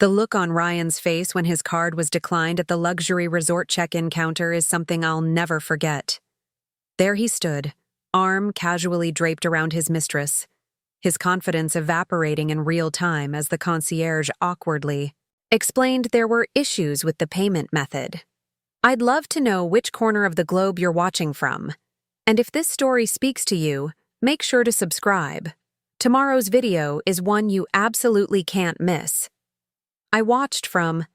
The look on Ryan's face when his card was declined at the luxury resort check-in counter is something I'll never forget. There he stood, arm casually draped around his mistress, his confidence evaporating in real time as the concierge awkwardly explained there were issues with the payment method. I'd love to know which corner of the globe you're watching from. And if this story speaks to you, make sure to subscribe. Tomorrow's video is one you absolutely can't miss. I watched from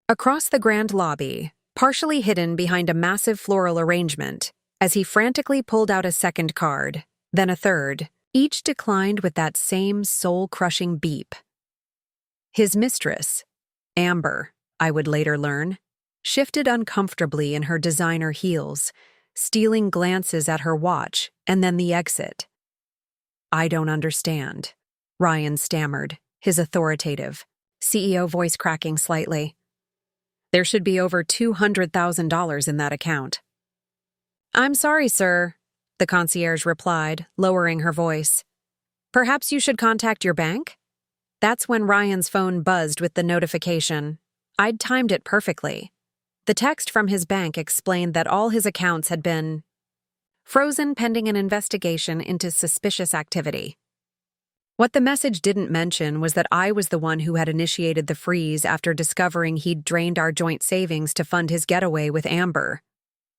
across the grand lobby, partially hidden behind a massive floral arrangement, as he frantically pulled out a second card, then a third, each declined with that same soul-crushing beep. His mistress, Amber, I would later learn, shifted uncomfortably in her designer heels, stealing glances at her watch and then the exit. "I don't understand," Ryan stammered, his authoritative, CEO voice cracking slightly. "There should be over $200,000 in that account." "I'm sorry, sir," the concierge replied, lowering her voice. "Perhaps you should contact your bank?" That's when Ryan's phone buzzed with the notification. I'd timed it perfectly. The text from his bank explained that all his accounts had been frozen pending an investigation into suspicious activity. What the message didn't mention was that I was the one who had initiated the freeze after discovering he'd drained our joint savings to fund his getaway with Amber.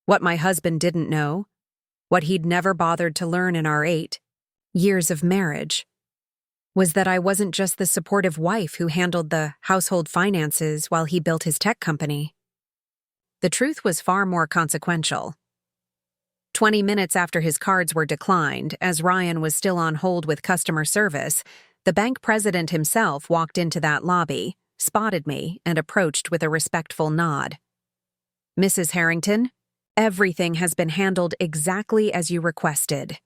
What my husband didn't know, what he'd never bothered to learn in our 8 years of marriage, was that I wasn't just the supportive wife who handled the household finances while he built his tech company. The truth was far more consequential. 20 minutes after his cards were declined, as Ryan was still on hold with customer service, the bank president himself walked into that lobby, spotted me, and approached with a respectful nod. "Mrs. Harrington, everything has been handled exactly as you requested."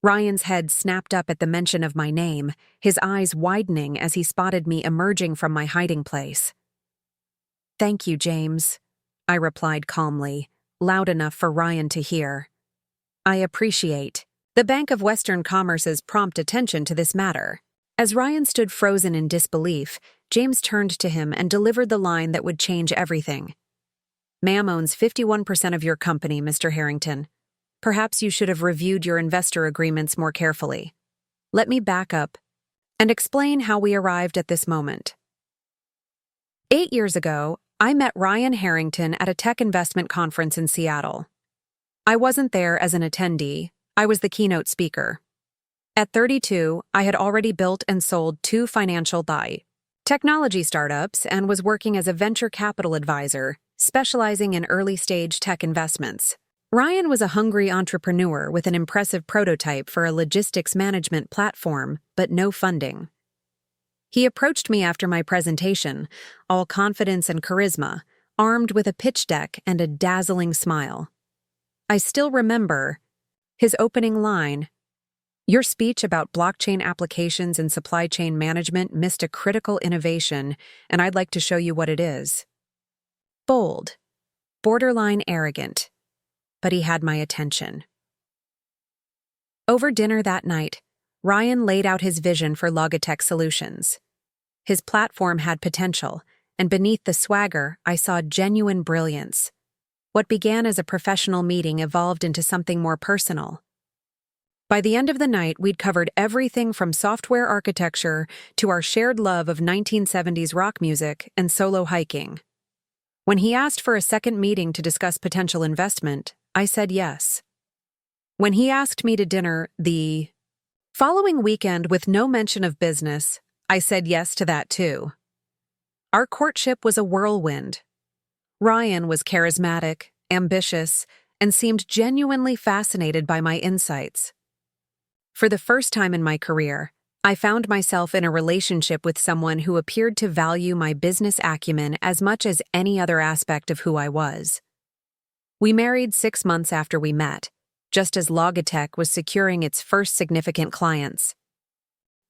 Ryan's head snapped up at the mention of my name, his eyes widening as he spotted me emerging from my hiding place. "Thank you, James," I replied calmly, loud enough for Ryan to hear. "I appreciate the Bank of Western Commerce's prompt attention to this matter." As Ryan stood frozen in disbelief, James turned to him and delivered the line that would change everything. "Ma'am owns 51% of your company, Mr. Harrington. Perhaps you should have reviewed your investor agreements more carefully. Let me back up and explain how we arrived at this moment. 8 years ago, I met Ryan Harrington at a tech investment conference in Seattle. I wasn't there as an attendee, I was the keynote speaker. At 32, I had already built and sold 2 financial technology startups and was working as a venture capital advisor, specializing in early-stage tech investments. Ryan was a hungry entrepreneur with an impressive prototype for a logistics management platform, but no funding. He approached me after my presentation, all confidence and charisma, armed with a pitch deck and a dazzling smile. I still remember his opening line, "Your speech about blockchain applications and supply chain management missed a critical innovation, and I'd like to show you what it is." Bold, borderline arrogant, but he had my attention. Over dinner that night, Ryan laid out his vision for Logitech Solutions. His platform had potential, and beneath the swagger, I saw genuine brilliance. What began as a professional meeting evolved into something more personal. By the end of the night, we'd covered everything from software architecture to our shared love of 1970s rock music and solo hiking. When he asked for a second meeting to discuss potential investment, I said yes. When he asked me to dinner the following weekend with no mention of business, I said yes to that too. Our courtship was a whirlwind. Ryan was charismatic, ambitious, and seemed genuinely fascinated by my insights. For the first time in my career, I found myself in a relationship with someone who appeared to value my business acumen as much as any other aspect of who I was. We married 6 months after we met, just as Logitech was securing its first significant clients.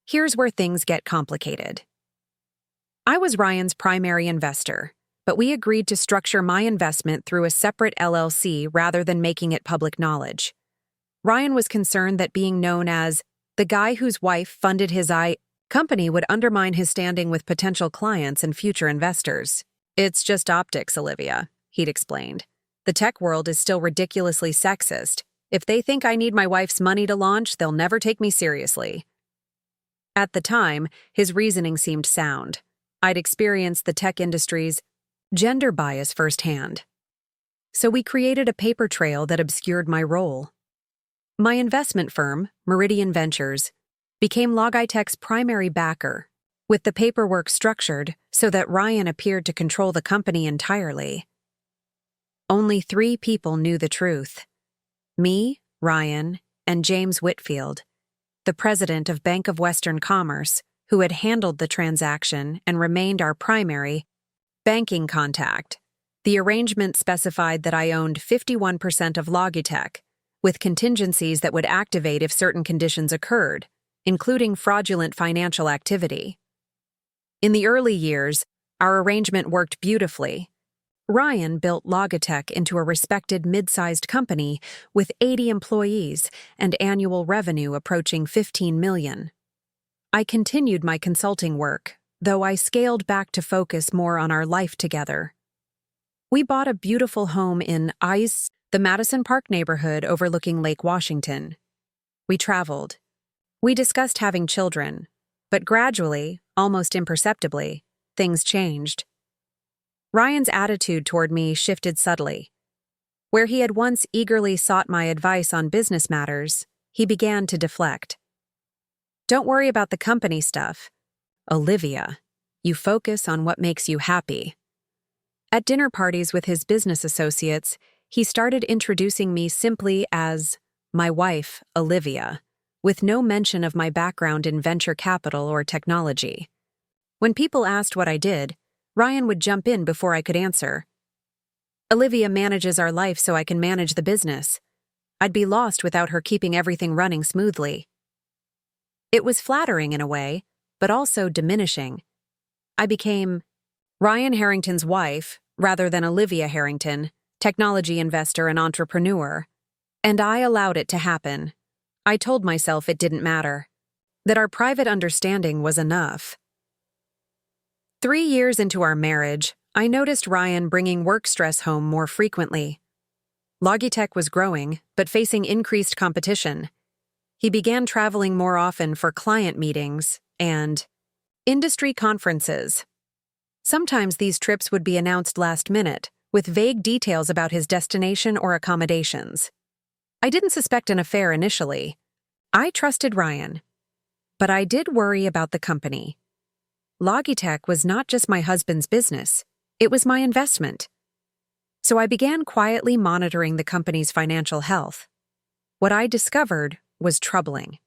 Here's where things get complicated. I was Ryan's primary investor, but we agreed to structure my investment through a separate LLC rather than making it public knowledge. Ryan was concerned that being known as the guy whose wife funded his company would undermine his standing with potential clients and future investors. It's just optics, Olivia, he'd explained. The tech world is still ridiculously sexist. If they think I need my wife's money to launch, they'll never take me seriously. At the time, his reasoning seemed sound. I'd experienced the tech industry's gender bias firsthand. So we created a paper trail that obscured my role. My investment firm, Meridian Ventures, became Logitech's primary backer, with the paperwork structured so that Ryan appeared to control the company entirely. Only 3 people knew the truth. Me, Ryan, and James Whitfield, the president of Bank of Western Commerce, who had handled the transaction and remained our primary banking contact. The arrangement specified that I owned 51% of Logitech, with contingencies that would activate if certain conditions occurred, including fraudulent financial activity. In the early years, our arrangement worked beautifully. Ryan built Logitech into a respected mid-sized company with 80 employees and annual revenue approaching $15 million. I continued my consulting work, though I scaled back to focus more on our life together. We bought a beautiful home in the Madison Park neighborhood overlooking Lake Washington. We traveled. We discussed having children, but gradually, almost imperceptibly, things changed. Ryan's attitude toward me shifted subtly. Where he had once eagerly sought my advice on business matters, he began to deflect. Don't worry about the company stuff. Olivia, you focus on what makes you happy. At dinner parties with his business associates, he started introducing me simply as my wife, Olivia, with no mention of my background in venture capital or technology. When people asked what I did, Ryan would jump in before I could answer. Olivia manages our life so I can manage the business. I'd be lost without her keeping everything running smoothly. It was flattering in a way, but also diminishing. I became Ryan Harrington's wife, rather than Olivia Harrington, technology investor and entrepreneur, and I allowed it to happen. I told myself it didn't matter, that our private understanding was enough. 3 years into our marriage, I noticed Ryan bringing work stress home more frequently. Logitech was growing, but facing increased competition. He began traveling more often for client meetings and industry conferences. Sometimes these trips would be announced last minute, with vague details about his destination or accommodations. I didn't suspect an affair initially. I trusted Ryan. But I did worry about the company. Logitech was not just my husband's business, it was my investment. So I began quietly monitoring the company's financial health. What I discovered was troubling.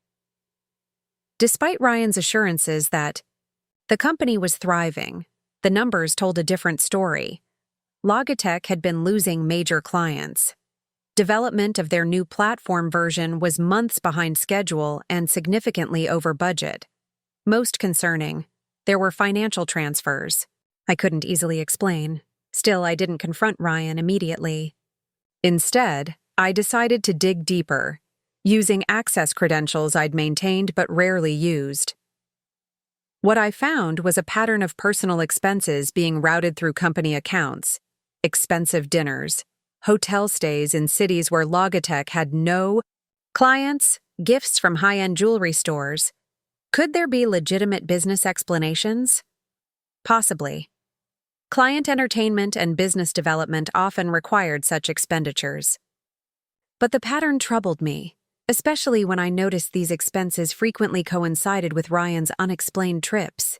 Despite Ryan's assurances that the company was thriving, the numbers told a different story. Logitech had been losing major clients. Development of their new platform version was months behind schedule and significantly over budget. Most concerning, there were financial transfers. I couldn't easily explain. Still, I didn't confront Ryan immediately. Instead, I decided to dig deeper, using access credentials I'd maintained but rarely used. What I found was a pattern of personal expenses being routed through company accounts, expensive dinners, hotel stays in cities where Logitech had no clients, gifts from high-end jewelry stores. Could there be legitimate business explanations? Possibly. Client entertainment and business development often required such expenditures. But the pattern troubled me, especially when I noticed these expenses frequently coincided with Ryan's unexplained trips.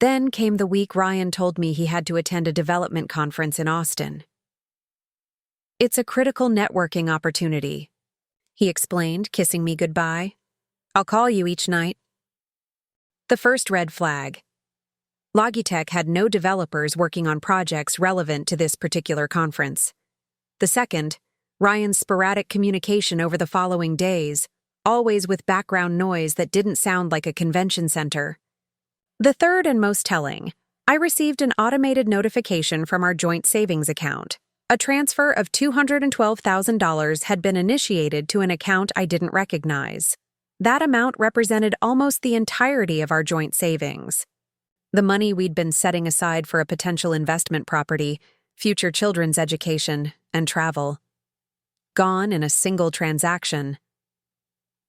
Then came the week Ryan told me he had to attend a development conference in Austin. It's a critical networking opportunity, he explained, kissing me goodbye. I'll call you each night. The first red flag. Logitech had no developers working on projects relevant to this particular conference. The second, Ryan's sporadic communication over the following days, always with background noise that didn't sound like a convention center. The third and most telling, I received an automated notification from our joint savings account. A transfer of $212,000 had been initiated to an account I didn't recognize. That amount represented almost the entirety of our joint savings. The money we'd been setting aside for a potential investment property, future children's education, and travel. Gone in a single transaction.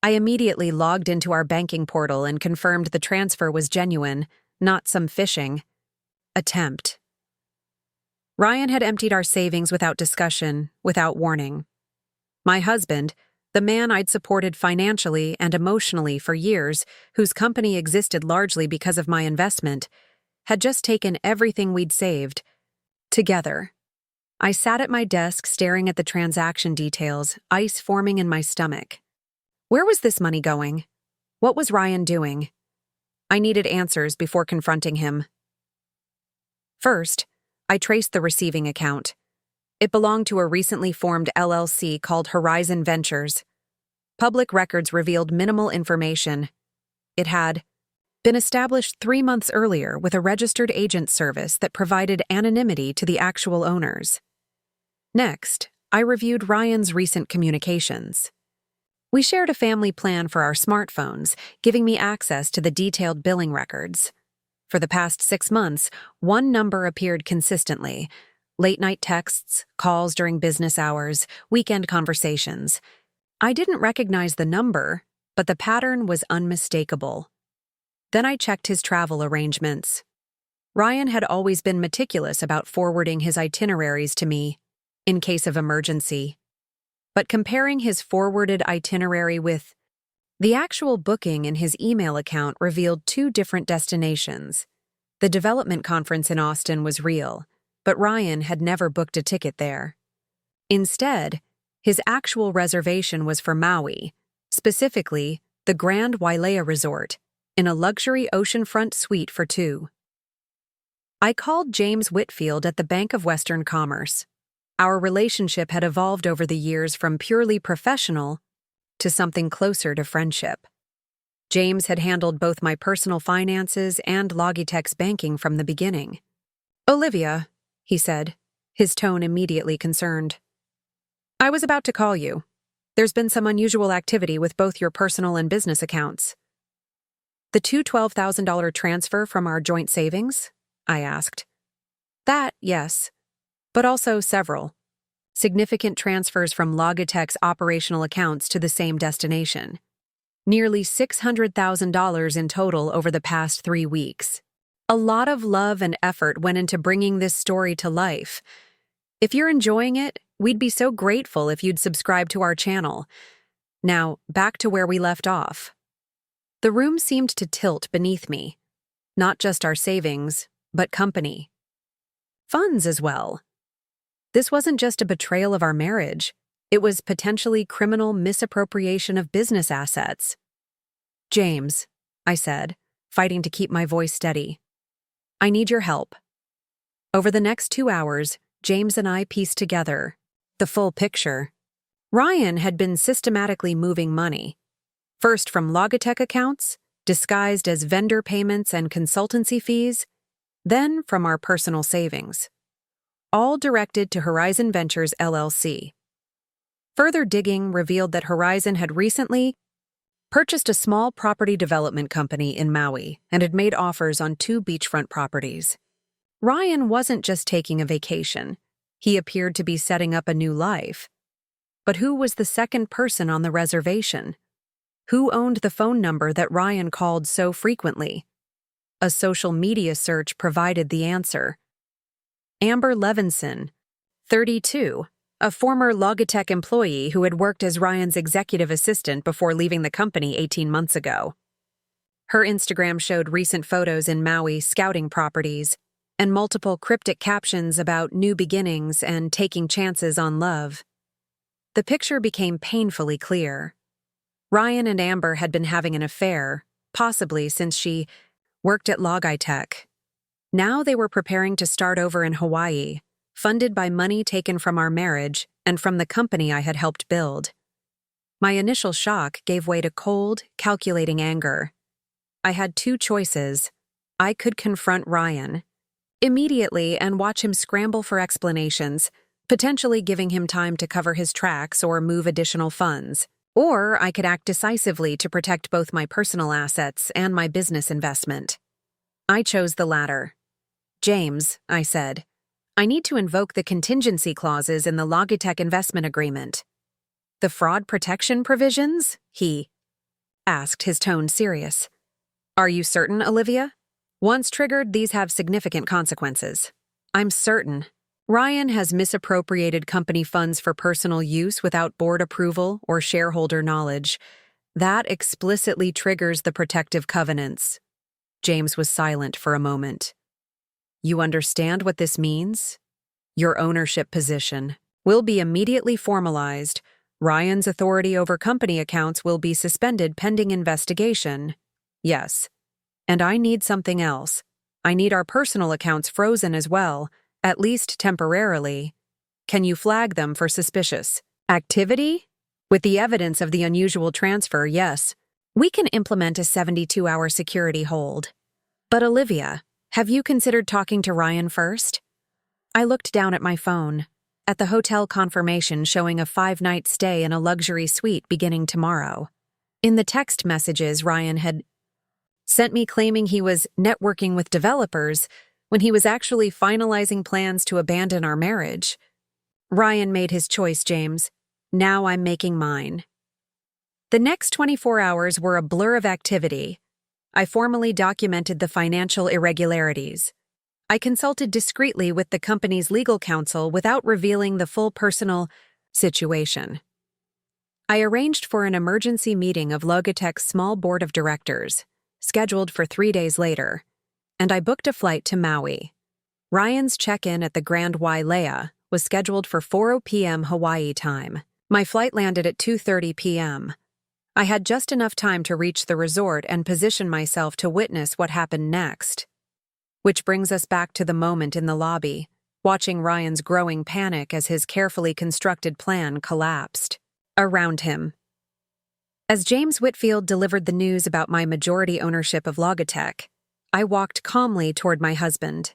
I immediately logged into our banking portal and confirmed the transfer was genuine, not some phishing attempt. Ryan had emptied our savings without discussion, without warning. My husband, the man I'd supported financially and emotionally for years, whose company existed largely because of my investment, had just taken everything we'd saved. Together. I sat at my desk staring at the transaction details, ice forming in my stomach. Where was this money going? What was Ryan doing? I needed answers before confronting him. First, I traced the receiving account. It belonged to a recently formed LLC called Horizon Ventures. Public records revealed minimal information. It had been established 3 months earlier with a registered agent service that provided anonymity to the actual owners. Next, I reviewed Ryan's recent communications. We shared a family plan for our smartphones, giving me access to the detailed billing records. For the past 6 months, one number appeared consistently: late-night texts, calls during business hours, weekend conversations. I didn't recognize the number, but the pattern was unmistakable. Then I checked his travel arrangements. Ryan had always been meticulous about forwarding his itineraries to me, in case of emergency. But comparing his forwarded itinerary with the actual booking in his email account revealed 2 different destinations. The development conference in Austin was real, but Ryan had never booked a ticket there. Instead, his actual reservation was for Maui, specifically the Grand Wailea Resort, in a luxury oceanfront suite for 2. I called James Whitfield at the Bank of Western Commerce. Our relationship had evolved over the years from purely professional to something closer to friendship. James had handled both my personal finances and Logitech's banking from the beginning. "Olivia," he said, his tone immediately concerned. "I was about to call you. There's been some unusual activity with both your personal and business accounts." "The two $12,000 transfer from our joint savings?" I asked. "That, yes, but also several significant transfers from Logitech's operational accounts to the same destination. Nearly $600,000 in total over the past 3 weeks. A lot of love and effort went into bringing this story to life. If you're enjoying it, we'd be so grateful if you'd subscribe to our channel. Now, back to where we left off." The room seemed to tilt beneath me. Not just our savings, but company. Funds as well. This wasn't just a betrayal of our marriage. It was potentially criminal misappropriation of business assets. "James," I said, fighting to keep my voice steady, "I need your help." Over the next 2 hours, James and I pieced together the full picture. Ryan had been systematically moving money, first from Logitech accounts, disguised as vendor payments and consultancy fees, then from our personal savings, all directed to Horizon Ventures LLC. Further digging revealed that Horizon had recently purchased a small property development company in Maui and had made offers on 2 beachfront properties. Ryan wasn't just taking a vacation. He appeared to be setting up a new life. But who was the second person on the reservation? Who owned the phone number that Ryan called so frequently? A social media search provided the answer. Amber Levinson, 32, a former Logitech employee who had worked as Ryan's executive assistant before leaving the company 18 months ago. Her Instagram showed recent photos in Maui scouting properties and multiple cryptic captions about new beginnings and taking chances on love. The picture became painfully clear. Ryan and Amber had been having an affair, possibly since she worked at Logitech. Now they were preparing to start over in Hawaii, funded by money taken from our marriage and from the company I had helped build. My initial shock gave way to cold, calculating anger. I had 2 choices. I could confront Ryan immediately and watch him scramble for explanations, potentially giving him time to cover his tracks or move additional funds. Or I could act decisively to protect both my personal assets and my business investment. I chose the latter. James, I said, I need to invoke the contingency clauses in the Logitech investment agreement. The fraud protection provisions? He asked, his tone serious. Are you certain, Olivia? Once triggered, these have significant consequences. I'm certain. Ryan has misappropriated company funds for personal use without board approval or shareholder knowledge. That explicitly triggers the protective covenants. James was silent for a moment. You understand what this means? Your ownership position will be immediately formalized. Ryan's authority over company accounts will be suspended pending investigation. Yes. And I need something else. I need our personal accounts frozen as well, at least temporarily. Can you flag them for suspicious activity? With the evidence of the unusual transfer, yes. We can implement a 72-hour security hold. But Olivia, have you considered talking to Ryan first? I looked down at my phone, at the hotel confirmation showing a 5-night stay in a luxury suite beginning tomorrow. In the text messages Ryan had sent me claiming he was networking with developers when he was actually finalizing plans to abandon our marriage. Ryan made his choice, James. Now I'm making mine. The next 24 hours were a blur of activity. I formally documented the financial irregularities. I consulted discreetly with the company's legal counsel without revealing the full personal situation. I arranged for an emergency meeting of Logitech's small board of directors, scheduled for 3 days later, and I booked a flight to Maui. Ryan's check-in at the Grand Wailea was scheduled for 4:00 p.m. Hawaii time. My flight landed at 2:30 p.m. I had just enough time to reach the resort and position myself to witness what happened next. Which brings us back to the moment in the lobby, watching Ryan's growing panic as his carefully constructed plan collapsed around him. As James Whitfield delivered the news about my majority ownership of Logitech, I walked calmly toward my husband.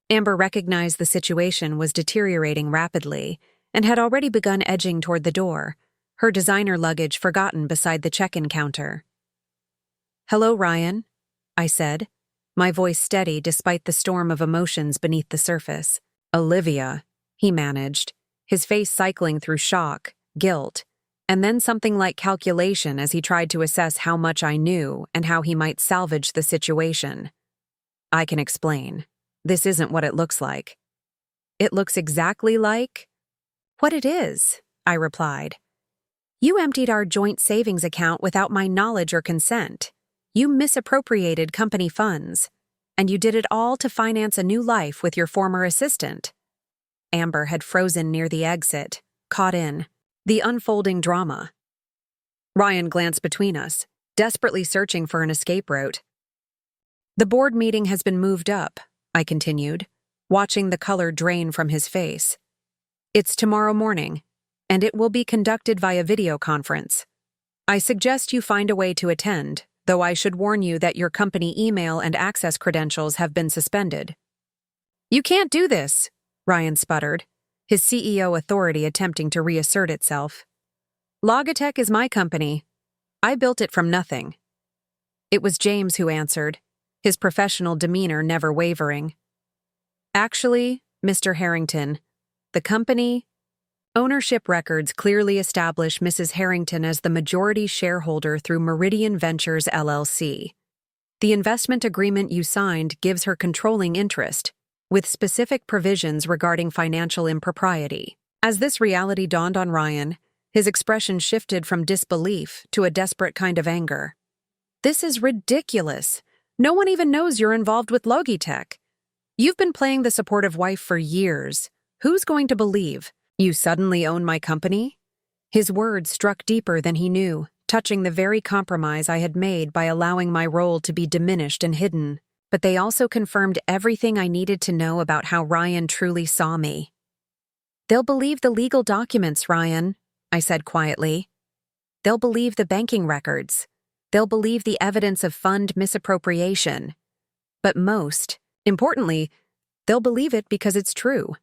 Amber recognized the situation was deteriorating rapidly and had already begun edging toward the door, her designer luggage forgotten beside the check-in counter. Hello, Ryan, I said, my voice steady despite the storm of emotions beneath the surface. Olivia, he managed, his face cycling through shock, guilt, and then something like calculation as he tried to assess how much I knew and how he might salvage the situation. I can explain. This isn't what it looks like. It looks exactly like what it is, I replied. You emptied our joint savings account without my knowledge or consent. You misappropriated company funds, and you did it all to finance a new life with your former assistant. Amber had frozen near the exit, caught in the unfolding drama. Ryan glanced between us, desperately searching for an escape route. The board meeting has been moved up, I continued, watching the color drain from his face. It's tomorrow morning, and it will be conducted via video conference. I suggest you find a way to attend, though I should warn you that your company email and access credentials have been suspended. You can't do this, Ryan sputtered, his CEO authority attempting to reassert itself. Logitech is my company. I built it from nothing. It was James who answered, his professional demeanor never wavering. Actually, Mr. Harrington, the company ownership records clearly establish Mrs. Harrington as the majority shareholder through Meridian Ventures LLC. The investment agreement you signed gives her controlling interest, with specific provisions regarding financial impropriety. As this reality dawned on Ryan, his expression shifted from disbelief to a desperate kind of anger. This is ridiculous. No one even knows you're involved with Logitech. You've been playing the supportive wife for years. Who's going to believe? You suddenly own my company? His words struck deeper than he knew, touching the very compromise I had made by allowing my role to be diminished and hidden. But they also confirmed everything I needed to know about how Ryan truly saw me. They'll believe the legal documents, Ryan, I said quietly. They'll believe the banking records. They'll believe the evidence of fund misappropriation. But most importantly, they'll believe it because it's true.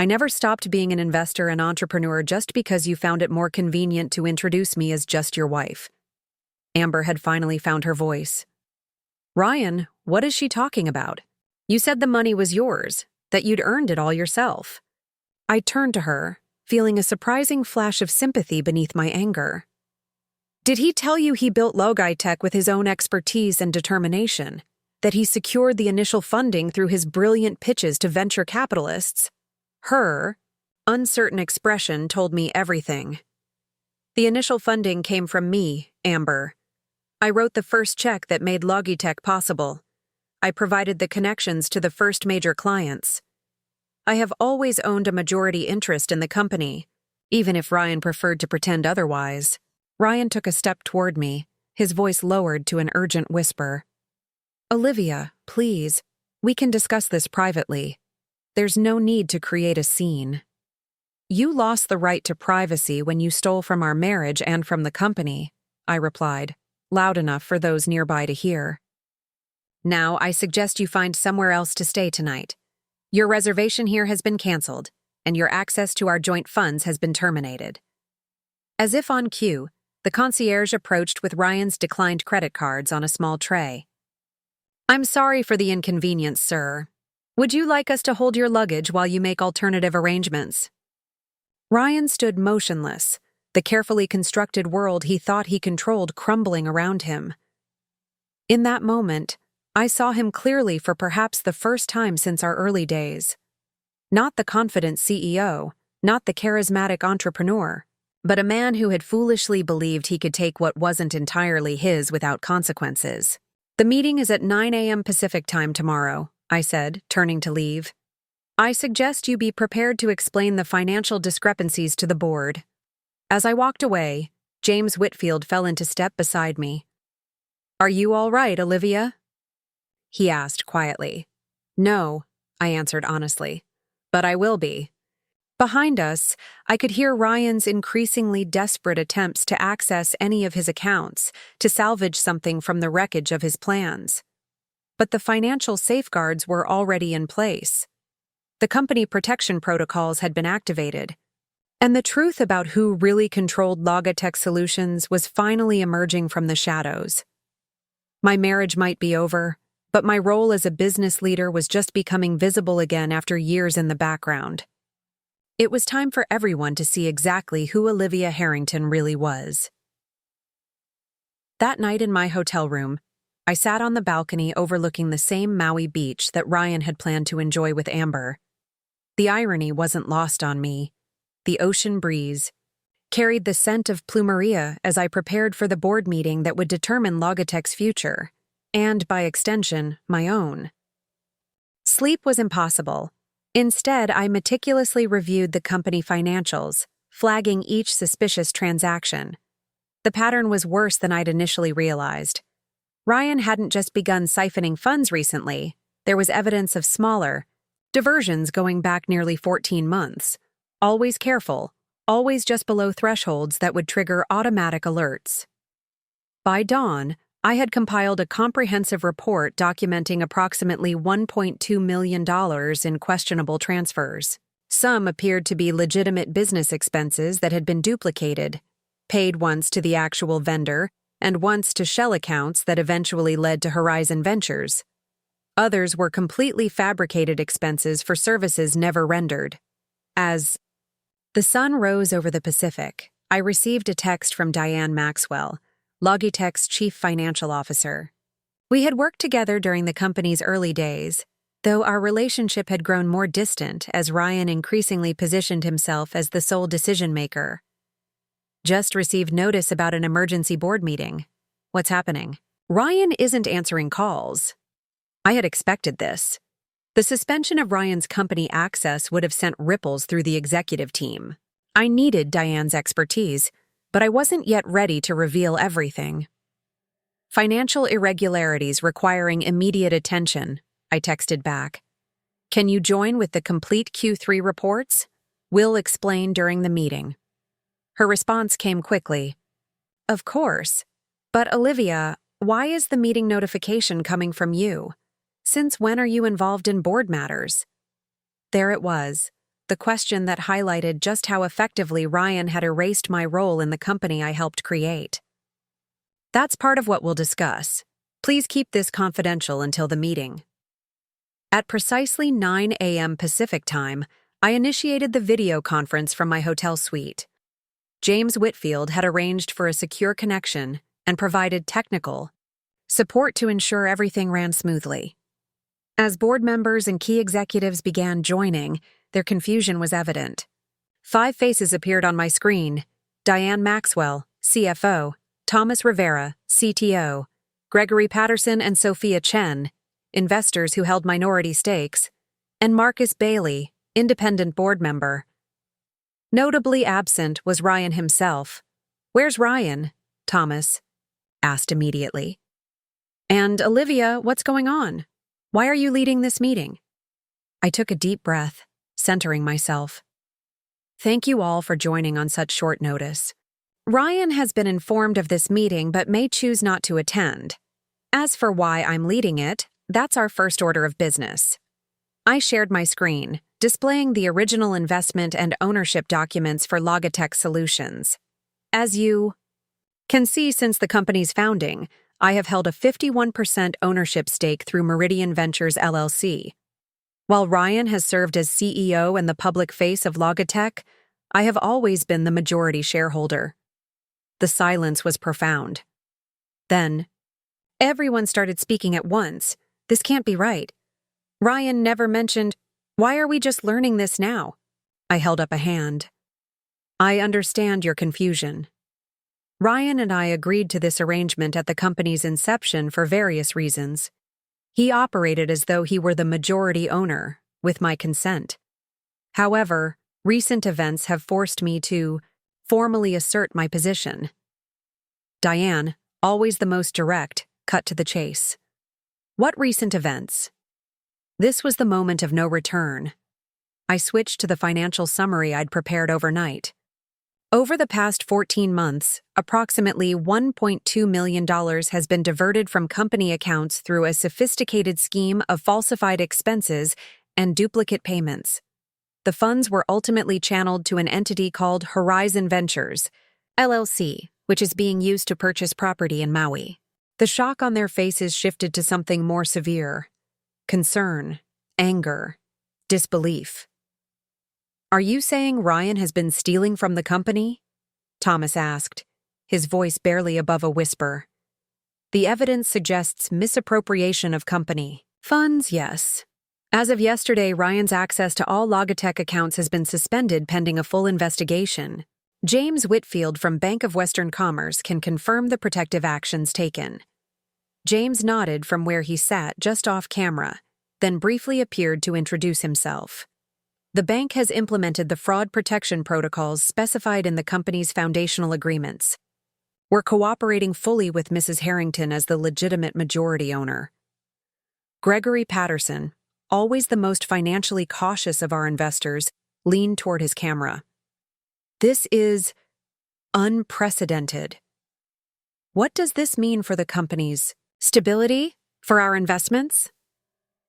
I never stopped being an investor and entrepreneur just because you found it more convenient to introduce me as just your wife. Amber had finally found her voice. Ryan, what is she talking about? You said the money was yours, that you'd earned it all yourself. I turned to her, feeling a surprising flash of sympathy beneath my anger. Did he tell you he built Logitech with his own expertise and determination? That he secured the initial funding through his brilliant pitches to venture capitalists? Her uncertain expression told me everything. The initial funding came from me, Amber. I wrote the first check that made Logitech possible. I provided the connections to the first major clients. I have always owned a majority interest in the company, even if Ryan preferred to pretend otherwise. Ryan took a step toward me, his voice lowered to an urgent whisper. Olivia, please, we can discuss this privately. There's no need to create a scene. You lost the right to privacy when you stole from our marriage and from the company, I replied, loud enough for those nearby to hear. Now I suggest you find somewhere else to stay tonight. Your reservation here has been canceled, and your access to our joint funds has been terminated. As if on cue, the concierge approached with Ryan's declined credit cards on a small tray. I'm sorry for the inconvenience, sir. Would you like us to hold your luggage while you make alternative arrangements? Ryan stood motionless, the carefully constructed world he thought he controlled crumbling around him. In that moment, I saw him clearly for perhaps the first time since our early days. Not the confident CEO, not the charismatic entrepreneur, but a man who had foolishly believed he could take what wasn't entirely his without consequences. The meeting is at 9 a.m. Pacific time tomorrow, I said, turning to leave. I suggest you be prepared to explain the financial discrepancies to the board. As I walked away, James Whitfield fell into step beside me. Are you all right, Olivia? He asked quietly. No, I answered honestly, but I will be. Behind us, I could hear Ryan's increasingly desperate attempts to access any of his accounts, to salvage something from the wreckage of his plans. But the financial safeguards were already in place. The company protection protocols had been activated, and the truth about who really controlled Logitech Solutions was finally emerging from the shadows. My marriage might be over, but my role as a business leader was just becoming visible again after years in the background. It was time for everyone to see exactly who Olivia Harrington really was. That night in my hotel room, I sat on the balcony overlooking the same Maui beach that Ryan had planned to enjoy with Amber. The irony wasn't lost on me. The ocean breeze carried the scent of plumeria as I prepared for the board meeting that would determine Logitech's future, and, by extension, my own. Sleep was impossible. Instead, I meticulously reviewed the company financials, flagging each suspicious transaction. The pattern was worse than I'd initially realized. Ryan hadn't just begun siphoning funds recently. There was evidence of smaller diversions going back nearly 14 months. Always careful, always just below thresholds that would trigger automatic alerts. By dawn, I had compiled a comprehensive report documenting approximately $1.2 million in questionable transfers. Some appeared to be legitimate business expenses that had been duplicated, paid once to the actual vendor and once to shell accounts that eventually led to Horizon Ventures. Others were completely fabricated expenses for services never rendered. As the sun rose over the Pacific, I received a text from Diane Maxwell, Logitech's chief financial officer. We had worked together during the company's early days, though our relationship had grown more distant as Ryan increasingly positioned himself as the sole decision-maker. Just received notice about an emergency board meeting. What's happening? Ryan isn't answering calls. I had expected this. The suspension of Ryan's company access would have sent ripples through the executive team. I needed Diane's expertise, but I wasn't yet ready to reveal everything. Financial irregularities requiring immediate attention, I texted back. Can you join with the complete Q3 reports? We'll explain during the meeting. Her response came quickly. Of course. But Olivia, why is the meeting notification coming from you? Since when are you involved in board matters? There it was, the question that highlighted just how effectively Ryan had erased my role in the company I helped create. That's part of what we'll discuss. Please keep this confidential until the meeting. At precisely 9 a.m. Pacific time, I initiated the video conference from my hotel suite. James Whitfield had arranged for a secure connection and provided technical support to ensure everything ran smoothly. As board members and key executives began joining, their confusion was evident. 5 faces appeared on my screen: Diane Maxwell, CFO, Thomas Rivera, CTO, Gregory Patterson and Sophia Chen, investors who held minority stakes, and Marcus Bailey, independent board member. Notably absent was Ryan himself. "Where's Ryan?" Thomas asked immediately. "And Olivia, what's going on? Why are you leading this meeting?" I took a deep breath, centering myself. Thank you all for joining on such short notice. Ryan has been informed of this meeting but may choose not to attend. As for why I'm leading it, that's our first order of business. I shared my screen, displaying the original investment and ownership documents for Logitech Solutions. As you can see, since the company's founding, I have held a 51% ownership stake through Meridian Ventures LLC. While Ryan has served as CEO and the public face of Logitech, I have always been the majority shareholder. The silence was profound. Then, everyone started speaking at once. This can't be right. Ryan never mentioned, "Why are we just learning this now?" I held up a hand. I understand your confusion. Ryan and I agreed to this arrangement at the company's inception for various reasons. He operated as though he were the majority owner, with my consent. However, recent events have forced me to formally assert my position. Diane, always the most direct, cut to the chase. What recent events? This was the moment of no return. I switched to the financial summary I'd prepared overnight. Over the past 14 months, approximately $1.2 million has been diverted from company accounts through a sophisticated scheme of falsified expenses and duplicate payments. The funds were ultimately channeled to an entity called Horizon Ventures, LLC, which is being used to purchase property in Maui. The shock on their faces shifted to something more severe: concern, anger, disbelief. "Are you saying Ryan has been stealing from the company?" Thomas asked, his voice barely above a whisper. "The evidence suggests misappropriation of company funds, yes. As of yesterday, Ryan's access to all Logitech accounts has been suspended pending a full investigation. James Whitfield from Bank of Western Commerce can confirm the protective actions taken." James nodded from where he sat just off camera, then briefly appeared to introduce himself. The bank has implemented the fraud protection protocols specified in the company's foundational agreements. We're cooperating fully with Mrs. Harrington as the legitimate majority owner. Gregory Patterson, always the most financially cautious of our investors, leaned toward his camera. "This is unprecedented. What does this mean for the company's stability? For our investments?"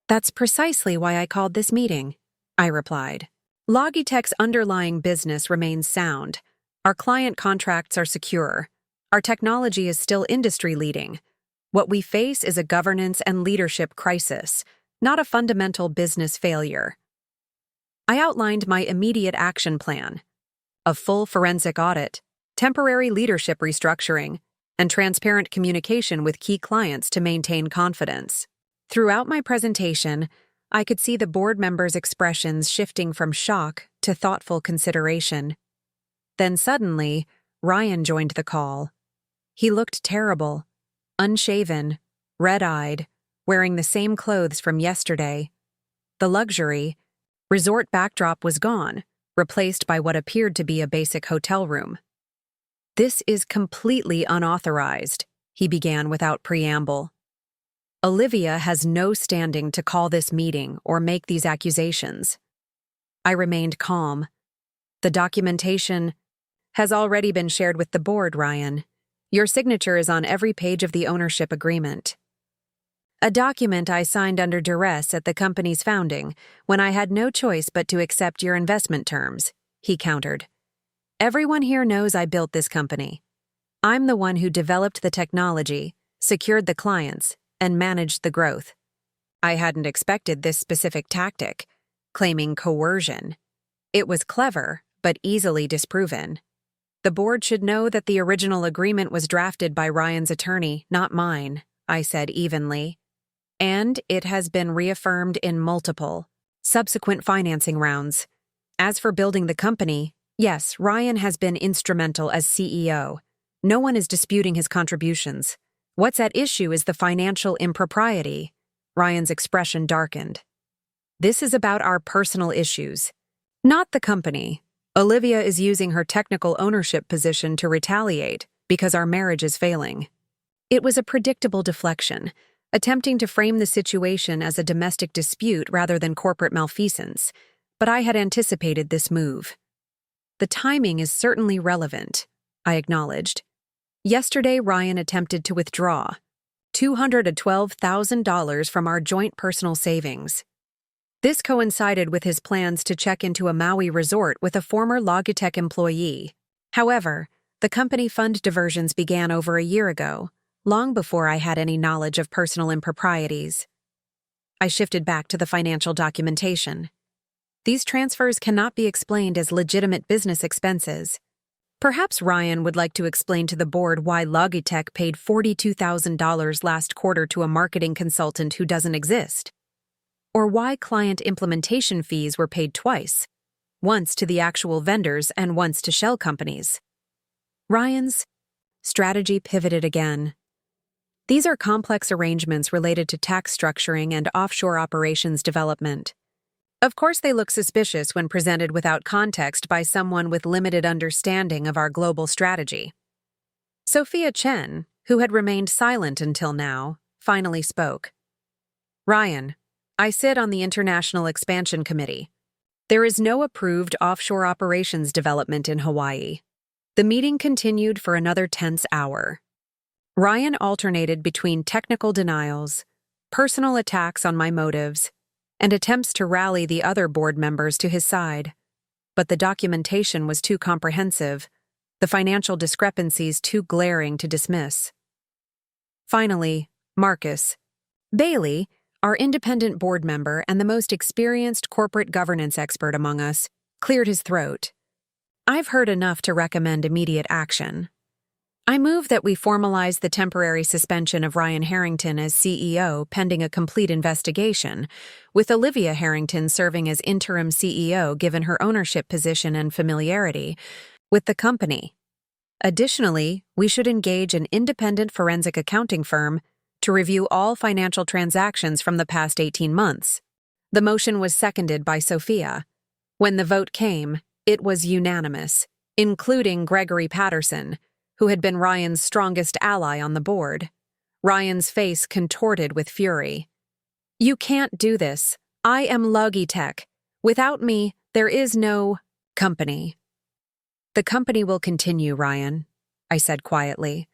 "That's precisely why I called this meeting," I replied. "Logitech's underlying business remains sound. Our client contracts are secure. Our technology is still industry-leading. What we face is a governance and leadership crisis, not a fundamental business failure." I outlined my immediate action plan: a full forensic audit, temporary leadership restructuring, and transparent communication with key clients to maintain confidence. Throughout my presentation, I could see the board members' expressions shifting from shock to thoughtful consideration. Then suddenly, Ryan joined the call. He looked terrible, unshaven, red-eyed, wearing the same clothes from yesterday. The luxury resort backdrop was gone, replaced by what appeared to be a basic hotel room. "This is completely unauthorized," he began without preamble. "Olivia has no standing to call this meeting or make these accusations." I remained calm. "The documentation has already been shared with the board, Ryan. Your signature is on every page of the ownership agreement." A document I signed under duress at the company's founding, when I had no choice but to accept your investment terms, he countered. Everyone here knows I built this company. I'm the one who developed the technology, secured the clients, and managed the growth. I hadn't expected this specific tactic, claiming coercion. It was clever, but easily disproven. The board should know that the original agreement was drafted by Ryan's attorney, not mine, I said evenly. And it has been reaffirmed in multiple subsequent financing rounds. As for building the company, yes, Ryan has been instrumental as CEO. No one is disputing his contributions. What's at issue is the financial impropriety. Ryan's expression darkened. This is about our personal issues, not the company. Olivia is using her technical ownership position to retaliate because our marriage is failing. It was a predictable deflection, attempting to frame the situation as a domestic dispute rather than corporate malfeasance, but I had anticipated this move. The timing is certainly relevant, I acknowledged. Yesterday, Ryan attempted to withdraw $212,000 from our joint personal savings. This coincided with his plans to check into a Maui resort with a former Logitech employee. However, the company fund diversions began over a year ago, long before I had any knowledge of personal improprieties. I shifted back to the financial documentation. These transfers cannot be explained as legitimate business expenses. Perhaps Ryan would like to explain to the board why Logitech paid $42,000 last quarter to a marketing consultant who doesn't exist. Or why client implementation fees were paid twice, once to the actual vendors and once to shell companies. Ryan's strategy pivoted again. These are complex arrangements related to tax structuring and offshore operations development. Of course, they look suspicious when presented without context by someone with limited understanding of our global strategy. Sophia Chen, who had remained silent until now, finally spoke. Ryan, I sit on the International Expansion Committee. There is no approved offshore operations development in Hawaii. The meeting continued for another tense hour. Ryan alternated between technical denials, personal attacks on my motives, and attempts to rally the other board members to his side. But the documentation was too comprehensive, the financial discrepancies too glaring to dismiss. Finally, Marcus Bailey, our independent board member and the most experienced corporate governance expert among us, cleared his throat. I've heard enough to recommend immediate action. I move that we formalize the temporary suspension of Ryan Harrington as CEO pending a complete investigation, with Olivia Harrington serving as interim CEO given her ownership position and familiarity with the company. Additionally, we should engage an independent forensic accounting firm to review all financial transactions from the past 18 months. The motion was seconded by Sophia. When the vote came, it was unanimous, including Gregory Patterson, who had been Ryan's strongest ally on the board. Ryan's face contorted with fury. You can't do this. I am Logitech. Without me, there is no company. The company will continue, Ryan, I said quietly.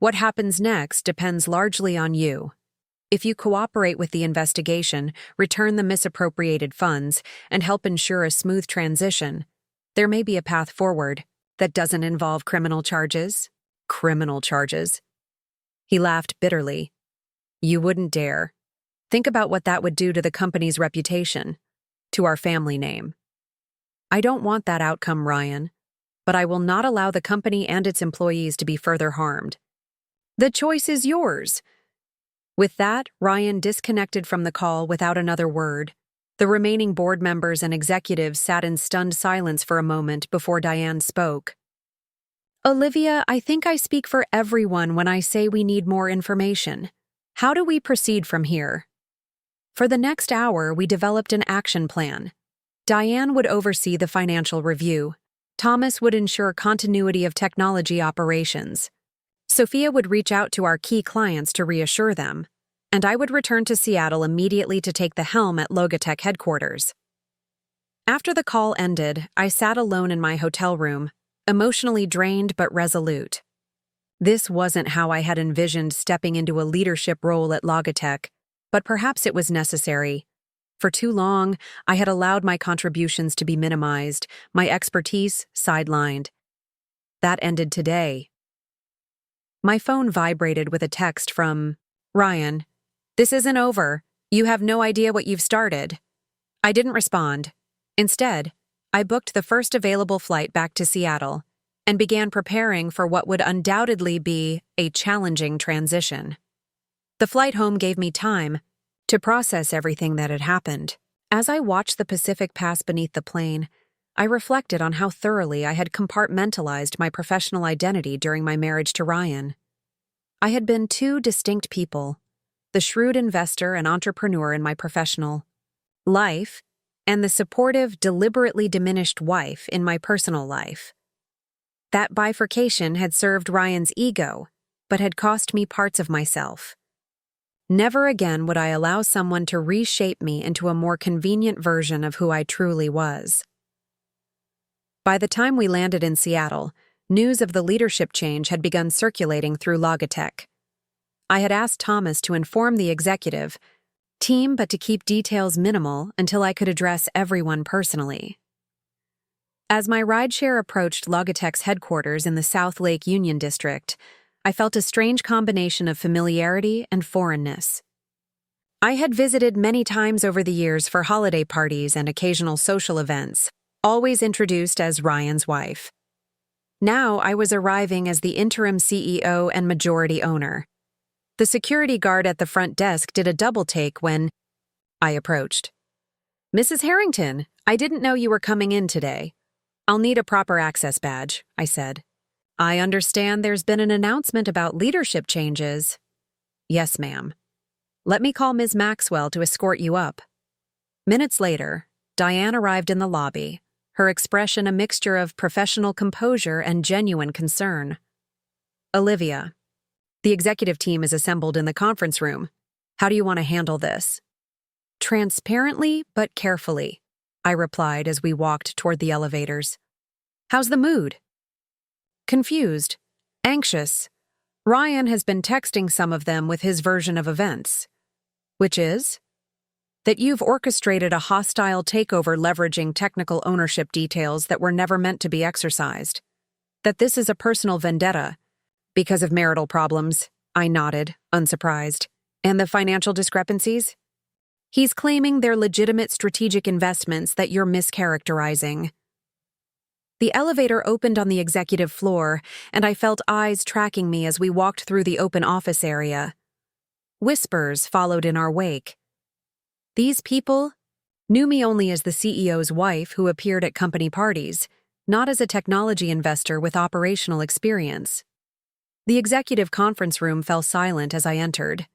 What happens next depends largely on you. If you cooperate with the investigation, return the misappropriated funds, and help ensure a smooth transition, there may be a path forward that doesn't involve criminal charges. Criminal charges? He laughed bitterly. You wouldn't dare. Think about what that would do to the company's reputation, to our family name. I don't want that outcome, Ryan, but I will not allow the company and its employees to be further harmed. The choice is yours. With that, Ryan disconnected from the call without another word. The remaining board members and executives sat in stunned silence for a moment before Diane spoke. Olivia, I think I speak for everyone when I say we need more information. How do we proceed from here? For the next hour, we developed an action plan. Diane would oversee the financial review. Thomas would ensure continuity of technology operations. Sophia would reach out to our key clients to reassure them, and I would return to Seattle immediately to take the helm at Logitech headquarters. After the call ended, I sat alone in my hotel room, emotionally drained but resolute. This wasn't how I had envisioned stepping into a leadership role at Logitech, but perhaps it was necessary. For too long, I had allowed my contributions to be minimized, my expertise sidelined. That ended today. My phone vibrated with a text from Ryan. "This isn't over. You have no idea what you've started." I didn't respond. Instead, I booked the first available flight back to Seattle and began preparing for what would undoubtedly be a challenging transition. The flight home gave me time to process everything that had happened. As I watched the Pacific pass beneath the plane, I reflected on how thoroughly I had compartmentalized my professional identity during my marriage to Ryan. I had been two distinct people, the shrewd investor and entrepreneur in my professional life, and the supportive, deliberately diminished wife in my personal life. That bifurcation had served Ryan's ego, but had cost me parts of myself. Never again would I allow someone to reshape me into a more convenient version of who I truly was. By the time we landed in Seattle, news of the leadership change had begun circulating through Logitech. I had asked Thomas to inform the executive team, but to keep details minimal until I could address everyone personally. As my rideshare approached Logitech's headquarters in the South Lake Union District, I felt a strange combination of familiarity and foreignness. I had visited many times over the years for holiday parties and occasional social events, always introduced as Ryan's wife. Now I was arriving as the interim CEO and majority owner. The security guard at the front desk did a double take when I approached. "Mrs. Harrington, I didn't know you were coming in today. I'll need a proper access badge," I said. "I understand there's been an announcement about leadership changes." "Yes, ma'am." "Let me call Ms. Maxwell to escort you up." Minutes later, Diane arrived in the lobby, her expression a mixture of professional composure and genuine concern. "Olivia, the executive team is assembled in the conference room. How do you want to handle this?" "Transparently, but carefully," I replied as we walked toward the elevators. "How's the mood?" "Confused. Anxious. Ryan has been texting some of them with his version of events." "Which is?" "That you've orchestrated a hostile takeover leveraging technical ownership details that were never meant to be exercised. That this is a personal vendetta. Because of marital problems," I nodded, unsurprised. "And the financial discrepancies?" "He's claiming they're legitimate strategic investments that you're mischaracterizing." The elevator opened on the executive floor, and I felt eyes tracking me as we walked through the open office area. Whispers followed in our wake. These people knew me only as the CEO's wife who appeared at company parties, not as a technology investor with operational experience. The executive conference room fell silent as I entered.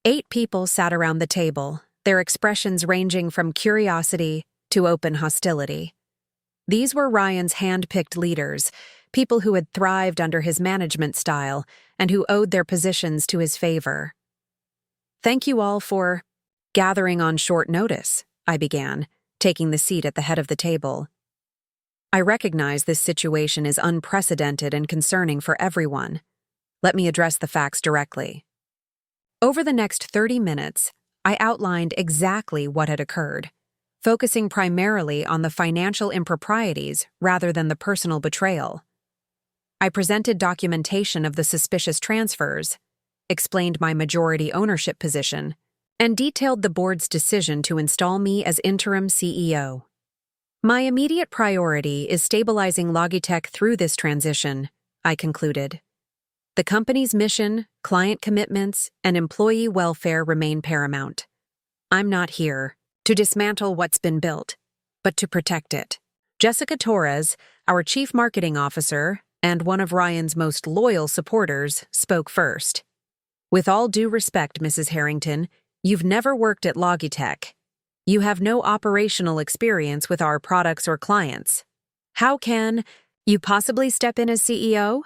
8 people sat around the table, their expressions ranging from curiosity to open hostility. These were Ryan's hand-picked leaders, people who had thrived under his management style and who owed their positions to his favor. "Thank you all for gathering on short notice," I began, taking the seat at the head of the table. "I recognize this situation is unprecedented and concerning for everyone. Let me address the facts directly." Over the next 30 minutes, I outlined exactly what had occurred, focusing primarily on the financial improprieties rather than the personal betrayal. I presented documentation of the suspicious transfers, explained my majority ownership position, and detailed the board's decision to install me as interim CEO. "My immediate priority is stabilizing Logitech through this transition," I concluded. "The company's mission, client commitments, and employee welfare remain paramount. I'm not here to dismantle what's been built, but to protect it." Jessica Torres, our chief marketing officer and one of Ryan's most loyal supporters, spoke first. "With all due respect, Mrs. Harrington, you've never worked at Logitech. You have no operational experience with our products or clients. How can you possibly step in as CEO?"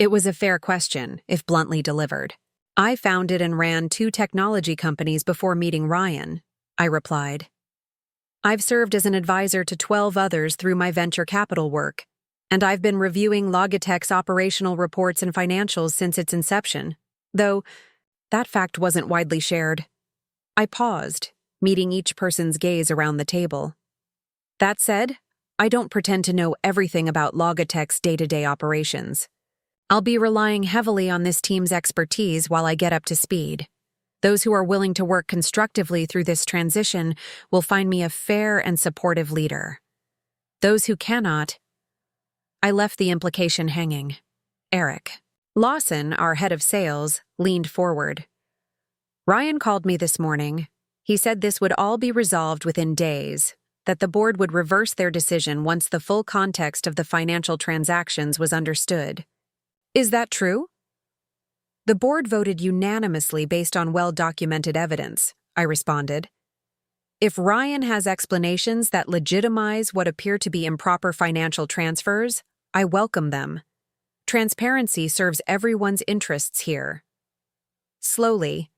It was a fair question, if bluntly delivered. "I founded and ran 2 technology companies before meeting Ryan," I replied. "I've served as an advisor to 12 others through my venture capital work, and I've been reviewing Logitech's operational reports and financials since its inception, though that fact wasn't widely shared." I paused, meeting each person's gaze around the table. That said, I don't pretend to know everything about Logitech's day-to-day operations. I'll be relying heavily on this team's expertise while I get up to speed. Those who are willing to work constructively through this transition will find me a fair and supportive leader. Those who cannot, I left the implication hanging. Eric. Lawson, our head of sales, leaned forward. Ryan called me this morning. He said this would all be resolved within days, that the board would reverse their decision once the full context of the financial transactions was understood. Is that true? The board voted unanimously based on well-documented evidence, I responded. If Ryan has explanations that legitimize what appear to be improper financial transfers, I welcome them. Transparency serves everyone's interests here. Slowly,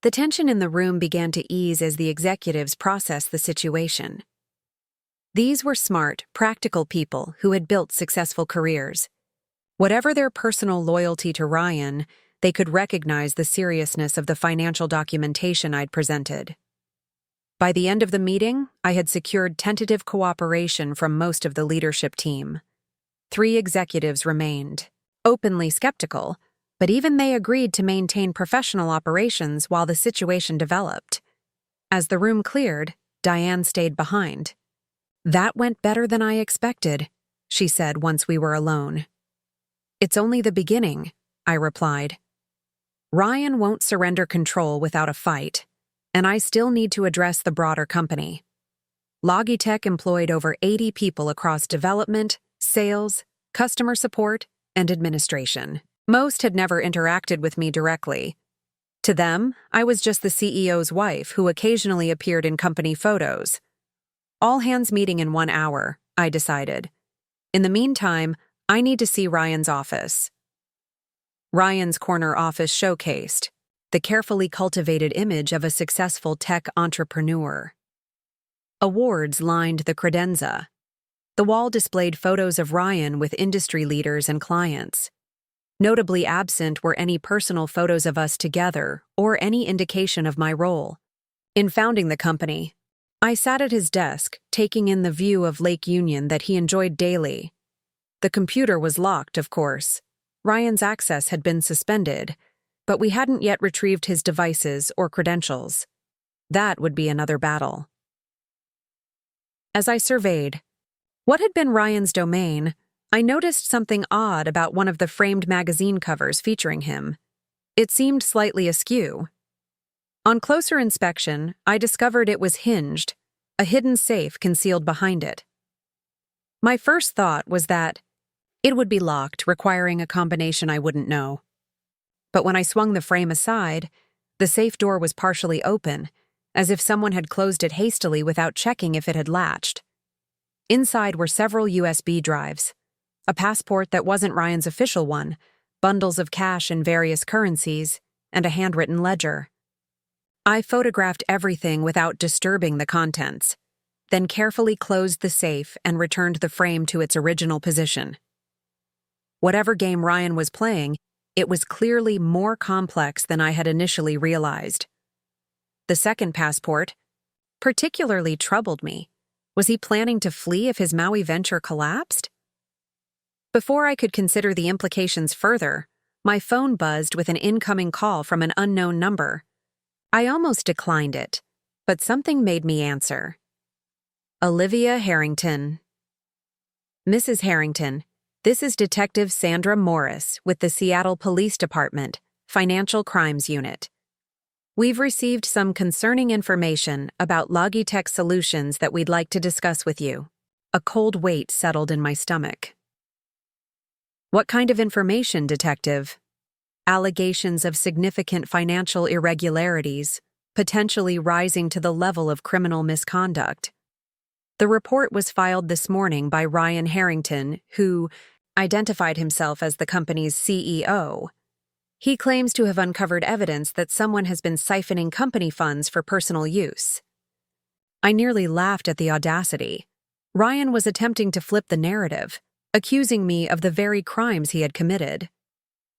the tension in the room began to ease as the executives processed the situation. These were smart, practical people who had built successful careers. Whatever their personal loyalty to Ryan, they could recognize the seriousness of the financial documentation I'd presented. By the end of the meeting, I had secured tentative cooperation from most of the leadership team. 3 executives remained, openly skeptical, but even they agreed to maintain professional operations while the situation developed. As the room cleared, Diane stayed behind. That went better than I expected, she said once we were alone. It's only the beginning, I replied. Ryan won't surrender control without a fight, and I still need to address the broader company. Logitech employed over 80 people across development, sales, customer support, and administration. Most had never interacted with me directly. To them, I was just the CEO's wife who occasionally appeared in company photos. All hands meeting in 1 hour, I decided. In the meantime, I need to see Ryan's office. Ryan's corner office showcased the carefully cultivated image of a successful tech entrepreneur. Awards lined the credenza. The wall displayed photos of Ryan with industry leaders and clients. Notably absent were any personal photos of us together or any indication of my role. In founding the company, I sat at his desk, taking in the view of Lake Union that he enjoyed daily. The computer was locked, of course. Ryan's access had been suspended, but we hadn't yet retrieved his devices or credentials. That would be another battle. As I surveyed what had been Ryan's domain, I noticed something odd about one of the framed magazine covers featuring him. It seemed slightly askew. On closer inspection, I discovered it was hinged, a hidden safe concealed behind it. My first thought was that it would be locked, requiring a combination I wouldn't know. But when I swung the frame aside, the safe door was partially open, as if someone had closed it hastily without checking if it had latched. Inside were several USB drives, a passport that wasn't Ryan's official one, bundles of cash in various currencies, and a handwritten ledger. I photographed everything without disturbing the contents, then carefully closed the safe and returned the frame to its original position. Whatever game Ryan was playing, it was clearly more complex than I had initially realized. The second passport particularly troubled me. Was he planning to flee if his Maui venture collapsed? Before I could consider the implications further, my phone buzzed with an incoming call from an unknown number. I almost declined it, but something made me answer. Olivia Harrington. Mrs. Harrington, this is Detective Sandra Morris with the Seattle Police Department, Financial Crimes Unit. We've received some concerning information about Logitech solutions that we'd like to discuss with you. A cold weight settled in my stomach. What kind of information, Detective? Allegations of significant financial irregularities, potentially rising to the level of criminal misconduct. The report was filed this morning by Ryan Harrington, who identified himself as the company's CEO. He claims to have uncovered evidence that someone has been siphoning company funds for personal use. I nearly laughed at the audacity. Ryan was attempting to flip the narrative, accusing me of the very crimes he had committed.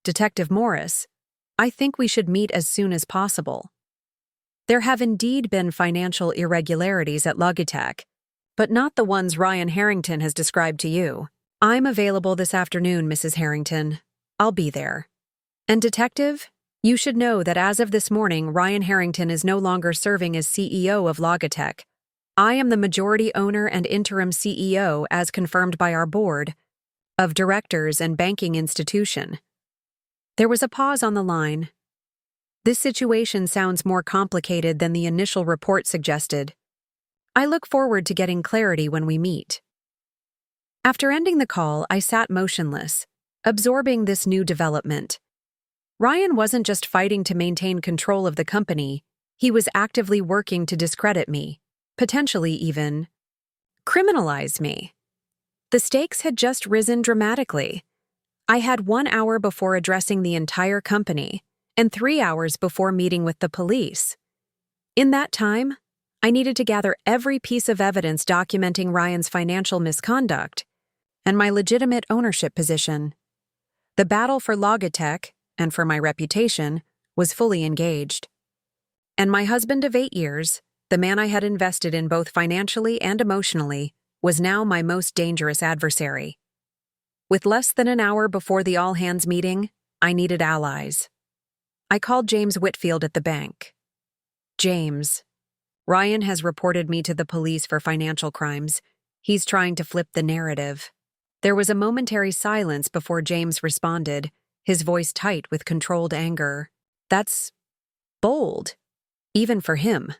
Detective Morris, I think we should meet as soon as possible. There have indeed been financial irregularities at Logitech, but not the ones Ryan Harrington has described to you. I'm available this afternoon, Mrs. Harrington. I'll be there. And Detective, you should know that as of this morning, Ryan Harrington is no longer serving as CEO of Logitech. I am the majority owner and interim CEO as confirmed by our board of directors and banking institution. There was a pause on the line. This situation sounds more complicated than the initial report suggested. I look forward to getting clarity when we meet. After ending the call, I sat motionless, absorbing this new development. Ryan wasn't just fighting to maintain control of the company, he was actively working to discredit me, potentially even criminalize me. The stakes had just risen dramatically. I had 1 hour before addressing the entire company, and 3 hours before meeting with the police. In that time, I needed to gather every piece of evidence documenting Ryan's financial misconduct and my legitimate ownership position. The battle for Logitech, and for my reputation, was fully engaged. And my husband of 8 years, the man I had invested in both financially and emotionally, was now my most dangerous adversary. With less than an hour before the all-hands meeting, I needed allies. I called James Whitfield at the bank. James, Ryan has reported me to the police for financial crimes. He's trying to flip the narrative. There was a momentary silence before James responded, his voice tight with controlled anger. That's bold, even for him.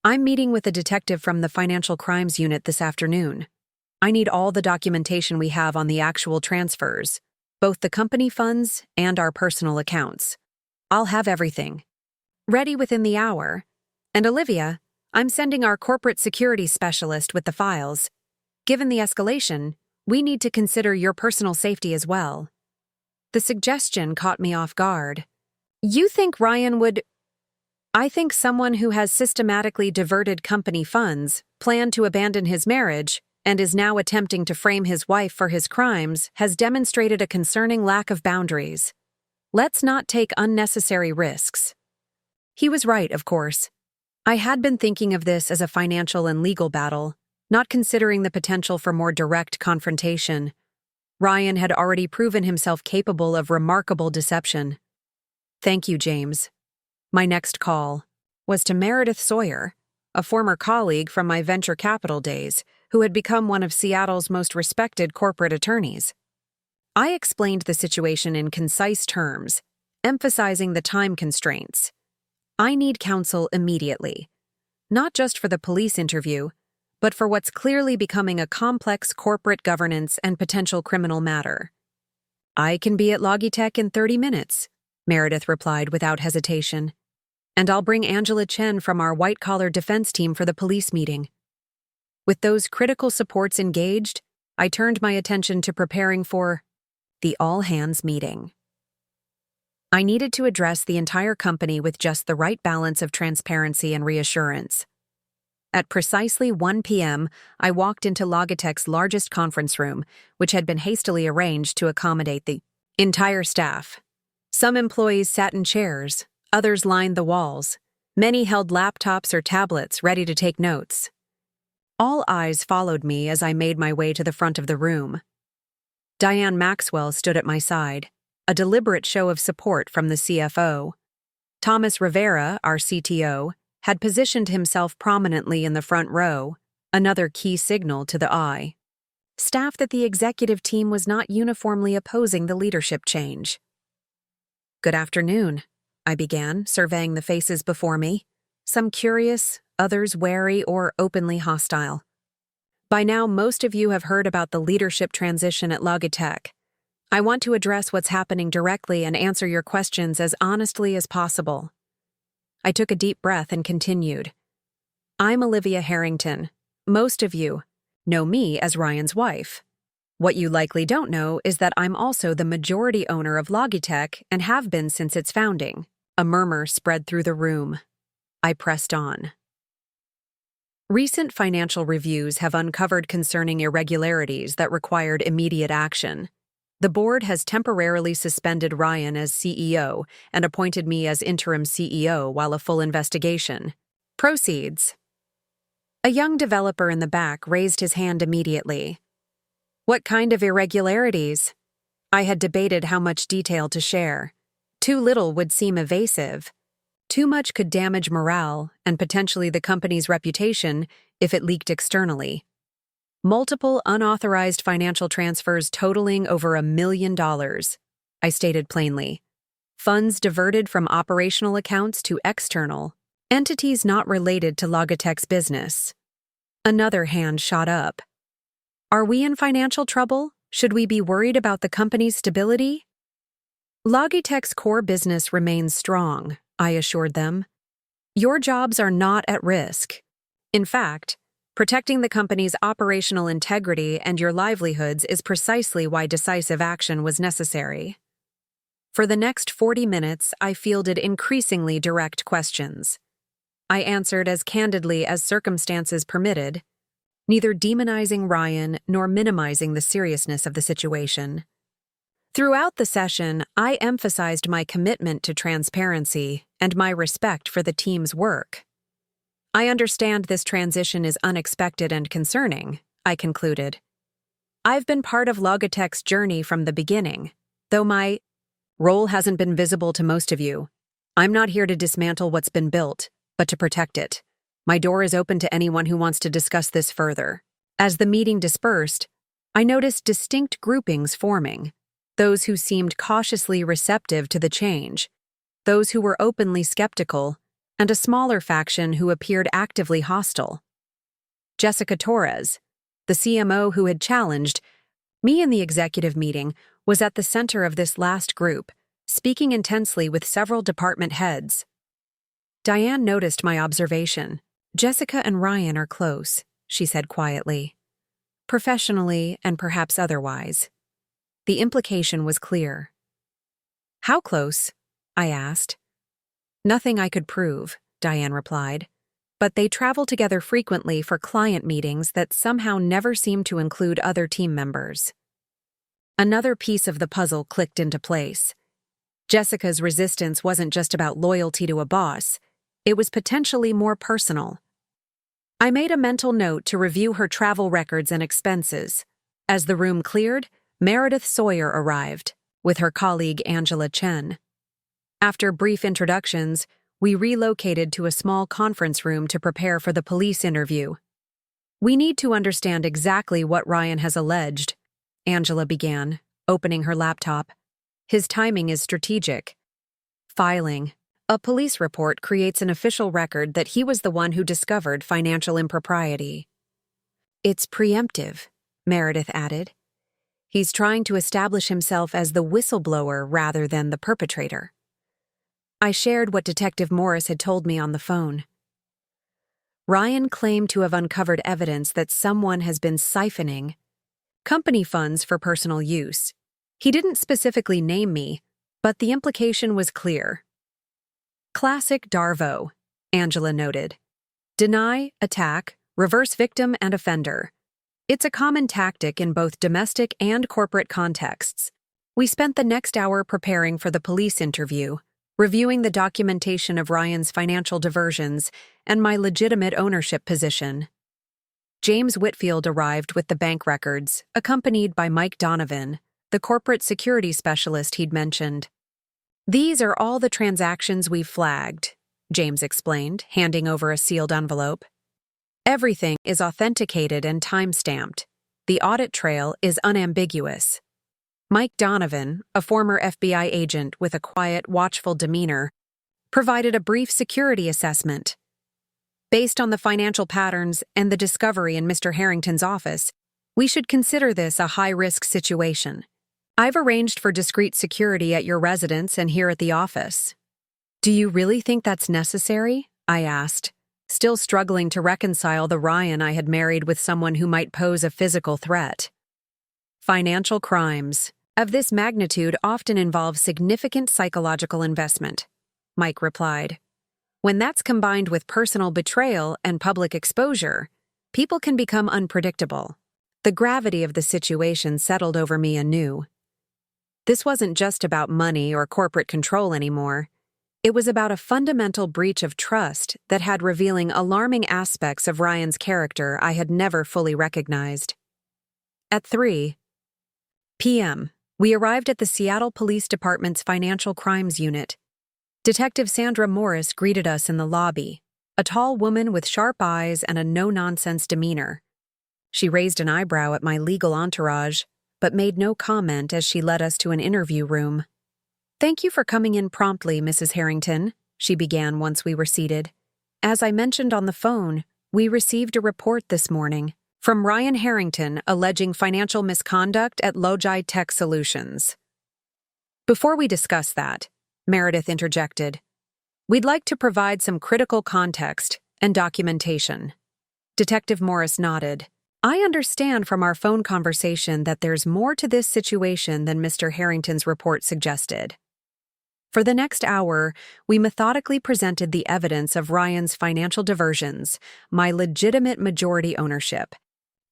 I'm meeting with a detective from the Financial Crimes Unit this afternoon. I need all the documentation we have on the actual transfers, both the company funds and our personal accounts. I'll have everything ready within the hour. And Olivia, I'm sending our corporate security specialist with the files. Given the escalation, we need to consider your personal safety as well. The suggestion caught me off guard. You think Ryan would... I think someone who has systematically diverted company funds, planned to abandon his marriage, and is now attempting to frame his wife for his crimes has demonstrated a concerning lack of boundaries. Let's not take unnecessary risks. He was right, of course. I had been thinking of this as a financial and legal battle, not considering the potential for more direct confrontation. Ryan had already proven himself capable of remarkable deception. Thank you, James. My next call was to Meredith Sawyer, a former colleague from my venture capital days, who had become one of Seattle's most respected corporate attorneys. I explained the situation in concise terms, emphasizing the time constraints. I need counsel immediately, not just for the police interview, but for what's clearly becoming a complex corporate governance and potential criminal matter. I can be at Logitech in 30 minutes, Meredith replied without hesitation. And I'll bring Angela Chen from our white-collar defense team for the police meeting. With those critical supports engaged, I turned my attention to preparing for the all-hands meeting. I needed to address the entire company with just the right balance of transparency and reassurance. At precisely 1 p.m., I walked into Logitech's largest conference room, which had been hastily arranged to accommodate the entire staff. Some employees sat in chairs, others lined the walls. Many held laptops or tablets ready to take notes. All eyes followed me as I made my way to the front of the room. Diane Maxwell stood at my side, a deliberate show of support from the CFO. Thomas Rivera, our CTO, had positioned himself prominently in the front row, another key signal to the eye. Staff that the executive team was not uniformly opposing the leadership change. Good afternoon, I began, surveying the faces before me, some curious, others wary or openly hostile. By now, most of you have heard about the leadership transition at Logitech. I want to address what's happening directly and answer your questions as honestly as possible. I took a deep breath and continued. I'm Olivia Harrington. Most of you know me as Ryan's wife. What you likely don't know is that I'm also the majority owner of Logitech and have been since its founding. A murmur spread through the room. I pressed on. Recent financial reviews have uncovered concerning irregularities that required immediate action. The board has temporarily suspended Ryan as CEO and appointed me as interim CEO while a full investigation proceeds. A young developer in the back raised his hand immediately. What kind of irregularities? I had debated how much detail to share. Too little would seem evasive. Too much could damage morale and potentially the company's reputation if it leaked externally. Multiple unauthorized financial transfers totaling over $1 million, I stated plainly. Funds diverted from operational accounts to external, entities not related to Logitech's business. Another hand shot up. Are we in financial trouble? Should we be worried about the company's stability? Logitech's core business remains strong, I assured them. Your jobs are not at risk. In fact, protecting the company's operational integrity and your livelihoods is precisely why decisive action was necessary. For the next 40 minutes, I fielded increasingly direct questions. I answered as candidly as circumstances permitted, neither demonizing Ryan nor minimizing the seriousness of the situation. Throughout the session, I emphasized my commitment to transparency and my respect for the team's work. I understand this transition is unexpected and concerning, I concluded. I've been part of Logitech's journey from the beginning, though my role hasn't been visible to most of you. I'm not here to dismantle what's been built, but to protect it. My door is open to anyone who wants to discuss this further. As the meeting dispersed, I noticed distinct groupings forming. Those who seemed cautiously receptive to the change, those who were openly skeptical, and a smaller faction who appeared actively hostile. Jessica Torres, the CMO who had challenged me in the executive meeting, was at the center of this last group, speaking intensely with several department heads. Diane noticed my observation. Jessica and Ryan are close, she said quietly. Professionally and perhaps otherwise. The implication was clear. How close? I asked. Nothing I could prove, Diane replied, but they travel together frequently for client meetings that somehow never seem to include other team members. Another piece of the puzzle clicked into place. Jessica's resistance wasn't just about loyalty to a boss, it was potentially more personal. I made a mental note to review her travel records and expenses. As the room cleared, Meredith Sawyer arrived, with her colleague Angela Chen. After brief introductions, we relocated to a small conference room to prepare for the police interview. We need to understand exactly what Ryan has alleged, Angela began, opening her laptop. His timing is strategic. Filing. A police report creates an official record that he was the one who discovered financial impropriety. It's preemptive, Meredith added. He's trying to establish himself as the whistleblower rather than the perpetrator. I shared what Detective Morris had told me on the phone. Ryan claimed to have uncovered evidence that someone has been siphoning company funds for personal use. He didn't specifically name me, but the implication was clear. Classic Darvo, Angela noted. Deny, attack, reverse victim and offender. It's a common tactic in both domestic and corporate contexts. We spent the next hour preparing for the police interview, reviewing the documentation of Ryan's financial diversions and my legitimate ownership position. James Whitfield arrived with the bank records, accompanied by Mike Donovan, the corporate security specialist he'd mentioned. These are all the transactions we've flagged, James explained, handing over a sealed envelope. Everything is authenticated and time-stamped. The audit trail is unambiguous. Mike Donovan, a former FBI agent with a quiet, watchful demeanor, provided a brief security assessment. Based on the financial patterns and the discovery in Mr. Harrington's office, we should consider this a high-risk situation. I've arranged for discreet security at your residence and here at the office. Do you really think that's necessary? I asked, still struggling to reconcile the Ryan I had married with someone who might pose a physical threat. Financial crimes of this magnitude often involve significant psychological investment, Mike replied. When that's combined with personal betrayal and public exposure, people can become unpredictable. The gravity of the situation settled over me anew. This wasn't just about money or corporate control anymore. It was about a fundamental breach of trust that had revealing alarming aspects of Ryan's character I had never fully recognized. At 3 p.m., we arrived at the Seattle Police Department's Financial Crimes Unit. Detective Sandra Morris greeted us in the lobby, a tall woman with sharp eyes and a no-nonsense demeanor. She raised an eyebrow at my legal entourage, but made no comment as she led us to an interview room. "Thank you for coming in promptly, Mrs. Harrington," she began once we were seated. "As I mentioned on the phone, we received a report this morning from Ryan Harrington alleging financial misconduct at Logi Tech Solutions." Before we discuss that, Meredith interjected, "We'd like to provide some critical context and documentation." Detective Morris nodded. "I understand from our phone conversation that there's more to this situation than Mr. Harrington's report suggested." For the next hour, we methodically presented the evidence of Ryan's financial diversions, my legitimate majority ownership,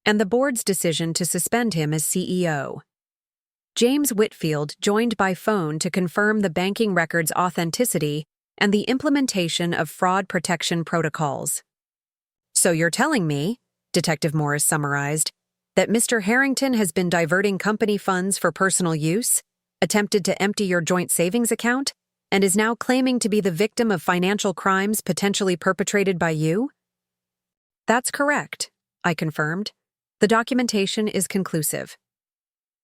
and the board's decision to suspend him as CEO. James Whitfield joined by phone to confirm the banking record's authenticity and the implementation of fraud protection protocols. "So you're telling me," Detective Morris summarized, "that Mr. Harrington has been diverting company funds for personal use, attempted to empty your joint savings account, and is now claiming to be the victim of financial crimes potentially perpetrated by you?" "That's correct," I confirmed. "The documentation is conclusive."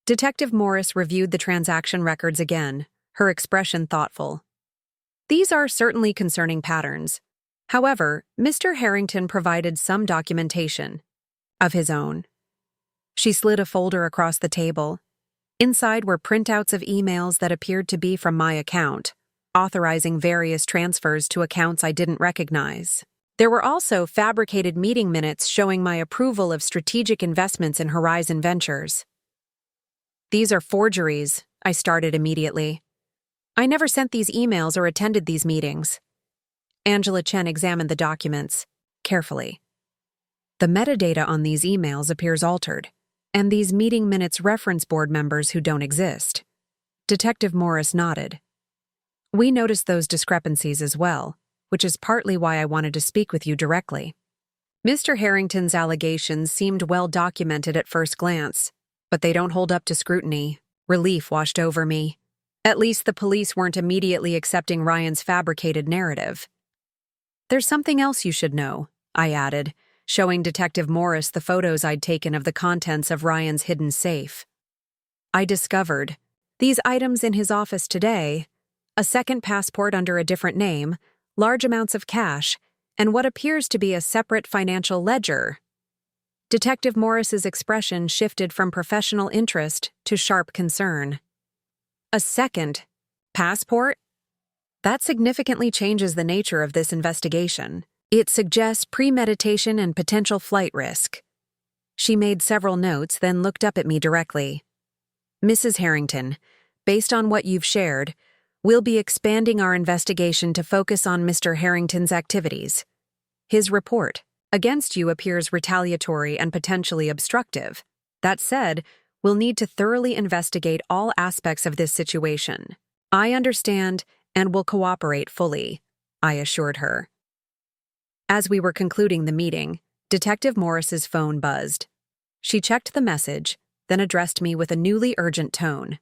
Detective Morris reviewed the transaction records again, her expression thoughtful. "These are certainly concerning patterns. However, Mr. Harrington provided some documentation of his own." She slid a folder across the table. Inside were printouts of emails that appeared to be from my account, authorizing various transfers to accounts I didn't recognize. There were also fabricated meeting minutes showing my approval of strategic investments in Horizon Ventures. "These are forgeries," I started immediately. "I never sent these emails or attended these meetings." Angela Chen examined the documents carefully. "The metadata on these emails appears altered, and these meeting minutes reference board members who don't exist." Detective Morris nodded. "We noticed those discrepancies as well, which is partly why I wanted to speak with you directly. Mr. Harrington's allegations seemed well documented at first glance, but they don't hold up to scrutiny." Relief washed over me. At least the police weren't immediately accepting Ryan's fabricated narrative. "There's something else you should know," I added, showing Detective Morris the photos I'd taken of the contents of Ryan's hidden safe. "I discovered these items in his office today: a second passport under a different name, large amounts of cash, and what appears to be a separate financial ledger." Detective Morris's expression shifted from professional interest to sharp concern. "A second passport? That significantly changes the nature of this investigation. It suggests premeditation and potential flight risk." She made several notes, then looked up at me directly. "Mrs. Harrington, based on what you've shared, we'll be expanding our investigation to focus on Mr. Harrington's activities. His report against you appears retaliatory and potentially obstructive. That said, we'll need to thoroughly investigate all aspects of this situation. I understand and will cooperate fully," I assured her. As we were concluding the meeting, Detective Morris's phone buzzed. She checked the message, then addressed me with a newly urgent tone.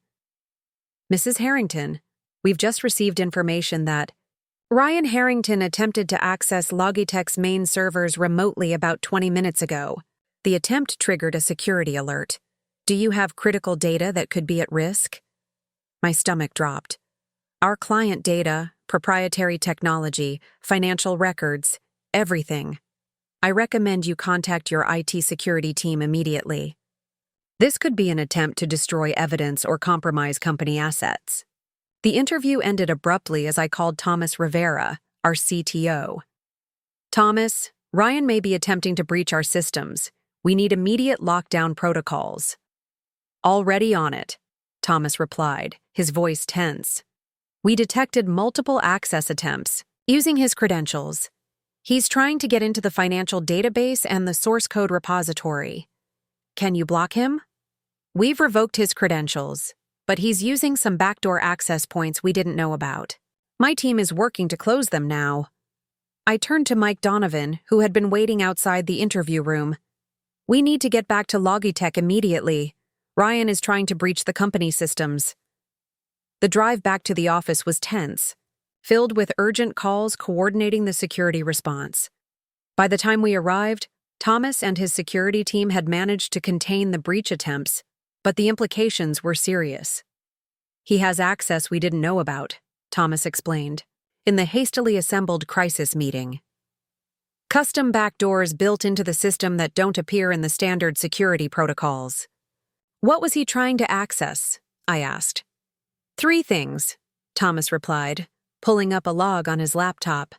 "Mrs. Harrington, we've just received information that Ryan Harrington attempted to access Logitech's main servers remotely about 20 minutes ago. The attempt triggered a security alert. Do you have critical data that could be at risk?" My stomach dropped. "Our client data, proprietary technology, financial records, everything. I recommend you contact your IT security team immediately. This could be an attempt to destroy evidence or compromise company assets." The interview ended abruptly as I called Thomas Rivera, our CTO. "Thomas, Ryan may be attempting to breach our systems. We need immediate lockdown protocols." "Already on it," Thomas replied, his voice tense. "We detected multiple access attempts using his credentials. He's trying to get into the financial database and the source code repository. Can you block him?" "We've revoked his credentials, but he's using some backdoor access points we didn't know about. My team is working to close them now. I turned to Mike Donovan, who had been waiting outside the interview room. We need to get back to Logitech immediately. Ryan is trying to breach the company systems. The drive back to the office was tense, filled with urgent calls coordinating the security response. By the time we arrived, Thomas and his security team had managed to contain the breach attempts, but the implications were serious. He has access we didn't know about, Thomas explained, in the hastily assembled crisis meeting. Custom backdoors built into the system that don't appear in the standard security protocols. What was he trying to access? I asked. 3 things, Thomas replied, pulling up a log on his laptop.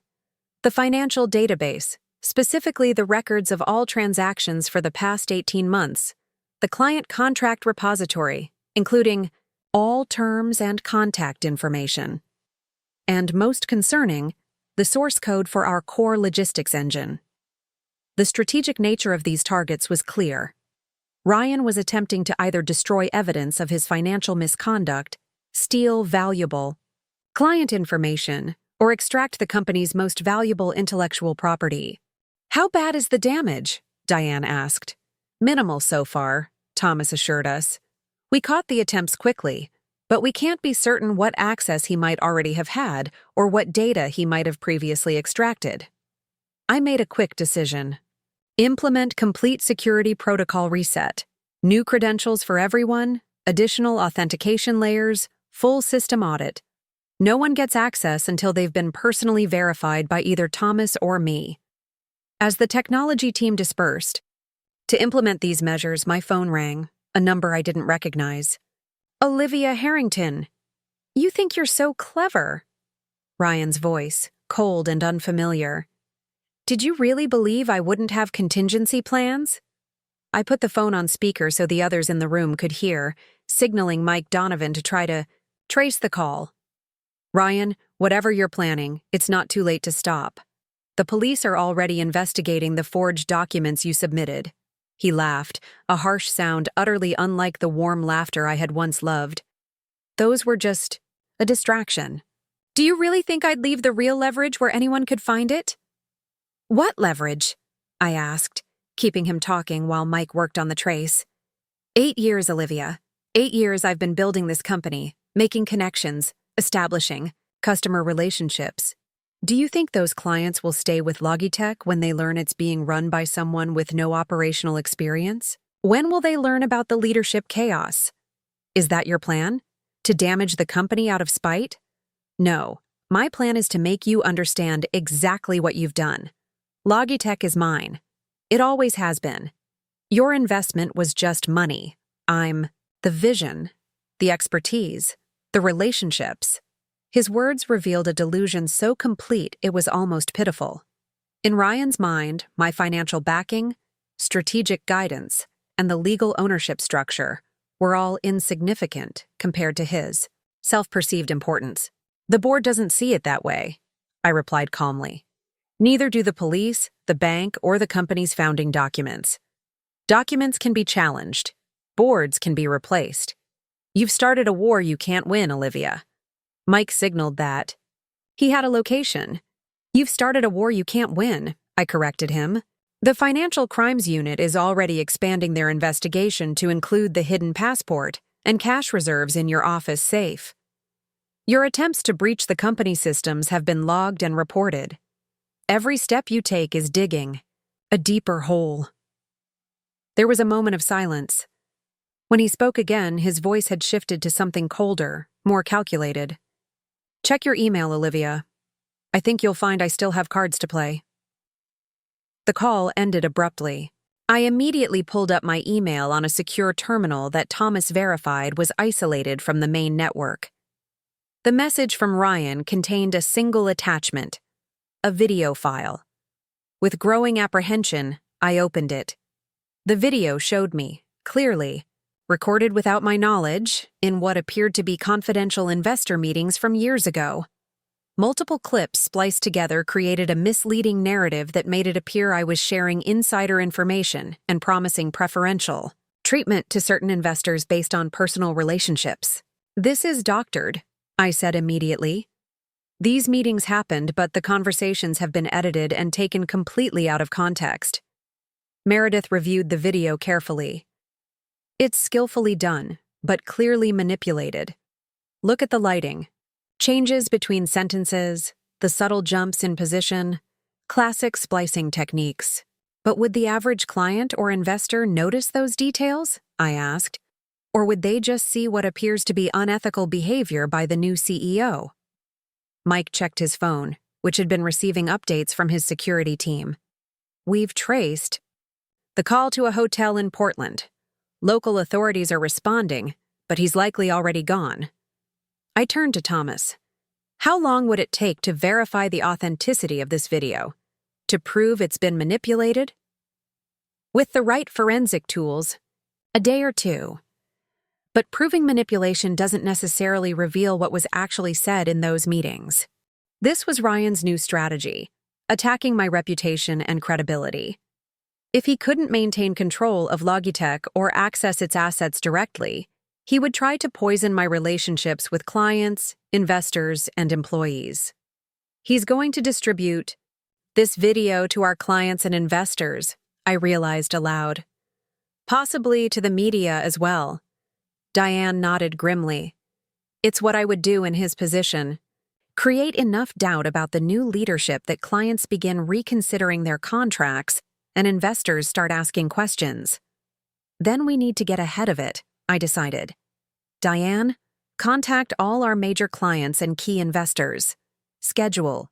The financial database, specifically the records of all transactions for the past 18 months, the client contract repository, including all terms and contact information, and most concerning, the source code for our core logistics engine. The strategic nature of these targets was clear. Ryan was attempting to either destroy evidence of his financial misconduct, steal valuable client information, or extract the company's most valuable intellectual property. How bad is the damage? Diane asked. Minimal so far, Thomas assured us. We caught the attempts quickly, but we can't be certain what access he might already have had or what data he might have previously extracted. I made a quick decision. Implement complete security protocol reset. New credentials for everyone, additional authentication layers, full system audit. No one gets access until they've been personally verified by either Thomas or me. As the technology team dispersed, to implement these measures, my phone rang, a number I didn't recognize. Olivia Harrington. You think you're so clever. Ryan's voice, cold and unfamiliar. Did you really believe I wouldn't have contingency plans? I put the phone on speaker so the others in the room could hear, signaling Mike Donovan to try to trace the call. Ryan, whatever you're planning, it's not too late to stop. The police are already investigating the forged documents you submitted. He laughed, a harsh sound utterly unlike the warm laughter I had once loved. Those were just a distraction. Do you really think I'd leave the real leverage where anyone could find it? What leverage? I asked, keeping him talking while Mike worked on the trace. 8 years, Olivia. 8 years I've been building this company, making connections, establishing customer relationships. Do you think those clients will stay with Logitech when they learn it's being run by someone with no operational experience? When will they learn about the leadership chaos? Is that your plan? To damage the company out of spite? No, my plan is to make you understand exactly what you've done. Logitech is mine. It always has been. Your investment was just money. I'm the vision, the expertise, the relationships. His words revealed a delusion so complete it was almost pitiful. In Ryan's mind, my financial backing, strategic guidance, and the legal ownership structure were all insignificant compared to his self-perceived importance. The board doesn't see it that way, I replied calmly. Neither do the police, the bank, or the company's founding documents. Documents can be challenged. Boards can be replaced. You've started a war you can't win, Olivia. Mike signaled that. He had a location. You've started a war you can't win, I corrected him. The Financial Crimes Unit is already expanding their investigation to include the hidden passport and cash reserves in your office safe. Your attempts to breach the company systems have been logged and reported. Every step you take is digging a deeper hole. There was a moment of silence. When he spoke again, his voice had shifted to something colder, more calculated. Check your email, Olivia. I think you'll find I still have cards to play. The call ended abruptly. I immediately pulled up my email on a secure terminal that Thomas verified was isolated from the main network. The message from Ryan contained a single attachment, a video file. With growing apprehension, I opened it. The video showed me, clearly, recorded without my knowledge, in what appeared to be confidential investor meetings from years ago. Multiple clips spliced together created a misleading narrative that made it appear I was sharing insider information and promising preferential treatment to certain investors based on personal relationships. "This is doctored," I said immediately. "These meetings happened, but the conversations have been edited and taken completely out of context." Meredith reviewed the video carefully. "It's skillfully done, but clearly manipulated. Look at the lighting. Changes between sentences, the subtle jumps in position, classic splicing techniques. But would the average client or investor notice those details?" I asked. "Or would they just see what appears to be unethical behavior by the new CEO?" Mike checked his phone, which had been receiving updates from his security team. "We've traced the call to a hotel in Portland. Local authorities are responding, but he's likely already gone." I turned to Thomas. "How long would it take to verify the authenticity of this video? To prove it's been manipulated?" "With the right forensic tools, a day or two. But proving manipulation doesn't necessarily reveal what was actually said in those meetings." This was Ryan's new strategy, attacking my reputation and credibility. If he couldn't maintain control of Logitech or access its assets directly, he would try to poison my relationships with clients, investors, and employees. "He's going to distribute this video to our clients and investors," I realized aloud. "Possibly to the media as well." Diane nodded grimly. "It's what I would do in his position. Create enough doubt about the new leadership that clients begin reconsidering their contracts and investors start asking questions. Then we need to get ahead of it," I decided. "Diane, contact all our major clients and key investors. Schedule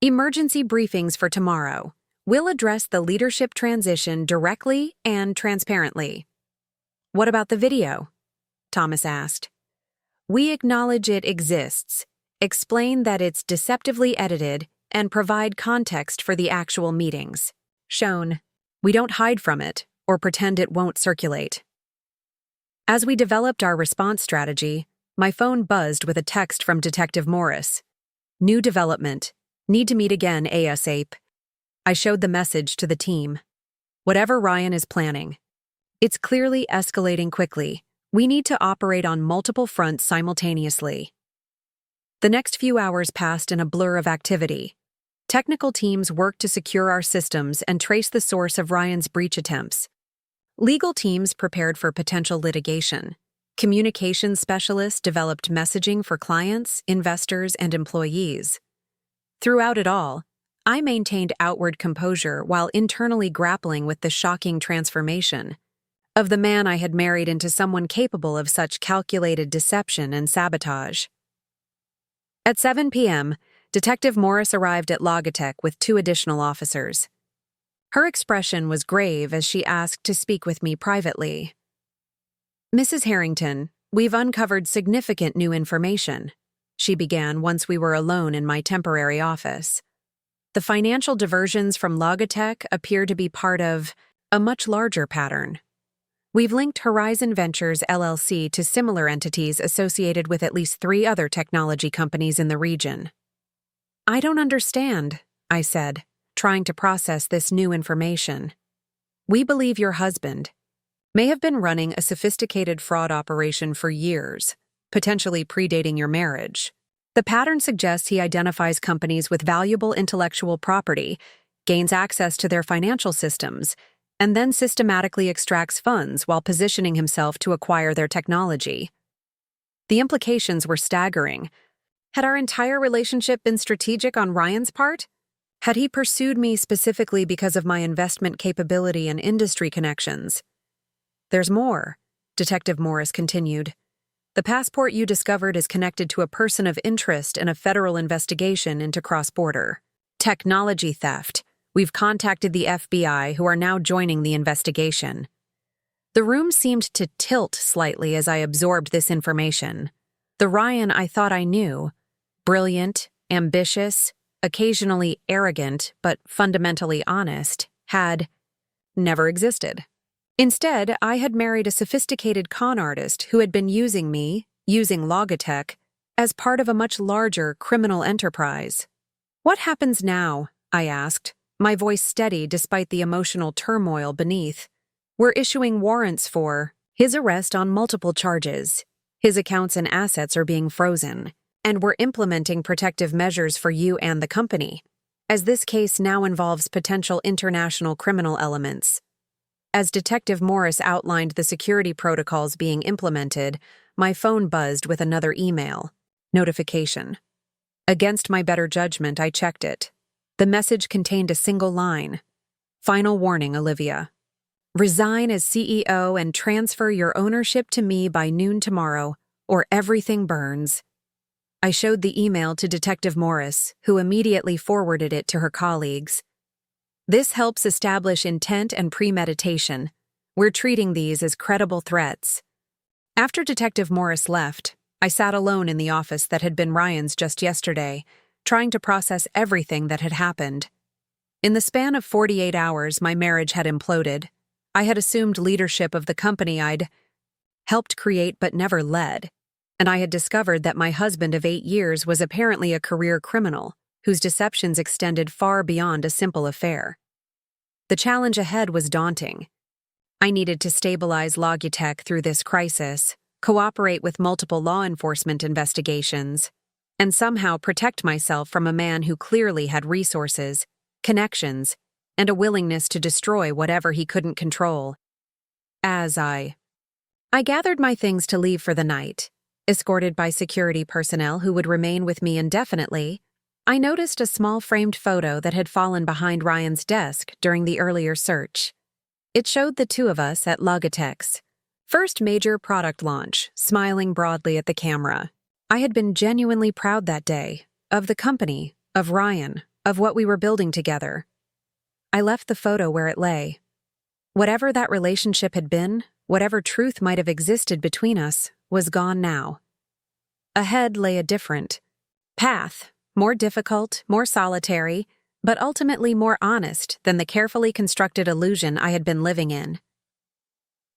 emergency briefings for tomorrow. We'll address the leadership transition directly and transparently." "What about the video?" Thomas asked. "We acknowledge it exists, explain that it's deceptively edited, and provide context for the actual meetings. Shown. We don't hide from it or pretend it won't circulate." As we developed our response strategy, my phone buzzed with a text from Detective Morris. "New development. Need to meet again ASAP." I showed the message to the team. "Whatever Ryan is planning, it's clearly escalating quickly. We need to operate on multiple fronts simultaneously." The next few hours passed in a blur of activity. Technical teams worked to secure our systems and trace the source of Ryan's breach attempts. Legal teams prepared for potential litigation. Communications specialists developed messaging for clients, investors, and employees. Throughout it all, I maintained outward composure while internally grappling with the shocking transformation of the man I had married into someone capable of such calculated deception and sabotage. At 7 p.m., Detective Morris arrived at Logitech with 2 additional officers. Her expression was grave as she asked to speak with me privately. "Mrs. Harrington, we've uncovered significant new information," she began once we were alone in my temporary office. "The financial diversions from Logitech appear to be part of a much larger pattern. We've linked Horizon Ventures LLC to similar entities associated with at least 3 other technology companies in the region." "I don't understand," I said, trying to process this new information. "We believe your husband may have been running a sophisticated fraud operation for years, potentially predating your marriage. The pattern suggests he identifies companies with valuable intellectual property, gains access to their financial systems, and then systematically extracts funds while positioning himself to acquire their technology." The implications were staggering. Had our entire relationship been strategic on Ryan's part? Had he pursued me specifically because of my investment capability and industry connections? "There's more," Detective Morris continued. "The passport you discovered is connected to a person of interest in a federal investigation into cross-border technology theft. We've contacted the FBI, who are now joining the investigation." The room seemed to tilt slightly as I absorbed this information. The Ryan I thought I knew, brilliant, ambitious, occasionally arrogant, but fundamentally honest, had never existed. Instead, I had married a sophisticated con artist who had been using me, using Logitech, as part of a much larger criminal enterprise. "What happens now?" I asked, my voice steady despite the emotional turmoil beneath. "We're issuing warrants for his arrest on multiple charges. His accounts and assets are being frozen, and we're implementing protective measures for you and the company, as this case now involves potential international criminal elements. As Detective Morris outlined the security protocols being implemented, my phone buzzed with another email notification. Against my better judgment, I checked it. The message contained a single line. Final warning, Olivia. Resign as CEO and transfer your ownership to me by noon tomorrow, or everything burns. I showed the email to Detective Morris, who immediately forwarded it to her colleagues. This helps establish intent and premeditation. We're treating these as credible threats. After Detective Morris left, I sat alone in the office that had been Ryan's just yesterday, trying to process everything that had happened. In the span of 48 hours, my marriage had imploded. I had assumed leadership of the company I'd helped create but never led, and I had discovered that my husband of 8 years was apparently a career criminal whose deceptions extended far beyond a simple affair. The challenge ahead was daunting. I needed to stabilize Logitech through this crisis, cooperate with multiple law enforcement investigations, and somehow protect myself from a man who clearly had resources, connections, and a willingness to destroy whatever he couldn't control. As I gathered my things to leave for the night, escorted by security personnel who would remain with me indefinitely, I noticed a small framed photo that had fallen behind Ryan's desk during the earlier search. It showed the two of us at Logitech's first major product launch, smiling broadly at the camera. I had been genuinely proud that day, of the company, of Ryan, of what we were building together. I left the photo where it lay. Whatever that relationship had been, whatever truth might have existed between us, was gone now. Ahead lay a different path, more difficult, more solitary, but ultimately more honest than the carefully constructed illusion I had been living in.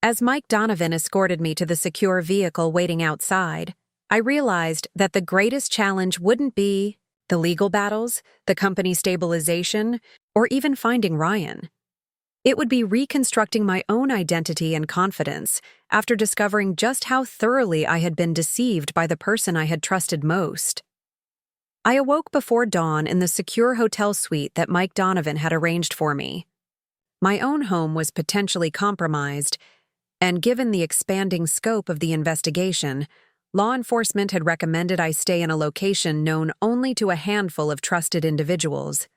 As Mike Donovan escorted me to the secure vehicle waiting outside, I realized that the greatest challenge wouldn't be the legal battles, the company stabilization, or even finding Ryan. It would be reconstructing my own identity and confidence after discovering just how thoroughly I had been deceived by the person I had trusted most. I awoke before dawn in the secure hotel suite that Mike Donovan had arranged for me. My own home was potentially compromised, and given the expanding scope of the investigation, law enforcement had recommended I stay in a location known only to a handful of trusted individuals.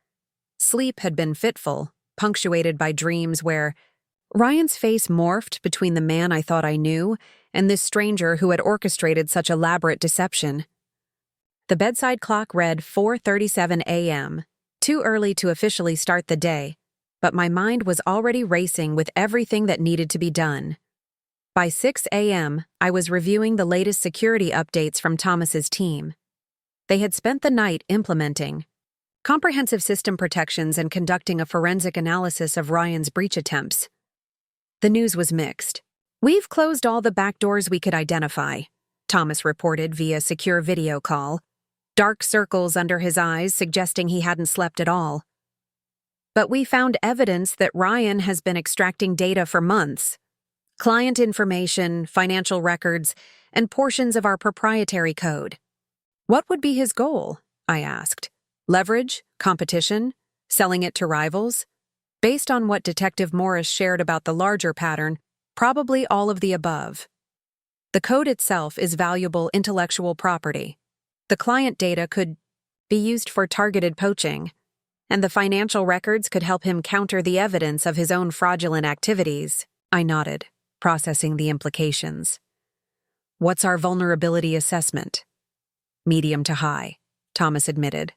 Sleep had been fitful, punctuated by dreams where Ryan's face morphed between the man I thought I knew and this stranger who had orchestrated such elaborate deception. The bedside clock read 4:37 a.m., too early to officially start the day, but my mind was already racing with everything that needed to be done. By 6 a.m., I was reviewing the latest security updates from Thomas's team. They had spent the night implementing comprehensive system protections and conducting a forensic analysis of Ryan's breach attempts. The news was mixed. "We've closed all the back doors we could identify," Thomas reported via secure video call, dark circles under his eyes suggesting he hadn't slept at all. "But we found evidence that Ryan has been extracting data for months. Client information, financial records, and portions of our proprietary code." "What would be his goal?" I asked. "Leverage? Competition? Selling it to rivals?" Based on what Detective Morris shared about the larger pattern, probably all of the above. The code itself is valuable intellectual property. The client data could be used for targeted poaching, and the financial records could help him counter the evidence of his own fraudulent activities. I nodded, processing the implications. "What's our vulnerability assessment?" "Medium to high," Thomas admitted.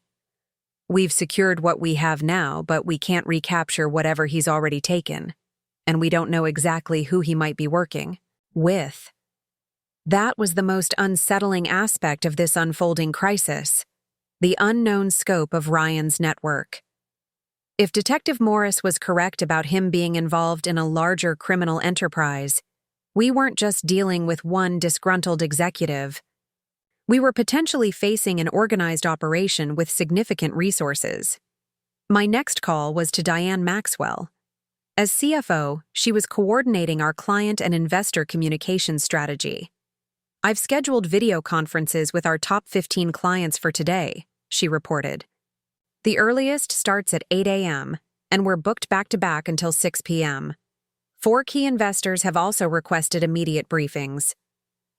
"We've secured what we have now, but we can't recapture whatever he's already taken, and we don't know exactly who he might be working with." That was the most unsettling aspect of this unfolding crisis, the unknown scope of Ryan's network. If Detective Morris was correct about him being involved in a larger criminal enterprise, we weren't just dealing with one disgruntled executive. We were potentially facing an organized operation with significant resources. My next call was to Diane Maxwell. As CFO, she was coordinating our client and investor communication strategy. I've scheduled video conferences with our top 15 clients for today, she reported. The earliest starts at 8 a.m., and we're booked back-to-back until 6 p.m. 4 key investors have also requested immediate briefings.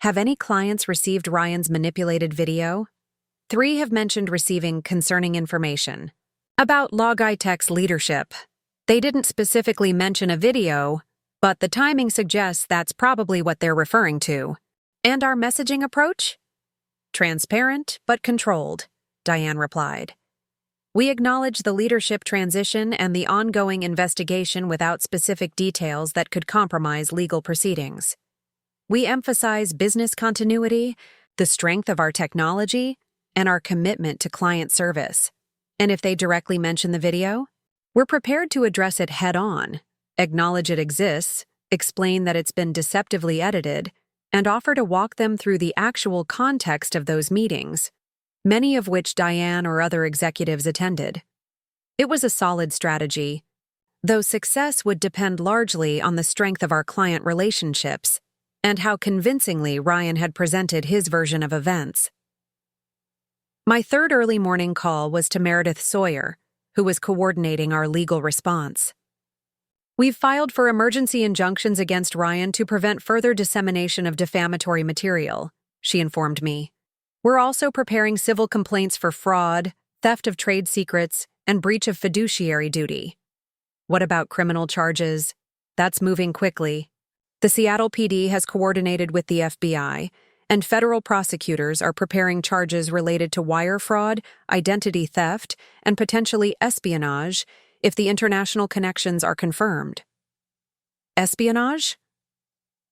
Have any clients received Ryan's manipulated video? 3 have mentioned receiving concerning information. About Logitech's leadership. They didn't specifically mention a video, but the timing suggests that's probably what they're referring to. And our messaging approach? Transparent but controlled, Diane replied. We acknowledge the leadership transition and the ongoing investigation without specific details that could compromise legal proceedings. We emphasize business continuity, the strength of our technology, and our commitment to client service. And if they directly mention the video, we're prepared to address it head-on, acknowledge it exists, explain that it's been deceptively edited, and offer to walk them through the actual context of those meetings, many of which Diane or other executives attended. It was a solid strategy, though success would depend largely on the strength of our client relationships and how convincingly Ryan had presented his version of events. My third early morning call was to Meredith Sawyer, who was coordinating our legal response. We've filed for emergency injunctions against Ryan to prevent further dissemination of defamatory material, she informed me. We're also preparing civil complaints for fraud, theft of trade secrets, and breach of fiduciary duty. What about criminal charges? That's moving quickly. The Seattle PD has coordinated with the FBI, and federal prosecutors are preparing charges related to wire fraud, identity theft, and potentially espionage if the international connections are confirmed. Espionage?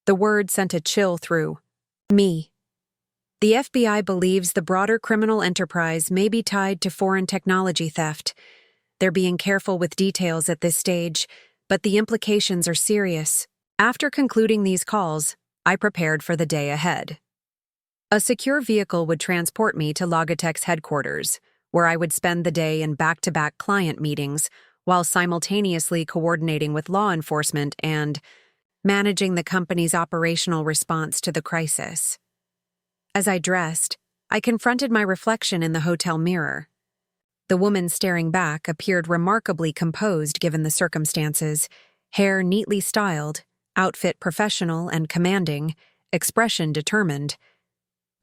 The word sent a chill through me. The FBI believes the broader criminal enterprise may be tied to foreign technology theft. They're being careful with details at this stage, but the implications are serious. After concluding these calls, I prepared for the day ahead. A secure vehicle would transport me to Logitech's headquarters, where I would spend the day in back-to-back client meetings while simultaneously coordinating with law enforcement and managing the company's operational response to the crisis. As I dressed, I confronted my reflection in the hotel mirror. The woman staring back appeared remarkably composed given the circumstances, hair neatly styled, outfit professional and commanding, expression determined.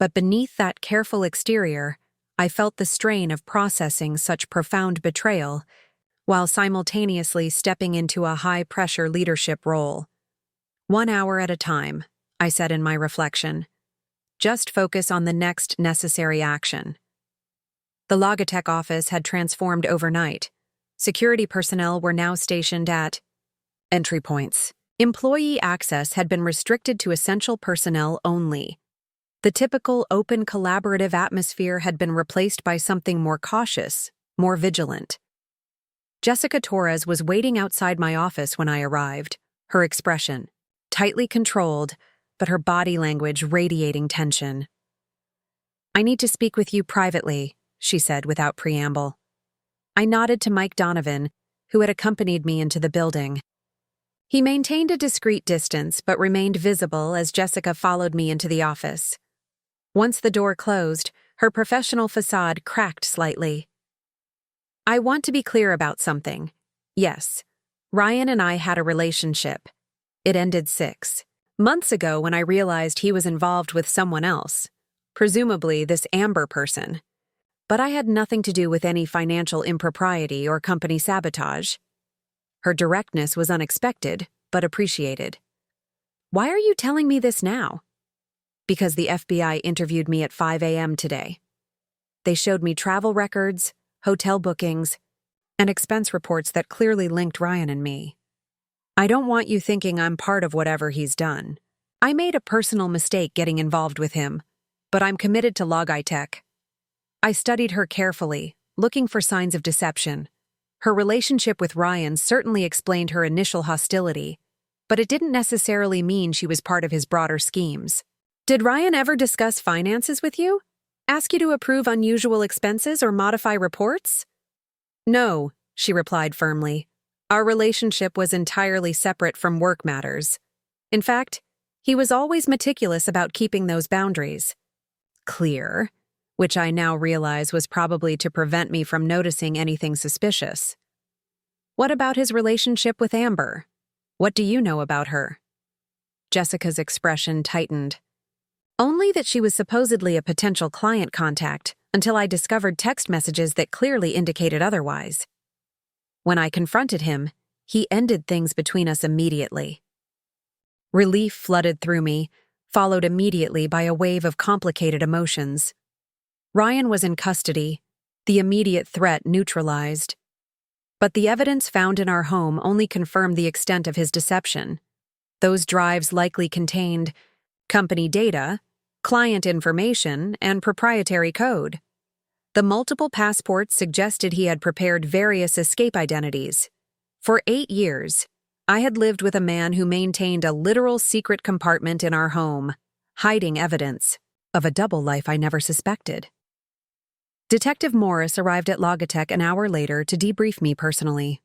But beneath that careful exterior, I felt the strain of processing such profound betrayal, while simultaneously stepping into a high-pressure leadership role. 1 hour at a time, I said in my reflection. Just focus on the next necessary action. The Logitech office had transformed overnight. Security personnel were now stationed at entry points. Employee access had been restricted to essential personnel only. The typical open collaborative atmosphere had been replaced by something more cautious, more vigilant. Jessica Torres was waiting outside my office when I arrived, her expression tightly controlled, but her body language radiating tension. I need to speak with you privately, she said without preamble. I nodded to Mike Donovan, who had accompanied me into the building. He maintained a discreet distance but remained visible as Jessica followed me into the office. Once the door closed, her professional facade cracked slightly. I want to be clear about something. Yes, Ryan and I had a relationship. It ended 6 months ago when I realized he was involved with someone else, presumably this Amber person. But I had nothing to do with any financial impropriety or company sabotage. Her directness was unexpected, but appreciated. Why are you telling me this now? Because the FBI interviewed me at 5 a.m. today. They showed me travel records, hotel bookings, and expense reports that clearly linked Ryan and me. I don't want you thinking I'm part of whatever he's done. I made a personal mistake getting involved with him, but I'm committed to Logitech. I studied her carefully, looking for signs of deception. Her relationship with Ryan certainly explained her initial hostility, but it didn't necessarily mean she was part of his broader schemes. Did Ryan ever discuss finances with you? Ask you to approve unusual expenses or modify reports? No, she replied firmly. Our relationship was entirely separate from work matters. In fact, He was always meticulous about keeping those boundaries. Clear, which I now realize was probably to prevent me from noticing anything suspicious. What about his relationship with Amber? What do you know about her? Jessica's expression tightened. Only that she was supposedly a potential client contact, until I discovered text messages that clearly indicated otherwise. When I confronted him, he ended things between us immediately. Relief flooded through me, followed immediately by a wave of complicated emotions. Ryan was in custody, the immediate threat neutralized. But the evidence found in our home only confirmed the extent of his deception. Those drives likely contained company data, client information, and proprietary code. The multiple passports suggested he had prepared various escape identities. For 8 years, I had lived with a man who maintained a literal secret compartment in our home, hiding evidence of a double life I never suspected. Detective Morris arrived at Logitech an hour later to debrief me personally.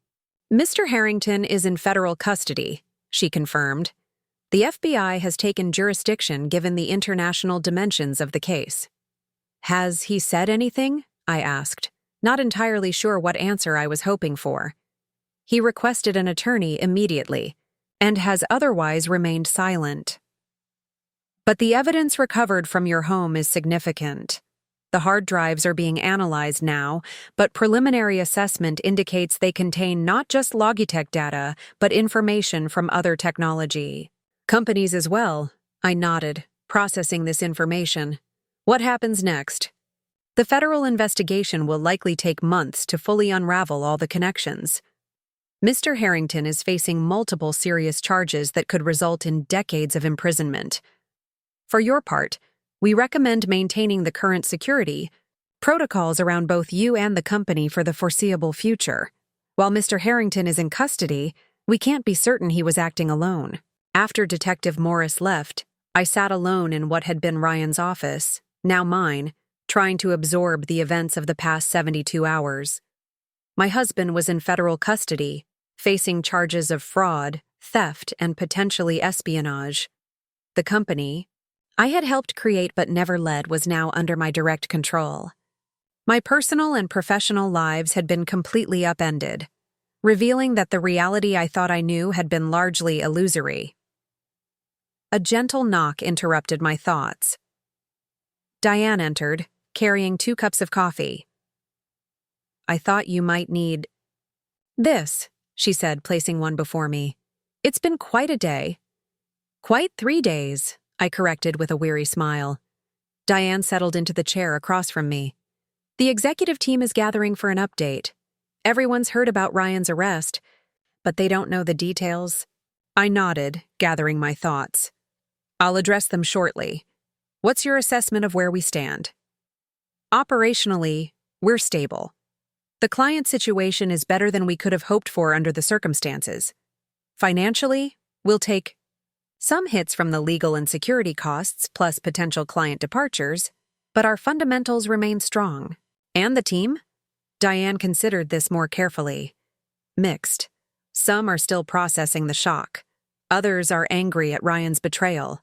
Mr. Harrington is in federal custody, she confirmed. The FBI has taken jurisdiction given the international dimensions of the case. Has he said anything? I asked, not entirely sure what answer I was hoping for. He requested an attorney immediately, and has otherwise remained silent. But the evidence recovered from your home is significant. The hard drives are being analyzed now, but preliminary assessment indicates they contain not just Logitech data, but information from other technology companies as well. I nodded, processing this information. What happens next? The federal investigation will likely take months to fully unravel all the connections. Mr. Harrington is facing multiple serious charges that could result in decades of imprisonment. For your part, we recommend maintaining the current security protocols around both you and the company for the foreseeable future. While Mr. Harrington is in custody, we can't be certain he was acting alone. After Detective Morris left, I sat alone in what had been Ryan's office, now mine, trying to absorb the events of the past 72 hours. My husband was in federal custody, facing charges of fraud, theft, and potentially espionage. The company I had helped create but never led was now under my direct control. My personal and professional lives had been completely upended, revealing that the reality I thought I knew had been largely illusory. A gentle knock interrupted my thoughts. Diane entered, carrying 2 cups of coffee. I thought you might need this, she said, placing one before me. It's been quite a day. Quite 3 days, I corrected with a weary smile. Diane settled into the chair across from me. The executive team is gathering for an update. Everyone's heard about Ryan's arrest, but they don't know the details. I nodded, gathering my thoughts. I'll address them shortly. What's your assessment of where we stand? Operationally, we're stable. The client situation is better than we could have hoped for under the circumstances. Financially, we'll take some hits from the legal and security costs plus potential client departures, but our fundamentals remain strong. And the team? Diane considered this more carefully. Mixed. Some are still processing the shock. Others are angry at Ryan's betrayal.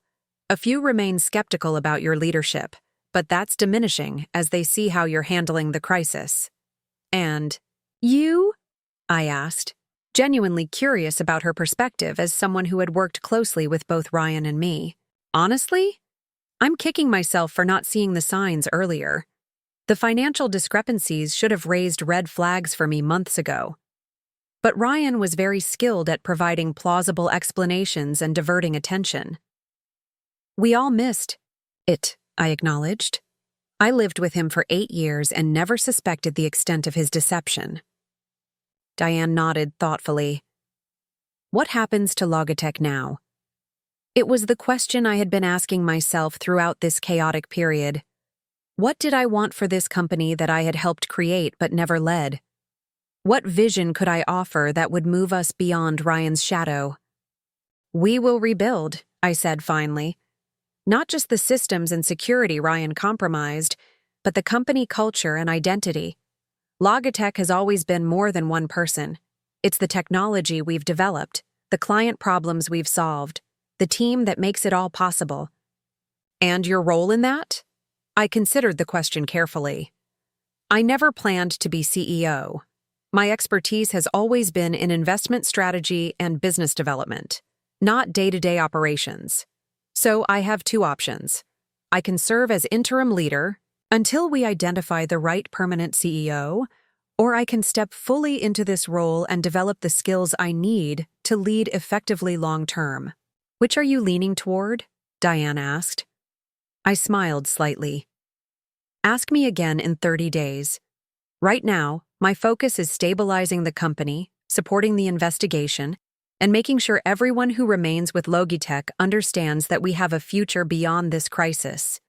A few remain skeptical about your leadership, but that's diminishing as they see how you're handling the crisis. And you? I asked, genuinely curious about her perspective as someone who had worked closely with both Ryan and me. Honestly, I'm kicking myself for not seeing the signs earlier. The financial discrepancies should have raised red flags for me months ago. But Ryan was very skilled at providing plausible explanations and diverting attention. We all missed it, I acknowledged. I lived with him for 8 years and never suspected the extent of his deception. Diane nodded thoughtfully. What happens to Logitech now? It was the question I had been asking myself throughout this chaotic period. What did I want for this company that I had helped create but never led? What vision could I offer that would move us beyond Ryan's shadow? We will rebuild, I said finally. Not just the systems and security Ryan compromised, but the company culture and identity. Logitech has always been more than one person. It's the technology we've developed, the client problems we've solved, the team that makes it all possible. And your role in that? I considered the question carefully. I never planned to be CEO. My expertise has always been in investment strategy and business development, not day-to-day operations. So I have two options. I can serve as interim leader until we identify the right permanent CEO, or I can step fully into this role and develop the skills I need to lead effectively long-term. Which are you leaning toward? Diane asked. I smiled slightly. Ask me again in 30 days. Right now, my focus is stabilizing the company, supporting the investigation, and making sure everyone who remains with Logitech understands that we have a future beyond this crisis.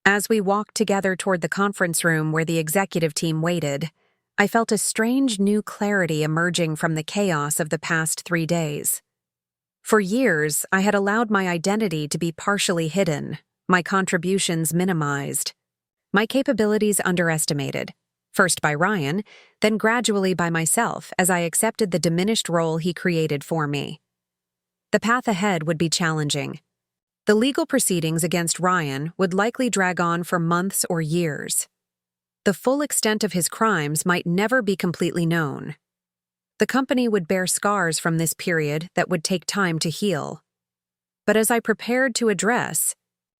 As we walked together toward the conference room where the executive team waited, I felt a strange new clarity emerging from the chaos of the past 3 days. For years, I had allowed my identity to be partially hidden, my contributions minimized, my capabilities underestimated, first by Ryan, then gradually by myself as I accepted the diminished role he created for me. The path ahead would be challenging. The legal proceedings against Ryan would likely drag on for months or years. The full extent of his crimes might never be completely known. The company would bear scars from this period that would take time to heal. But as I prepared to address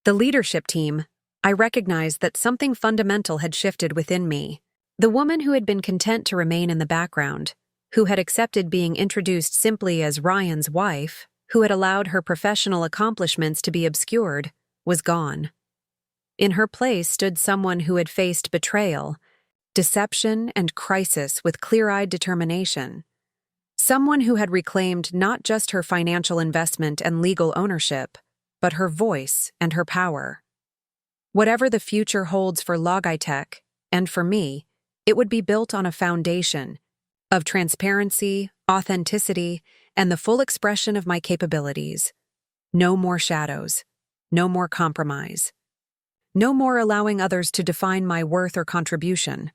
the leadership team, I recognized that something fundamental had shifted within me. The woman who had been content to remain in the background, who had accepted being introduced simply as Ryan's wife, who had allowed her professional accomplishments to be obscured, was gone. In her place stood someone who had faced betrayal, deception, and crisis with clear-eyed determination. Someone who had reclaimed not just her financial investment and legal ownership, but her voice and her power. Whatever the future holds for Logitech, and for me, it would be built on a foundation of transparency, authenticity, and the full expression of my capabilities. No more shadows, no more compromise, no more allowing others to define my worth or contribution.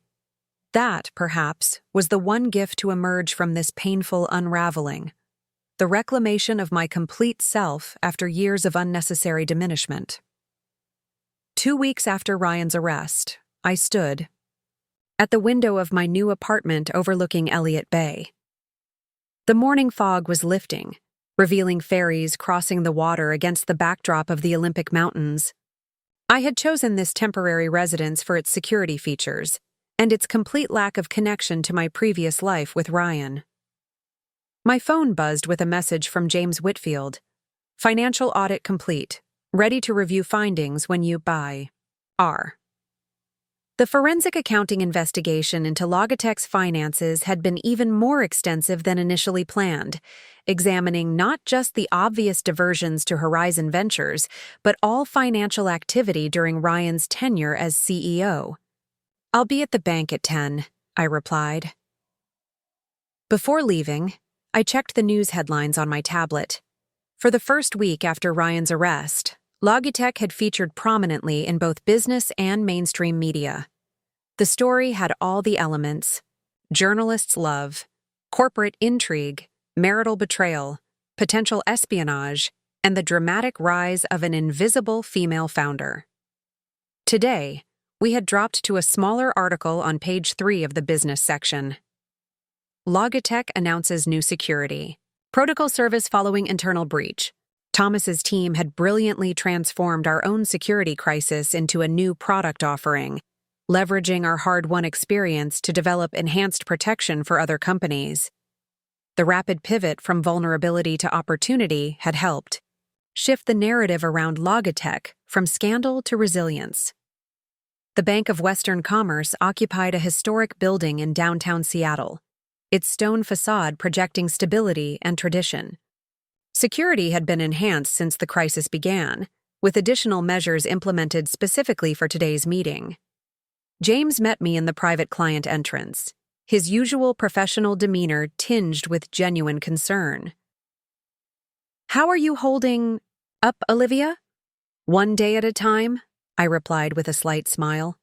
That, perhaps, was the one gift to emerge from this painful unraveling, the reclamation of my complete self after years of unnecessary diminishment. 2 weeks after Ryan's arrest, I stood at the window of my new apartment overlooking Elliott Bay. The morning fog was lifting, revealing ferries crossing the water against the backdrop of the Olympic Mountains. I had chosen this temporary residence for its security features and its complete lack of connection to my previous life with Ryan. My phone buzzed with a message from James Whitfield. Financial audit complete. Ready to review findings when you buy. R. The forensic accounting investigation into Logitech's finances had been even more extensive than initially planned, examining not just the obvious diversions to Horizon Ventures, but all financial activity during Ryan's tenure as CEO. I'll be at the bank at 10, I replied. Before leaving, I checked the news headlines on my tablet. For the first week after Ryan's arrest, Logitech had featured prominently in both business and mainstream media. The story had all the elements: journalists' love, corporate intrigue, marital betrayal, potential espionage, and the dramatic rise of an invisible female founder. Today, we had dropped to a smaller article on page 3 of the business section. Logitech announces new security. Protocol service following internal breach. Thomas's team had brilliantly transformed our own security crisis into a new product offering, leveraging our hard-won experience to develop enhanced protection for other companies. The rapid pivot from vulnerability to opportunity had helped shift the narrative around Logitech from scandal to resilience. The Bank of Western Commerce occupied a historic building in downtown Seattle, its stone facade projecting stability and tradition. Security had been enhanced since the crisis began, with additional measures implemented specifically for today's meeting. James met me in the private client entrance, his usual professional demeanor tinged with genuine concern. "How are you holding up, Olivia?" "One day at a time," I replied with a slight smile.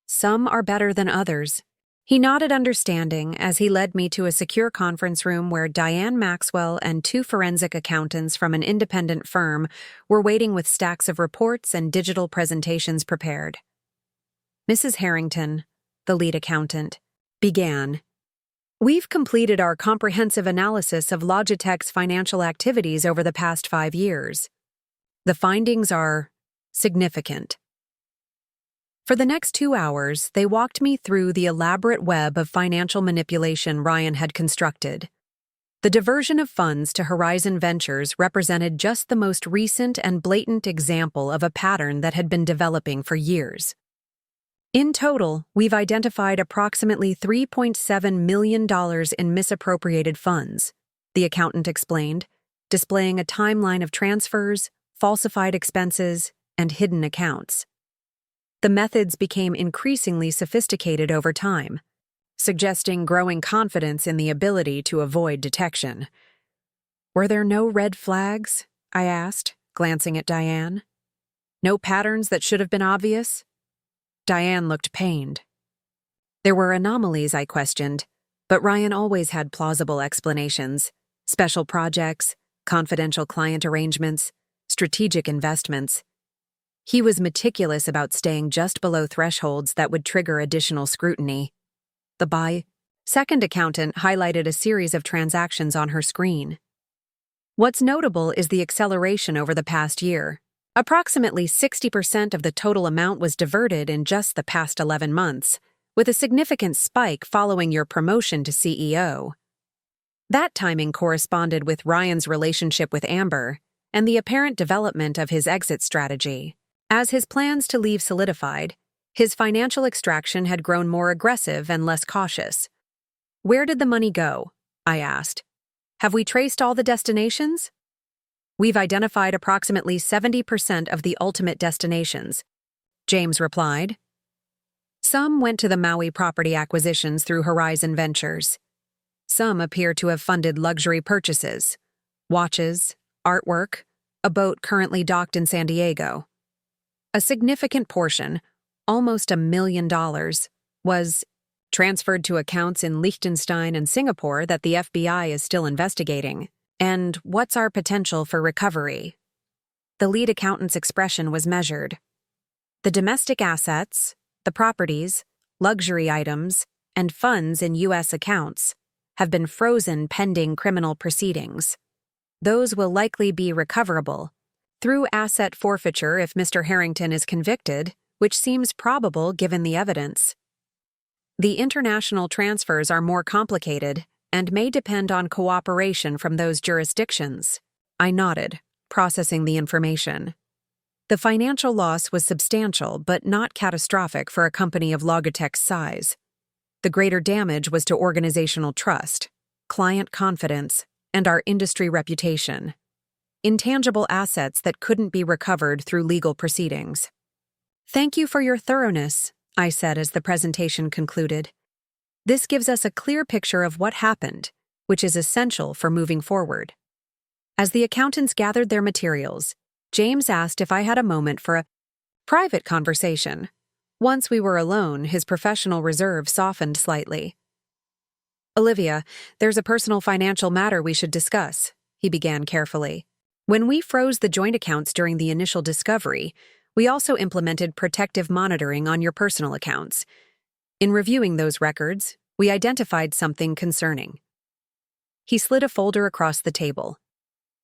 "Some are better than others," He nodded understanding as he led me to a secure conference room where Diane Maxwell and two forensic accountants from an independent firm were waiting with stacks of reports and digital presentations prepared. Mrs. Harrington, the lead accountant, began. We've completed our comprehensive analysis of Logitech's financial activities over the past 5 years. The findings are significant. For the next 2 hours, they walked me through the elaborate web of financial manipulation Ryan had constructed. The diversion of funds to Horizon Ventures represented just the most recent and blatant example of a pattern that had been developing for years. In total, we've identified approximately $3.7 million in misappropriated funds, the accountant explained, displaying a timeline of transfers, falsified expenses, and hidden accounts. The methods became increasingly sophisticated over time, suggesting growing confidence in the ability to avoid detection. Were there no red flags? I asked, glancing at Diane. No patterns that should have been obvious? Diane looked pained. There were anomalies, I questioned, but Ryan always had plausible explanations: special projects, confidential client arrangements, strategic investments. He was meticulous about staying just below thresholds that would trigger additional scrutiny. The second accountant highlighted a series of transactions on her screen. What's notable is the acceleration over the past year. Approximately 60% of the total amount was diverted in just the past 11 months, with a significant spike following your promotion to CEO. That timing corresponded with Ryan's relationship with Amber and the apparent development of his exit strategy. As his plans to leave solidified, his financial extraction had grown more aggressive and less cautious. Where did the money go? I asked. Have we traced all the destinations? We've identified approximately 70% of the ultimate destinations, James replied. Some went to the Maui property acquisitions through Horizon Ventures. Some appear to have funded luxury purchases, watches, artwork, a boat currently docked in San Diego. A significant portion, almost $1 million, was transferred to accounts in Liechtenstein and Singapore that the FBI is still investigating. And what's our potential for recovery? The lead accountant's expression was measured. The domestic assets, the properties, luxury items, and funds in U.S. accounts have been frozen pending criminal proceedings. Those will likely be recoverable through asset forfeiture if Mr. Harrington is convicted, which seems probable given the evidence. The international transfers are more complicated and may depend on cooperation from those jurisdictions. I nodded, processing the information. The financial loss was substantial but not catastrophic for a company of Logitech's size. The greater damage was to organizational trust, client confidence, and our industry reputation. Intangible assets that couldn't be recovered through legal proceedings. Thank you for your thoroughness, I said as the presentation concluded. This gives us a clear picture of what happened, which is essential for moving forward. As the accountants gathered their materials, James asked if I had a moment for a private conversation. Once we were alone, his professional reserve softened slightly. Olivia, there's a personal financial matter we should discuss, he began carefully. When we froze the joint accounts during the initial discovery, we also implemented protective monitoring on your personal accounts. In reviewing those records, we identified something concerning. He slid a folder across the table.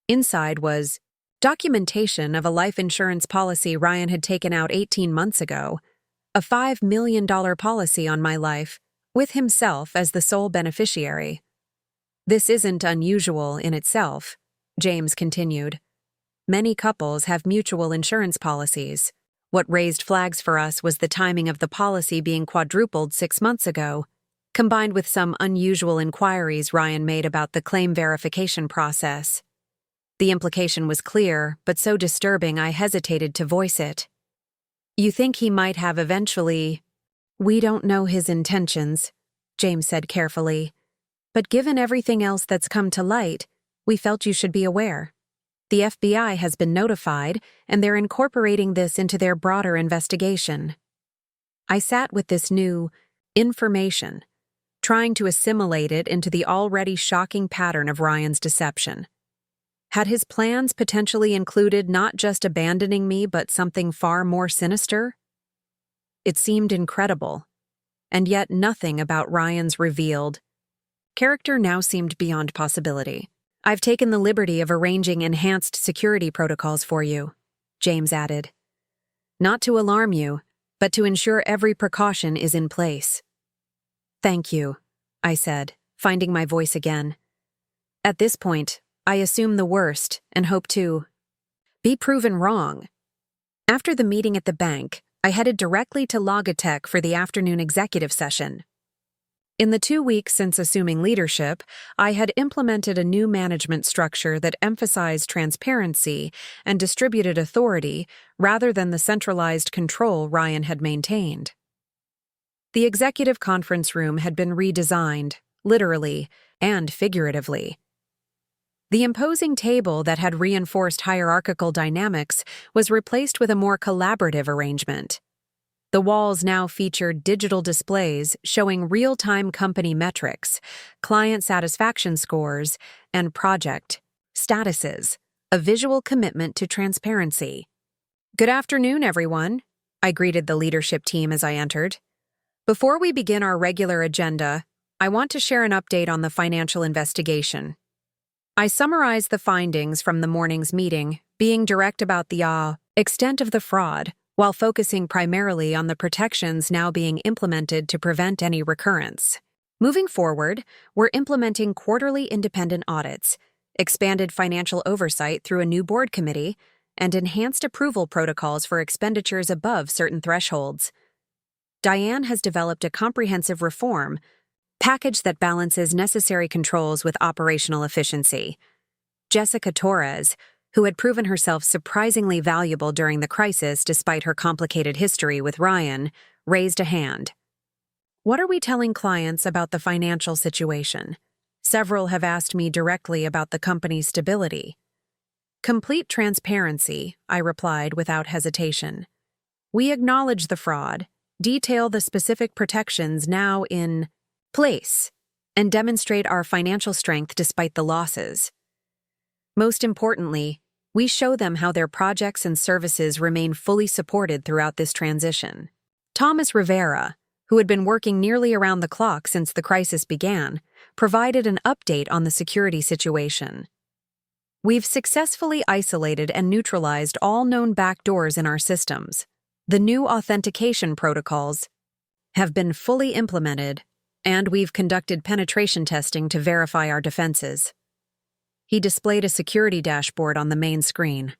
Inside was documentation of a life insurance policy Ryan had taken out 18 months ago, a $5 million policy on my life, with himself as the sole beneficiary. This isn't unusual in itself, James continued. Many couples have mutual insurance policies. What raised flags for us was the timing of the policy being quadrupled 6 months ago, combined with some unusual inquiries Ryan made about the claim verification process. The implication was clear, but so disturbing I hesitated to voice it. You think he might have eventually... We don't know his intentions, James said carefully. But given everything else that's come to light, we felt you should be aware. The FBI has been notified, and they're incorporating this into their broader investigation. I sat with this new, Information, trying to assimilate it into the already shocking pattern of Ryan's deception. Had his plans potentially included not just abandoning me but something far more sinister? It seemed incredible, and yet nothing about Ryan's revealed character now seemed beyond possibility. "I've taken the liberty of arranging enhanced security protocols for you," James added. "Not to alarm you, but to ensure every precaution is in place." "Thank you," I said, finding my voice again. At this point, I assume the worst and hope to be proven wrong. After the meeting at the bank, I headed directly to Logitech for the afternoon executive session. In the 2 weeks since assuming leadership, I had implemented a new management structure that emphasized transparency and distributed authority rather than the centralized control Ryan had maintained. The executive conference room had been redesigned, literally and figuratively. The imposing table that had reinforced hierarchical dynamics was replaced with a more collaborative arrangement. The walls now featured digital displays showing real-time company metrics, client satisfaction scores, and project statuses, a visual commitment to transparency. "Good afternoon, everyone," I greeted the leadership team as I entered. "Before we begin our regular agenda, I want to share an update on the financial investigation." I summarized the findings from the morning's meeting, being direct about the extent of the fraud, while focusing primarily on the protections now being implemented to prevent any recurrence. Moving forward, we're implementing quarterly independent audits, expanded financial oversight through a new board committee, and enhanced approval protocols for expenditures above certain thresholds. Diane has developed a comprehensive reform package that balances necessary controls with operational efficiency. Jessica Torres, who had proven herself surprisingly valuable during the crisis despite her complicated history with Ryan, raised a hand. "What are we telling clients about the financial situation? Several have asked me directly about the company's stability." "Complete transparency," I replied without hesitation. "We acknowledge the fraud, detail the specific protections now in place, and demonstrate our financial strength despite the losses. Most importantly, we show them how their projects and services remain fully supported throughout this transition." Thomas Rivera, who had been working nearly around the clock since the crisis began, provided an update on the security situation. "We've successfully isolated and neutralized all known backdoors in our systems. The new authentication protocols have been fully implemented, and we've conducted penetration testing to verify our defenses." He displayed a security dashboard on the main screen.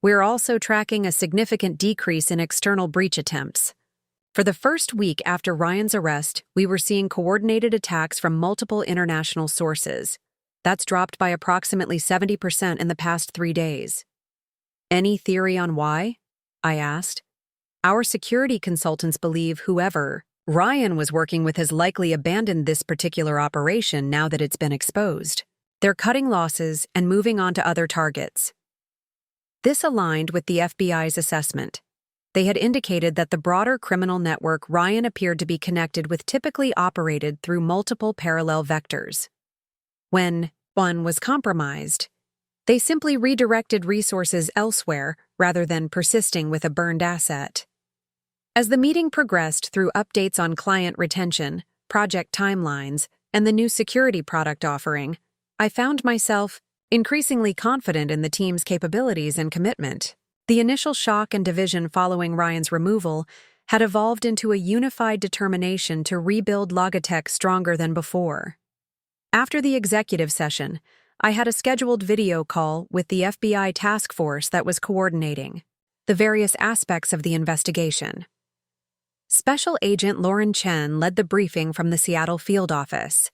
"We're also tracking a significant decrease in external breach attempts. For the first week after Ryan's arrest, we were seeing coordinated attacks from multiple international sources. That's dropped by approximately 70% in the past 3 days." "Any theory on why?" I asked. "Our security consultants believe whoever Ryan was working with has likely abandoned this particular operation now that it's been exposed. They're cutting losses and moving on to other targets." This aligned with the FBI's assessment. They had indicated that the broader criminal network Ryan appeared to be connected with typically operated through multiple parallel vectors. When one was compromised, they simply redirected resources elsewhere rather than persisting with a burned asset. As the meeting progressed through updates on client retention, project timelines, and the new security product offering, I found myself increasingly confident in the team's capabilities and commitment. The initial shock and division following Ryan's removal had evolved into a unified determination to rebuild Logitech stronger than before. After the executive session, I had a scheduled video call with the FBI task force that was coordinating the various aspects of the investigation. Special Agent Lauren Chen led the briefing from the Seattle field office.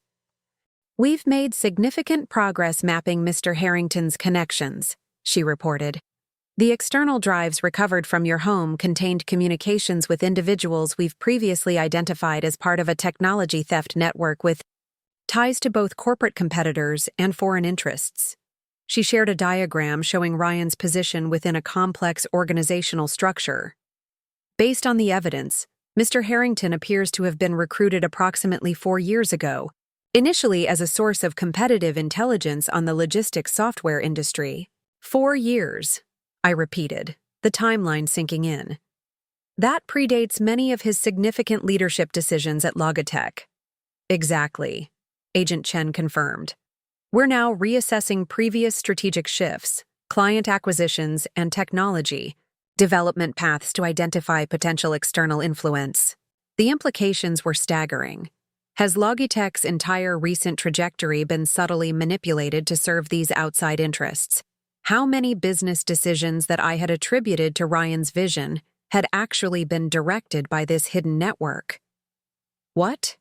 "We've made significant progress mapping Mr. Harrington's connections," she reported. "The external drives recovered from your home contained communications with individuals we've previously identified as part of a technology theft network with ties to both corporate competitors and foreign interests." She shared a diagram showing Ryan's position within a complex organizational structure. "Based on the evidence, Mr. Harrington appears to have been recruited approximately 4 years ago, initially as a source of competitive intelligence on the logistics software industry. 4 years, I repeated, the timeline sinking in. That predates many of his significant leadership decisions at Logitech. Exactly, Agent Chen confirmed. We're now reassessing previous strategic shifts, client acquisitions, and technology development paths to identify potential external influence. The implications were staggering. Has Logitech's entire recent trajectory been subtly manipulated to serve these outside interests? How many business decisions that I had attributed to Ryan's vision had actually been directed by this hidden network? What?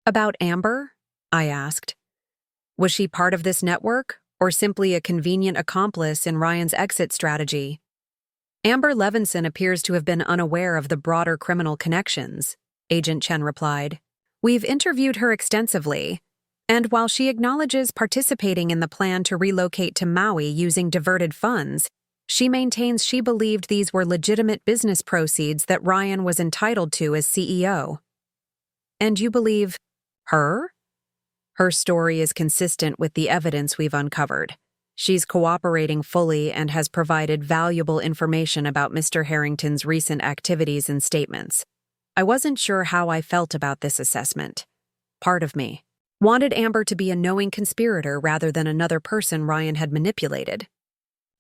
About Amber? I asked. Was she part of this network, or simply a convenient accomplice in Ryan's exit strategy? Amber Levinson appears to have been unaware of the broader criminal connections, Agent Chen replied. We've interviewed her extensively, and while she acknowledges participating in the plan to relocate to Maui using diverted funds, she maintains she believed these were legitimate business proceeds that Ryan was entitled to as CEO. And you believe her? Her story is consistent with the evidence we've uncovered. She's cooperating fully and has provided valuable information about Mr. Harrington's recent activities and statements. I wasn't sure how I felt about this assessment. Part of me wanted Amber to be a knowing conspirator rather than another person Ryan had manipulated.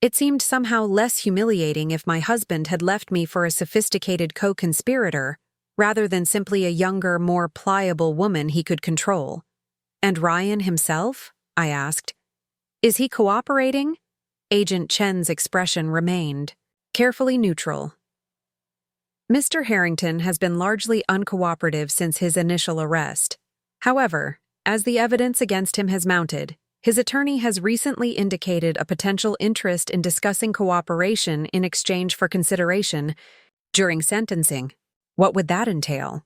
It seemed somehow less humiliating if my husband had left me for a sophisticated co-conspirator rather than simply a younger, more pliable woman he could control. And Ryan himself? I asked. Is he cooperating? Agent Chen's expression remained carefully neutral. Mr. Harrington has been largely uncooperative since his initial arrest. However, as the evidence against him has mounted, his attorney has recently indicated a potential interest in discussing cooperation in exchange for consideration during sentencing. What would that entail?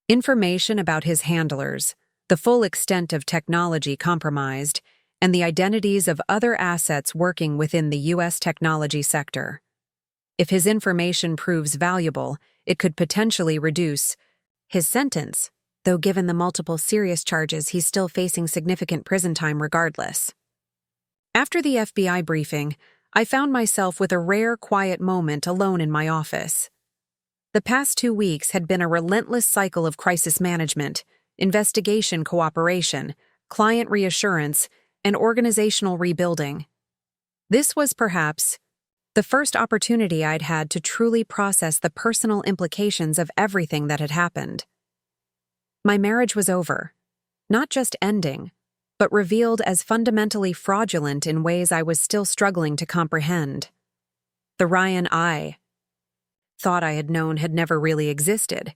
Information about his handlers, the full extent of technology compromised, and the identities of other assets working within the U.S. technology sector. If his information proves valuable, it could potentially reduce his sentence, though given the multiple serious charges, he's still facing significant prison time regardless. After the FBI briefing, I found myself with a rare, quiet moment alone in my office. The past 2 weeks had been a relentless cycle of crisis management, investigation cooperation, client reassurance, and organizational rebuilding. This was perhaps the first opportunity I'd had to truly process the personal implications of everything that had happened. My marriage was over, not just ending, but revealed as fundamentally fraudulent in ways I was still struggling to comprehend. The Ryan I thought I had known had never really existed.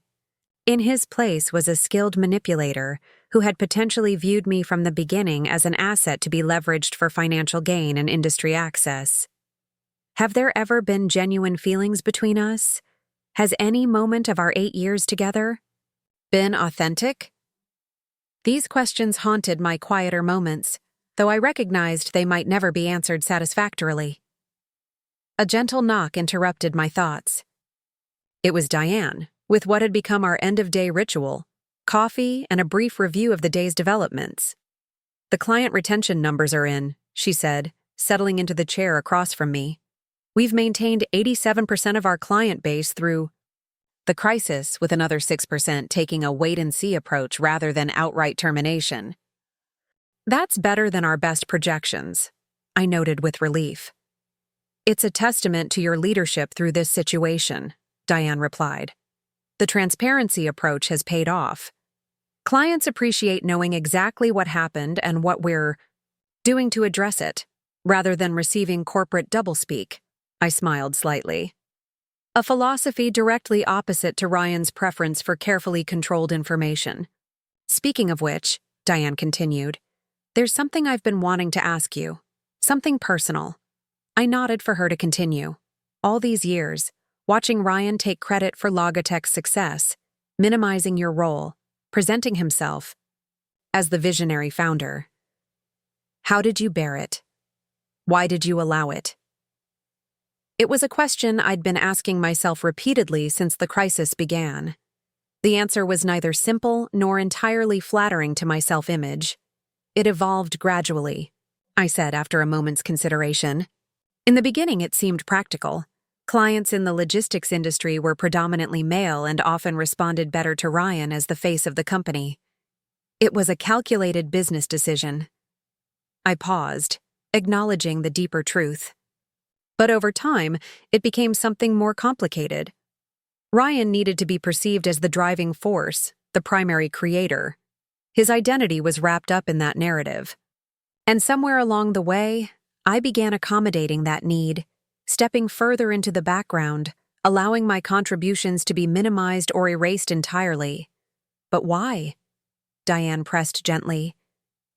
In his place was a skilled manipulator who had potentially viewed me from the beginning as an asset to be leveraged for financial gain and industry access. Have there ever been genuine feelings between us? Has any moment of our 8 years together been authentic? These questions haunted my quieter moments, though I recognized they might never be answered satisfactorily. A gentle knock interrupted my thoughts. It was Diane, with what had become our end-of-day ritual, coffee and a brief review of the day's developments. The client retention numbers are in, she said, settling into the chair across from me. We've maintained 87% of our client base through the crisis, with another 6% taking a wait-and-see approach rather than outright termination. That's better than our best projections, I noted with relief. It's a testament to your leadership through this situation, Diane replied. The transparency approach has paid off. Clients appreciate knowing exactly what happened and what we're doing to address it, rather than receiving corporate doublespeak. I smiled slightly. A philosophy directly opposite to Ryan's preference for carefully controlled information. Speaking of which, Diane continued, there's something I've been wanting to ask you. Something personal. I nodded for her to continue. All these years, watching Ryan take credit for Logitech's success, minimizing your role, presenting himself as the visionary founder. How did you bear it? Why did you allow it? It was a question I'd been asking myself repeatedly since the crisis began. The answer was neither simple nor entirely flattering to my self-image. It evolved gradually, I said after a moment's consideration. In the beginning, it seemed practical. Clients in the logistics industry were predominantly male and often responded better to Ryan as the face of the company. It was a calculated business decision. I paused, acknowledging the deeper truth. But over time, it became something more complicated. Ryan needed to be perceived as the driving force, the primary creator. His identity was wrapped up in that narrative. And somewhere along the way, I began accommodating that need, stepping further into the background, allowing my contributions to be minimized or erased entirely. But why? Diane pressed gently.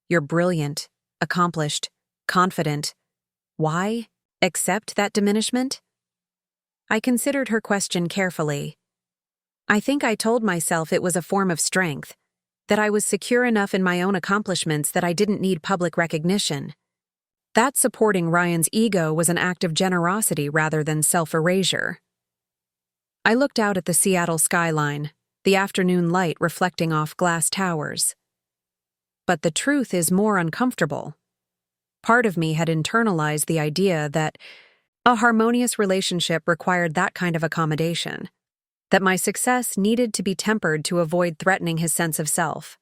You're brilliant, accomplished, confident. Why accept that diminishment? I considered her question carefully. I think I told myself it was a form of strength, that I was secure enough in my own accomplishments that I didn't need public recognition. That supporting Ryan's ego was an act of generosity rather than self-erasure. I looked out at the Seattle skyline, the afternoon light reflecting off glass towers. But the truth is more uncomfortable. Part of me had internalized the idea that a harmonious relationship required that kind of accommodation, that my success needed to be tempered to avoid threatening his sense of self.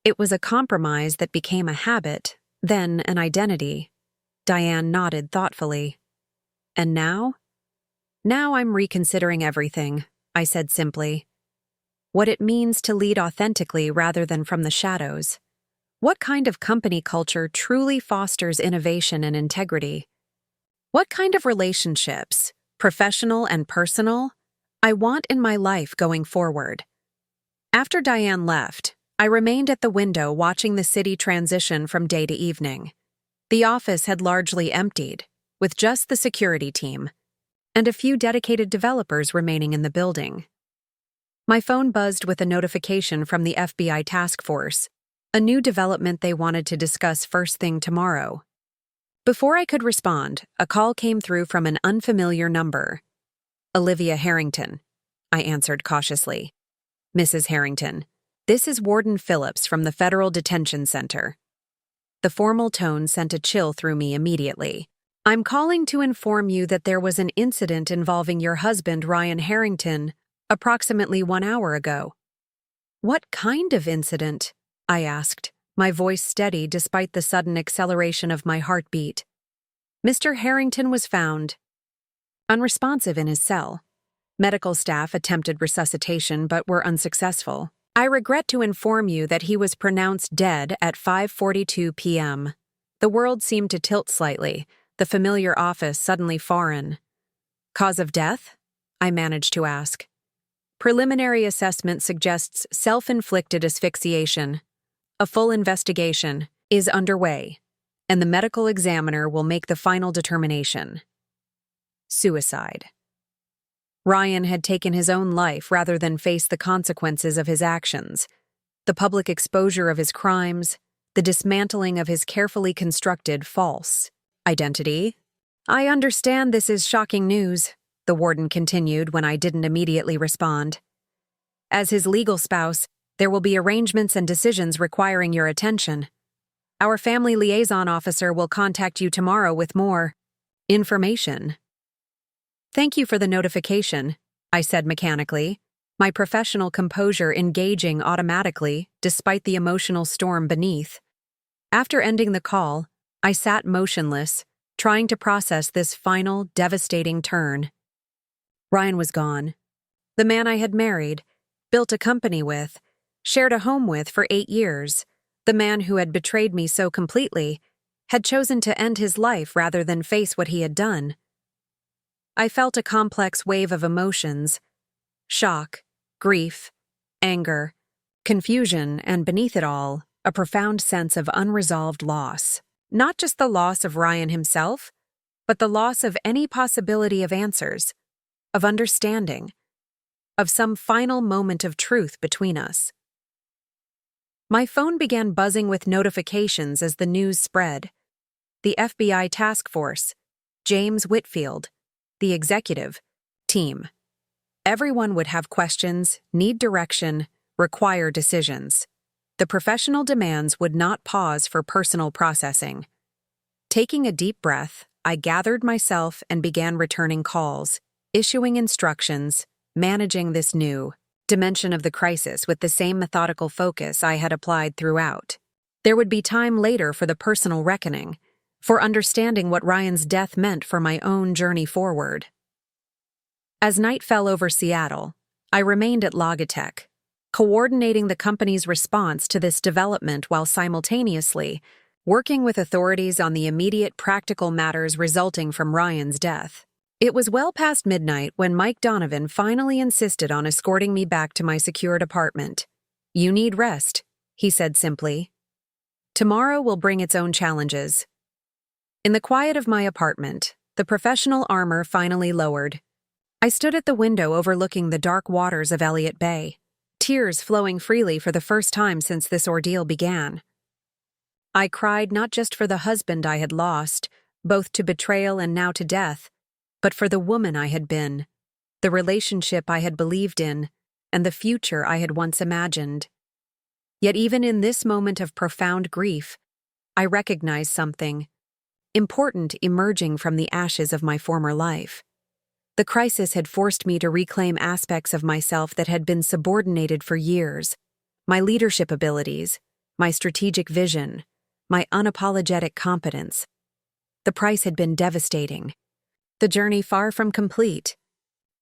It was a compromise that became a habit, then an identity. Diane nodded thoughtfully. And now? Now I'm reconsidering everything, I said simply. What it means to lead authentically rather than from the shadows. What kind of company culture truly fosters innovation and integrity? What kind of relationships, professional and personal, I want in my life going forward? After Diane left, I remained at the window watching the city transition from day to evening. The office had largely emptied, with just the security team, and a few dedicated developers remaining in the building. My phone buzzed with a notification from the FBI task force, a new development they wanted to discuss first thing tomorrow. Before I could respond, a call came through from an unfamiliar number. Olivia Harrington, I answered cautiously. Mrs. Harrington, this is Warden Phillips from the Federal Detention Center. The formal tone sent a chill through me immediately. I'm calling to inform you that there was an incident involving your husband, Ryan Harrington, approximately 1 hour ago. What kind of incident? I asked, my voice steady despite the sudden acceleration of my heartbeat. Mr. Harrington was found unresponsive in his cell. Medical staff attempted resuscitation but were unsuccessful. I regret to inform you that he was pronounced dead at 5:42 p.m. The world seemed to tilt slightly, the familiar office suddenly foreign. Cause of death? I managed to ask. Preliminary assessment suggests self-inflicted asphyxiation. A full investigation is underway, and the medical examiner will make the final determination. Suicide. Ryan had taken his own life rather than face the consequences of his actions. The public exposure of his crimes, the dismantling of his carefully constructed false identity. I understand this is shocking news, the warden continued when I didn't immediately respond. As his legal spouse, there will be arrangements and decisions requiring your attention. Our family liaison officer will contact you tomorrow with more information. Thank you for the notification, I said mechanically, my professional composure engaging automatically despite the emotional storm beneath. After ending the call, I sat motionless, trying to process this final, devastating turn. Ryan was gone. The man I had married, built a company with, shared a home with for 8 years, the man who had betrayed me so completely, had chosen to end his life rather than face what he had done. I felt a complex wave of emotions: shock, grief, anger, confusion, and beneath it all, a profound sense of unresolved loss. Not just the loss of Ryan himself, but the loss of any possibility of answers, of understanding, of some final moment of truth between us. My phone began buzzing with notifications as the news spread. The FBI task force, James Whitfield, the executive team. Everyone would have questions, need direction, require decisions. The professional demands would not pause for personal processing. Taking a deep breath, I gathered myself and began returning calls, issuing instructions, managing this new dimension of the crisis with the same methodical focus I had applied throughout. There would be time later for the personal reckoning, for understanding what Ryan's death meant for my own journey forward. As night fell over Seattle, I remained at Logitech, coordinating the company's response to this development while simultaneously working with authorities on the immediate practical matters resulting from Ryan's death. It was well past midnight when Mike Donovan finally insisted on escorting me back to my secured apartment. "You need rest," he said simply. "Tomorrow will bring its own challenges." In the quiet of my apartment, the professional armor finally lowered. I stood at the window overlooking the dark waters of Elliott Bay, tears flowing freely for the first time since this ordeal began. I cried not just for the husband I had lost, both to betrayal and now to death, but for the woman I had been, the relationship I had believed in, and the future I had once imagined. Yet even in this moment of profound grief, I recognized something important emerging from the ashes of my former life. The crisis had forced me to reclaim aspects of myself that had been subordinated for years: my leadership abilities, my strategic vision, my unapologetic competence. The price had been devastating, the journey far from complete.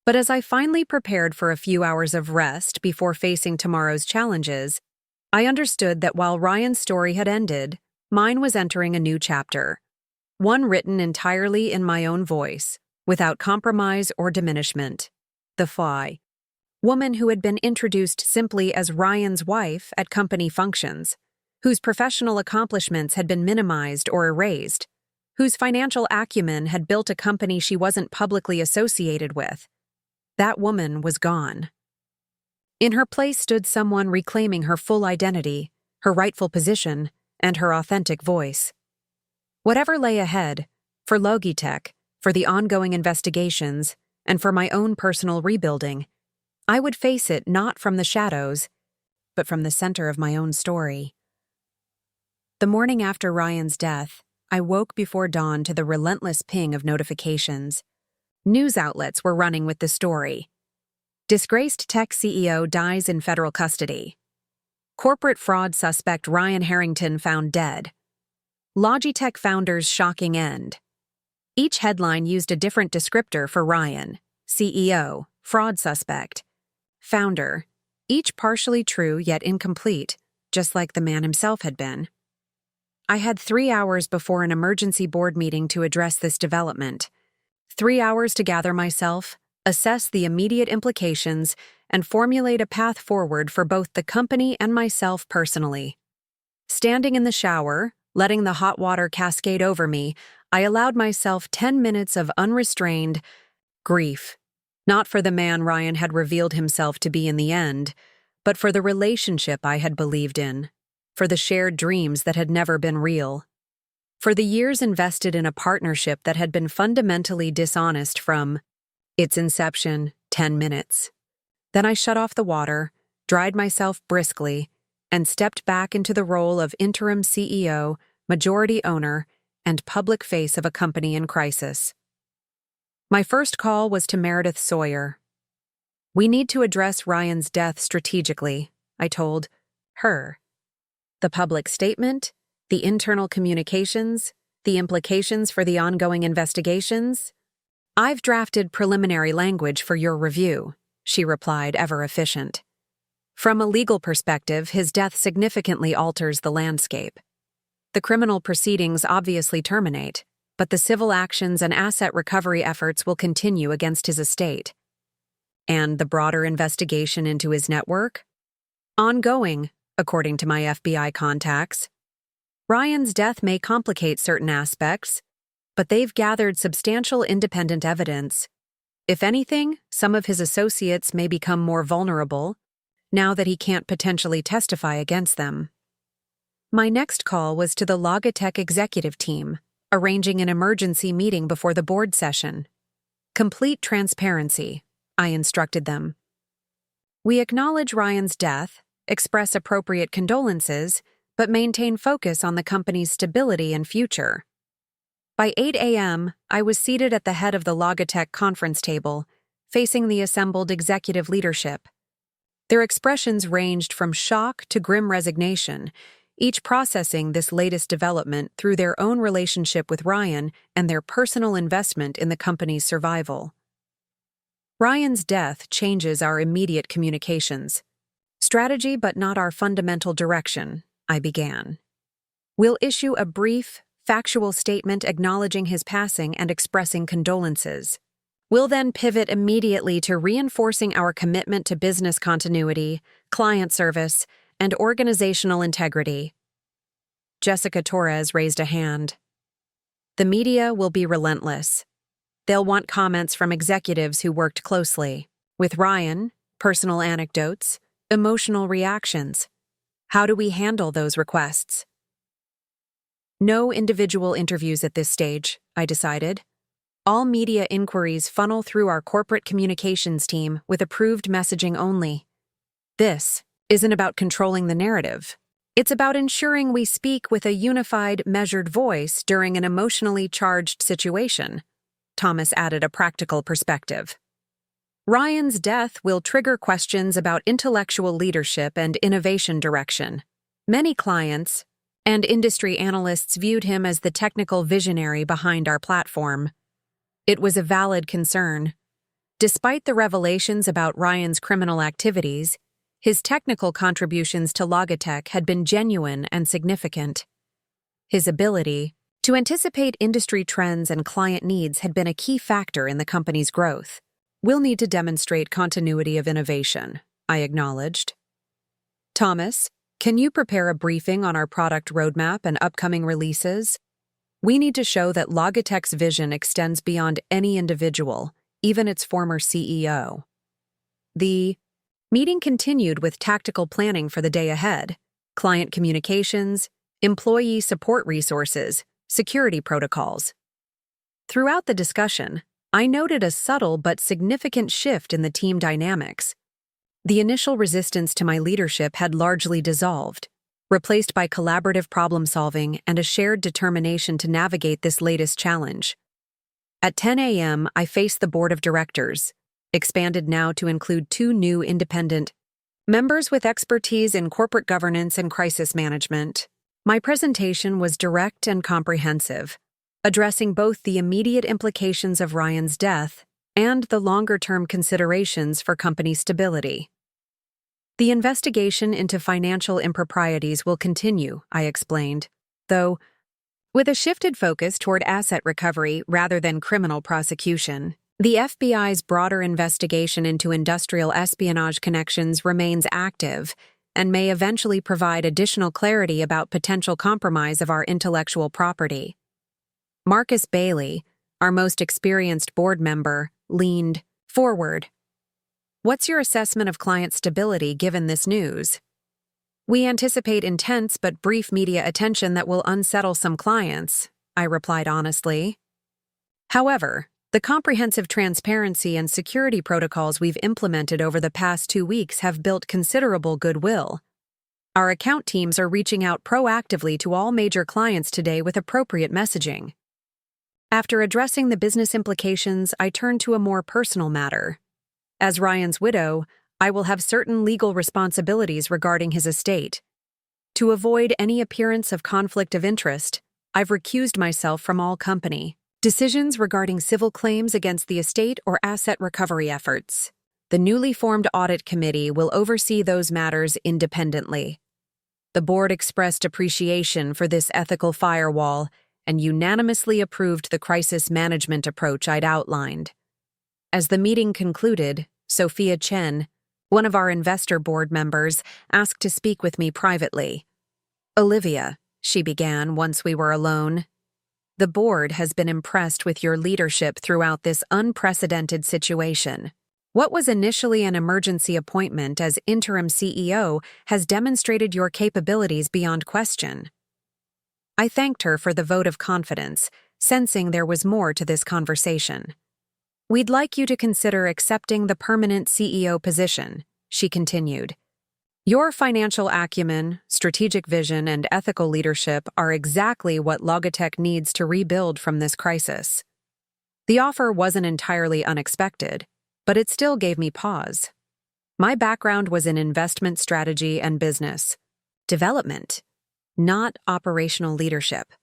But as I finally prepared for a few hours of rest before facing tomorrow's challenges, I understood that while Ryan's story had ended, mine was entering a new chapter, one written entirely in my own voice, without compromise or diminishment. The fly woman who had been introduced simply as Ryan's wife at company functions, whose professional accomplishments had been minimized or erased, whose financial acumen had built a company she wasn't publicly associated with. That woman was gone. In her place stood someone reclaiming her full identity, her rightful position, and her authentic voice. Whatever lay ahead, for Logitech, for the ongoing investigations, and for my own personal rebuilding, I would face it not from the shadows, but from the center of my own story. The morning after Ryan's death, I woke before dawn to the relentless ping of notifications. News outlets were running with the story. Disgraced tech CEO dies in federal custody. Corporate fraud suspect Ryan Harrington found dead. Logitech founder's shocking end. Each headline used a different descriptor for Ryan: CEO, fraud suspect, founder, each partially true yet incomplete, just like the man himself had been. I had 3 hours before an emergency board meeting to address this development. 3 hours to gather myself, assess the immediate implications, and formulate a path forward for both the company and myself personally. Standing in the shower, letting the hot water cascade over me, I allowed myself 10 minutes of unrestrained grief. Not for the man Ryan had revealed himself to be in the end, but for the relationship I had believed in, for the shared dreams that had never been real, for the years invested in a partnership that had been fundamentally dishonest from its inception. 10 minutes. Then I shut off the water, dried myself briskly, and stepped back into the role of interim CEO, majority owner, and public face of a company in crisis. My first call was to Meredith Sawyer. "We need to address Ryan's death strategically," I told her. "The public statement, the internal communications, the implications for the ongoing investigations. I've drafted preliminary language for your review," she replied, ever efficient. "From a legal perspective, his death significantly alters the landscape. The criminal proceedings obviously terminate, but the civil actions and asset recovery efforts will continue against his estate. And the broader investigation into his network? Ongoing, according to my FBI contacts. Ryan's death may complicate certain aspects, but they've gathered substantial independent evidence. If anything, some of his associates may become more vulnerable, now that he can't potentially testify against them." My next call was to the Logitech executive team, arranging an emergency meeting before the board session. Complete transparency, I instructed them. We acknowledge Ryan's death, express appropriate condolences, but maintain focus on the company's stability and future. By 8 a.m., I was seated at the head of the Logitech conference table, facing the assembled executive leadership. Their expressions ranged from shock to grim resignation, each processing this latest development through their own relationship with Ryan and their personal investment in the company's survival. Ryan's death changes our immediate communications. Strategy but not our fundamental direction, I began. We'll issue a brief, factual statement acknowledging his passing and expressing condolences. We'll then pivot immediately to reinforcing our commitment to business continuity, client service, and organizational integrity. Jessica Torres raised a hand. The media will be relentless. They'll want comments from executives who worked closely with Ryan, personal anecdotes, emotional reactions. How do we handle those requests? No individual interviews at this stage, I decided. All media inquiries funnel through our corporate communications team with approved messaging only. This isn't about controlling the narrative. It's about ensuring we speak with a unified, measured voice during an emotionally charged situation. Thomas added a practical perspective. Ryan's death will trigger questions about intellectual leadership and innovation direction. Many clients and industry analysts viewed him as the technical visionary behind our platform. It was a valid concern. Despite the revelations about Ryan's criminal activities, his technical contributions to Logitech had been genuine and significant. His ability to anticipate industry trends and client needs had been a key factor in the company's growth. We'll need to demonstrate continuity of innovation, I acknowledged. Thomas, can you prepare a briefing on our product roadmap and upcoming releases? We need to show that Logitech's vision extends beyond any individual, even its former CEO. The meeting continued with tactical planning for the day ahead, client communications, employee support resources, security protocols. Throughout the discussion, I noted a subtle but significant shift in the team dynamics. The initial resistance to my leadership had largely dissolved, replaced by collaborative problem-solving and a shared determination to navigate this latest challenge. At 10 a.m., I faced the board of directors, expanded now to include 2 new independent members with expertise in corporate governance and crisis management. My presentation was direct and comprehensive, addressing both the immediate implications of Ryan's death and the longer-term considerations for company stability. The investigation into financial improprieties will continue, I explained, though with a shifted focus toward asset recovery rather than criminal prosecution. The FBI's broader investigation into industrial espionage connections remains active and may eventually provide additional clarity about potential compromise of our intellectual property. Marcus Bailey, our most experienced board member, leaned forward. What's your assessment of client stability given this news? We anticipate intense but brief media attention that will unsettle some clients, I replied honestly. However, the comprehensive transparency and security protocols we've implemented over the past 2 weeks have built considerable goodwill. Our account teams are reaching out proactively to all major clients today with appropriate messaging. After addressing the business implications, I turned to a more personal matter. As Ryan's widow, I will have certain legal responsibilities regarding his estate. To avoid any appearance of conflict of interest, I've recused myself from all company decisions regarding civil claims against the estate or asset recovery efforts. The newly formed audit committee will oversee those matters independently. The board expressed appreciation for this ethical firewall and unanimously approved the crisis management approach I'd outlined. As the meeting concluded, Sophia Chen, one of our investor board members, asked to speak with me privately. Olivia, she began once we were alone, the board has been impressed with your leadership throughout this unprecedented situation. What was initially an emergency appointment as interim CEO has demonstrated your capabilities beyond question. I thanked her for the vote of confidence, sensing there was more to this conversation. We'd like you to consider accepting the permanent CEO position, she continued. Your financial acumen, strategic vision, and ethical leadership are exactly what Logitech needs to rebuild from this crisis. The offer wasn't entirely unexpected, but it still gave me pause. My background was in investment strategy and business development, not operational leadership.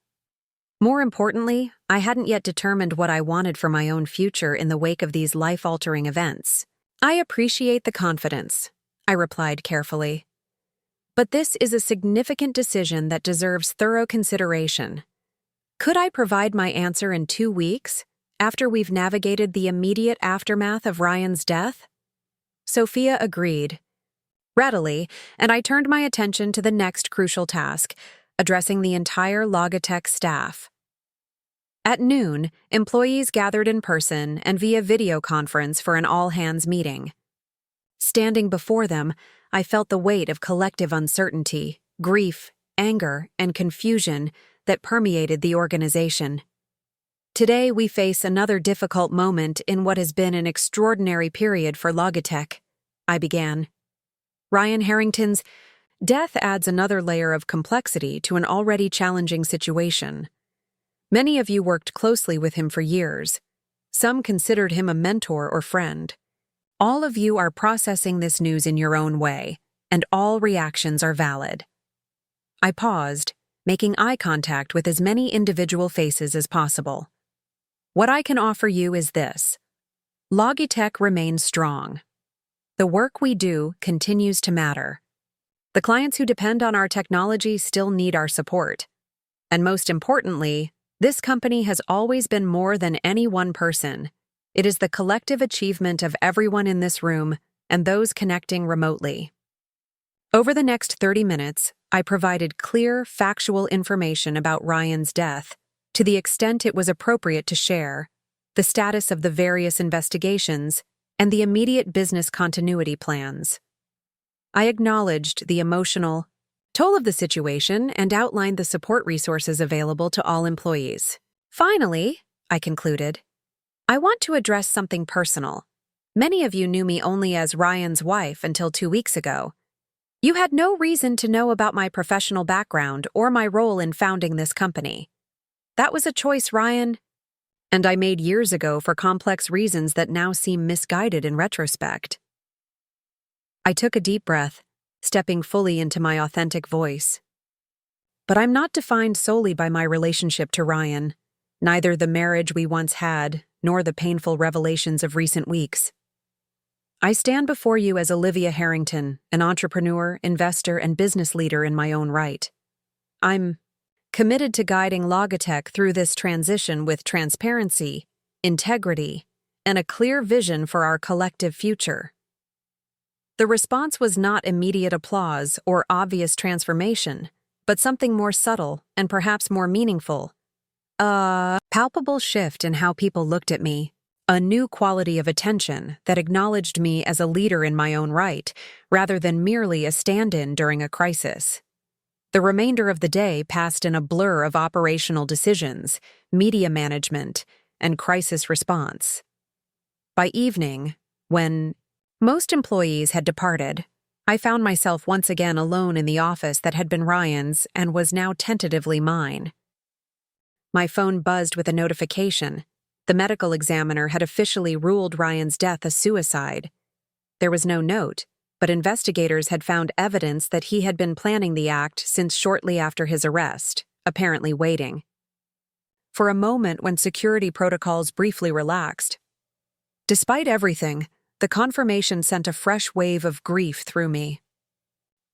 More importantly, I hadn't yet determined what I wanted for my own future in the wake of these life-altering events. I appreciate the confidence, I replied carefully. But this is a significant decision that deserves thorough consideration. Could I provide my answer in 2 weeks, after we've navigated the immediate aftermath of Ryan's death? Sophia agreed readily, and I turned my attention to the next crucial task, addressing the entire Logitech staff. At noon, employees gathered in person and via video conference for an all-hands meeting. Standing before them, I felt the weight of collective uncertainty, grief, anger, and confusion that permeated the organization. Today, we face another difficult moment in what has been an extraordinary period for Logitech, I began. Ryan Harrington's death adds another layer of complexity to an already challenging situation. Many of you worked closely with him for years. Some considered him a mentor or friend. All of you are processing this news in your own way, and all reactions are valid. I paused, making eye contact with as many individual faces as possible. What I can offer you is this. Logitech remains strong. The work we do continues to matter. The clients who depend on our technology still need our support. And most importantly, this company has always been more than any one person. It is the collective achievement of everyone in this room and those connecting remotely. Over the next 30 minutes, I provided clear, factual information about Ryan's death, to the extent it was appropriate to share, the status of the various investigations, and the immediate business continuity plans. I acknowledged the emotional toll of the situation and outlined the support resources available to all employees. Finally, I concluded, I want to address something personal. Many of you knew me only as Ryan's wife until 2 weeks ago. You had no reason to know about my professional background or my role in founding this company. That was a choice Ryan and I made years ago for complex reasons that now seem misguided in retrospect. I took a deep breath, stepping fully into my authentic voice. But I'm not defined solely by my relationship to Ryan, neither the marriage we once had, nor the painful revelations of recent weeks. I stand before you as Olivia Harrington, an entrepreneur, investor, and business leader in my own right. I'm committed to guiding Logitech through this transition with transparency, integrity, and a clear vision for our collective future. The response was not immediate applause or obvious transformation, but something more subtle and perhaps more meaningful. A palpable shift in how people looked at me, a new quality of attention that acknowledged me as a leader in my own right, rather than merely a stand-in during a crisis. The remainder of the day passed in a blur of operational decisions, media management, and crisis response. By evening, when most employees had departed, I found myself once again alone in the office that had been Ryan's and was now tentatively mine. My phone buzzed with a notification. The medical examiner had officially ruled Ryan's death a suicide. There was no note, but investigators had found evidence that he had been planning the act since shortly after his arrest, apparently waiting. For a moment, when security protocols briefly relaxed, despite everything, the confirmation sent a fresh wave of grief through me.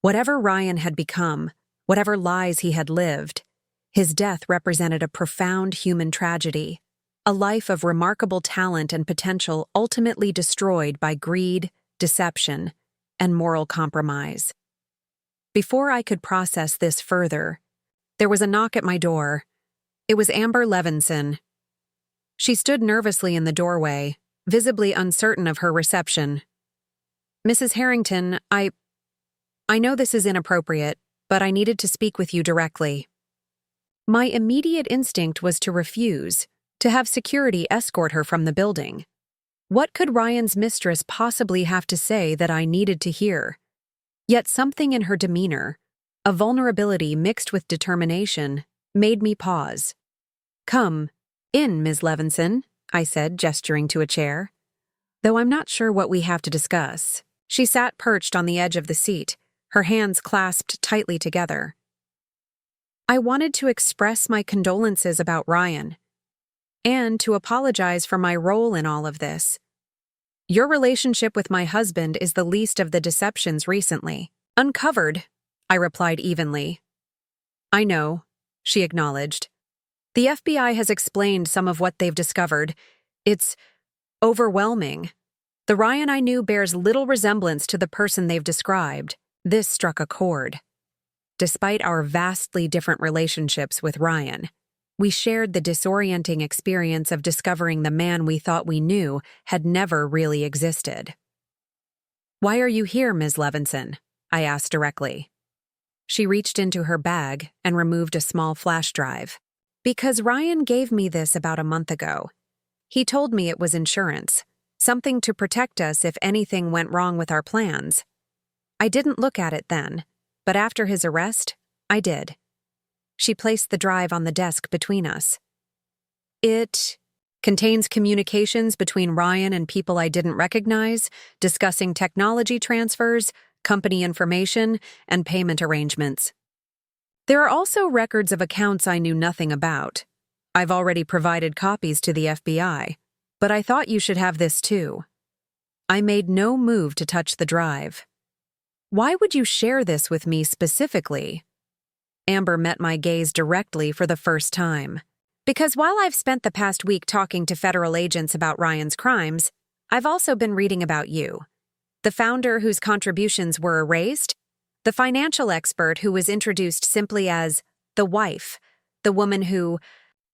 Whatever Ryan had become, whatever lies he had lived, his death represented a profound human tragedy, a life of remarkable talent and potential ultimately destroyed by greed, deception, and moral compromise. Before I could process this further, there was a knock at my door. It was Amber Levinson. She stood nervously in the doorway, visibly uncertain of her reception. Mrs. Harrington, I know this is inappropriate, but I needed to speak with you directly. My immediate instinct was to refuse, to have security escort her from the building. What could Ryan's mistress possibly have to say that I needed to hear? Yet something in her demeanor, a vulnerability mixed with determination, made me pause. "Come in, Ms. Levinson," I said, gesturing to a chair. "Though I'm not sure what we have to discuss." She sat perched on the edge of the seat, her hands clasped tightly together. "I wanted to express my condolences about Ryan, and to apologize for my role in all of this. Your relationship with my husband is the least of the deceptions recently uncovered," I replied evenly. "I know," she acknowledged. "The FBI has explained some of what they've discovered. It's overwhelming. The Ryan I knew bears little resemblance to the person they've described." This struck a chord. Despite our vastly different relationships with Ryan, we shared the disorienting experience of discovering the man we thought we knew had never really existed. "Why are you here, Ms. Levinson?" I asked directly. She reached into her bag and removed a small flash drive. "Because Ryan gave me this about a month ago. He told me it was insurance, something to protect us if anything went wrong with our plans. I didn't look at it then, but after his arrest, I did." She placed the drive on the desk between us. "It contains communications between Ryan and people I didn't recognize, discussing technology transfers, company information, and payment arrangements. There are also records of accounts I knew nothing about. I've already provided copies to the FBI, but I thought you should have this too." I made no move to touch the drive. "Why would you share this with me specifically?" Amber met my gaze directly for the first time. "Because while I've spent the past week talking to federal agents about Ryan's crimes, I've also been reading about you. The founder whose contributions were erased, the financial expert who was introduced simply as the wife, the woman who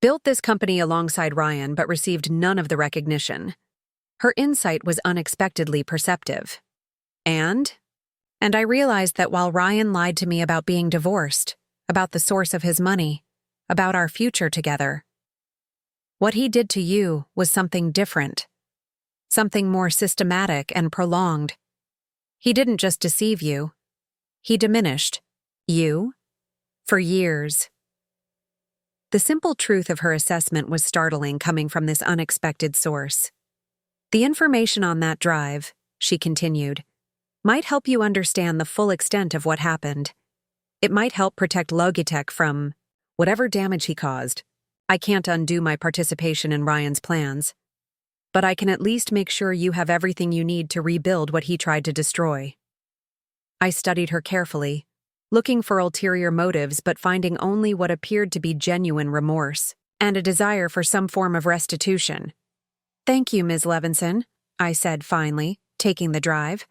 built this company alongside Ryan but received none of the recognition. Her insight was unexpectedly perceptive. And I realized that while Ryan lied to me about being divorced, about the source of his money, about our future together, what he did to you was something different, something more systematic and prolonged. He didn't just deceive you. He diminished you for years." The simple truth of her assessment was startling coming from this unexpected source. "The information on that drive," she continued, "might help you understand the full extent of what happened. It might help protect Logitech from whatever damage he caused. I can't undo my participation in Ryan's plans, but I can at least make sure you have everything you need to rebuild what he tried to destroy." I studied her carefully, looking for ulterior motives but finding only what appeared to be genuine remorse and a desire for some form of restitution. "Thank you, Ms. Levinson," I said finally, taking the drive.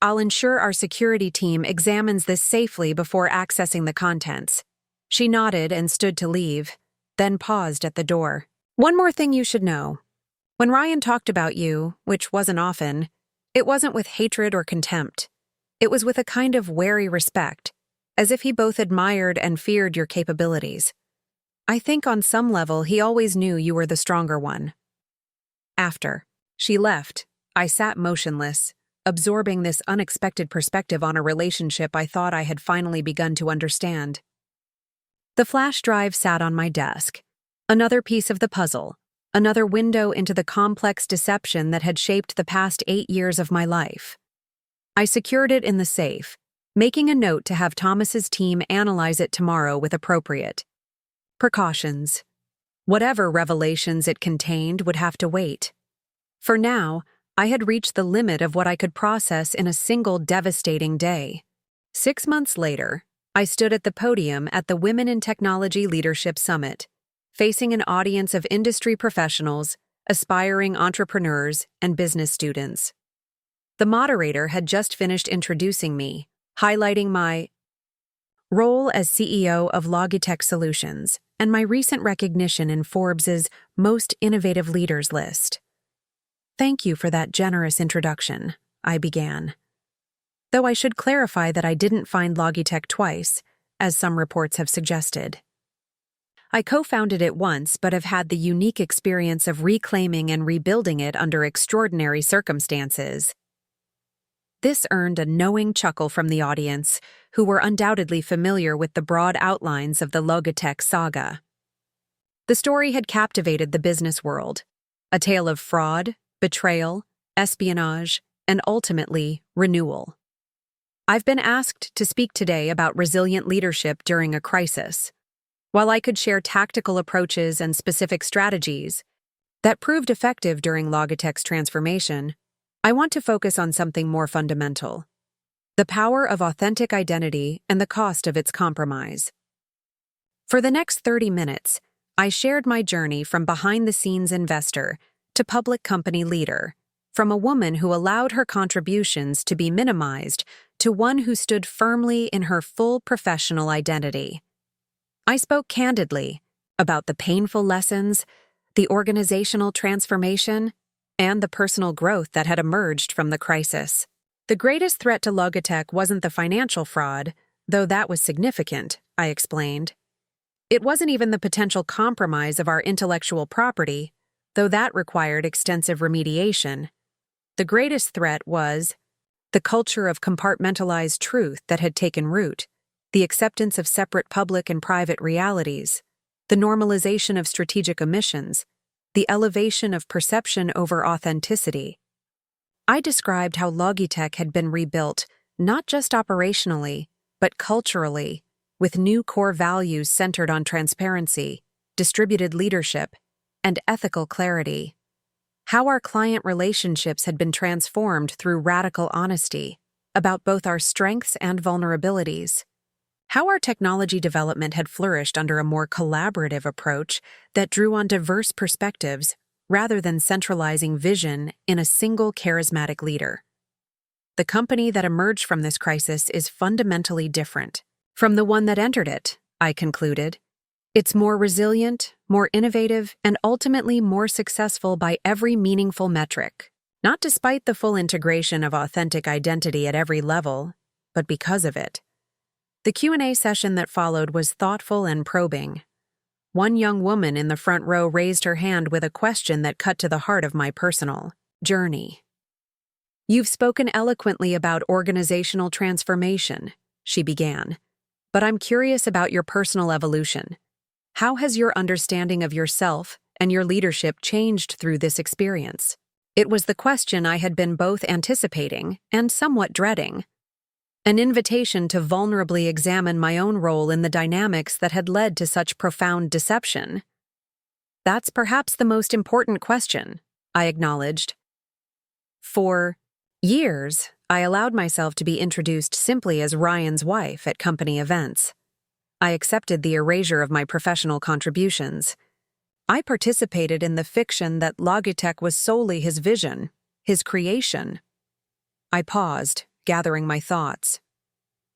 "I'll ensure our security team examines this safely before accessing the contents." She nodded and stood to leave, then paused at the door. "One more thing you should know. When Ryan talked about you, which wasn't often, it wasn't with hatred or contempt. It was with a kind of wary respect, as if he both admired and feared your capabilities. I think on some level he always knew you were the stronger one." After she left, I sat motionless, absorbing this unexpected perspective on a relationship I thought I had finally begun to understand. The flash drive sat on my desk, another piece of the puzzle, another window into the complex deception that had shaped the past 8 years of my life. I secured it in the safe, making a note to have Thomas's team analyze it tomorrow with appropriate precautions. Whatever revelations it contained would have to wait. For now, I had reached the limit of what I could process in a single devastating day. 6 months later, I stood at the podium at the Women in Technology Leadership Summit, facing an audience of industry professionals, aspiring entrepreneurs, and business students. The moderator had just finished introducing me, highlighting my role as CEO of Logitech Solutions and my recent recognition in Forbes's Most Innovative Leaders list. "Thank you for that generous introduction," I began. Though I should clarify that I didn't find Logitech twice, as some reports have suggested. I co-founded it once, but have had the unique experience of reclaiming and rebuilding it under extraordinary circumstances. This earned a knowing chuckle from the audience, who were undoubtedly familiar with the broad outlines of the Logitech saga. The story had captivated the business world, a tale of fraud, betrayal, espionage, and ultimately, renewal. I've been asked to speak today about resilient leadership during a crisis. While I could share tactical approaches and specific strategies that proved effective during Logitech's transformation, I want to focus on something more fundamental: the power of authentic identity and the cost of its compromise. For the next 30 minutes, I shared my journey from behind-the-scenes investor to public company leader, from a woman who allowed her contributions to be minimized to one who stood firmly in her full professional identity. I spoke candidly about the painful lessons, the organizational transformation, and the personal growth that had emerged from the crisis. The greatest threat to Logitech wasn't the financial fraud, though that was significant, I explained. It wasn't even the potential compromise of our intellectual property, though that required extensive remediation. The greatest threat was the culture of compartmentalized truth that had taken root, the acceptance of separate public and private realities, the normalization of strategic omissions, the elevation of perception over authenticity. I described how Logitech had been rebuilt, not just operationally, but culturally, with new core values centered on transparency, distributed leadership, and ethical clarity. How our client relationships had been transformed through radical honesty about both our strengths and vulnerabilities. How our technology development had flourished under a more collaborative approach that drew on diverse perspectives rather than centralizing vision in a single charismatic leader. The company that emerged from this crisis is fundamentally different from the one that entered it, I concluded. It's more resilient, more innovative, and ultimately more successful by every meaningful metric, not despite the full integration of authentic identity at every level, but because of it. The Q&A session that followed was thoughtful and probing. One young woman in the front row raised her hand with a question that cut to the heart of my personal journey. "You've spoken eloquently about organizational transformation," she began, "but I'm curious about your personal evolution. How has your understanding of yourself and your leadership changed through this experience?" It was the question I had been both anticipating and somewhat dreading. An invitation to vulnerably examine my own role in the dynamics that had led to such profound deception. "That's perhaps the most important question," I acknowledged. For years, I allowed myself to be introduced simply as Ryan's wife at company events. I accepted the erasure of my professional contributions. I participated in the fiction that Logitech was solely his vision, his creation. I paused, gathering my thoughts.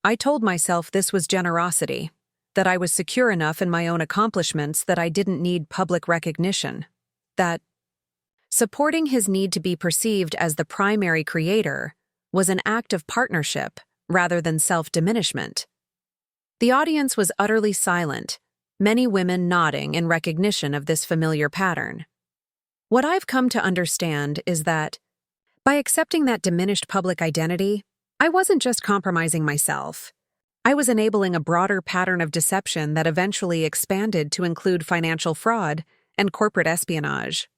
I told myself this was generosity, that I was secure enough in my own accomplishments that I didn't need public recognition, that supporting his need to be perceived as the primary creator was an act of partnership rather than self-diminishment. The audience was utterly silent, many women nodding in recognition of this familiar pattern. What I've come to understand is that, by accepting that diminished public identity, I wasn't just compromising myself. I was enabling a broader pattern of deception that eventually expanded to include financial fraud and corporate espionage.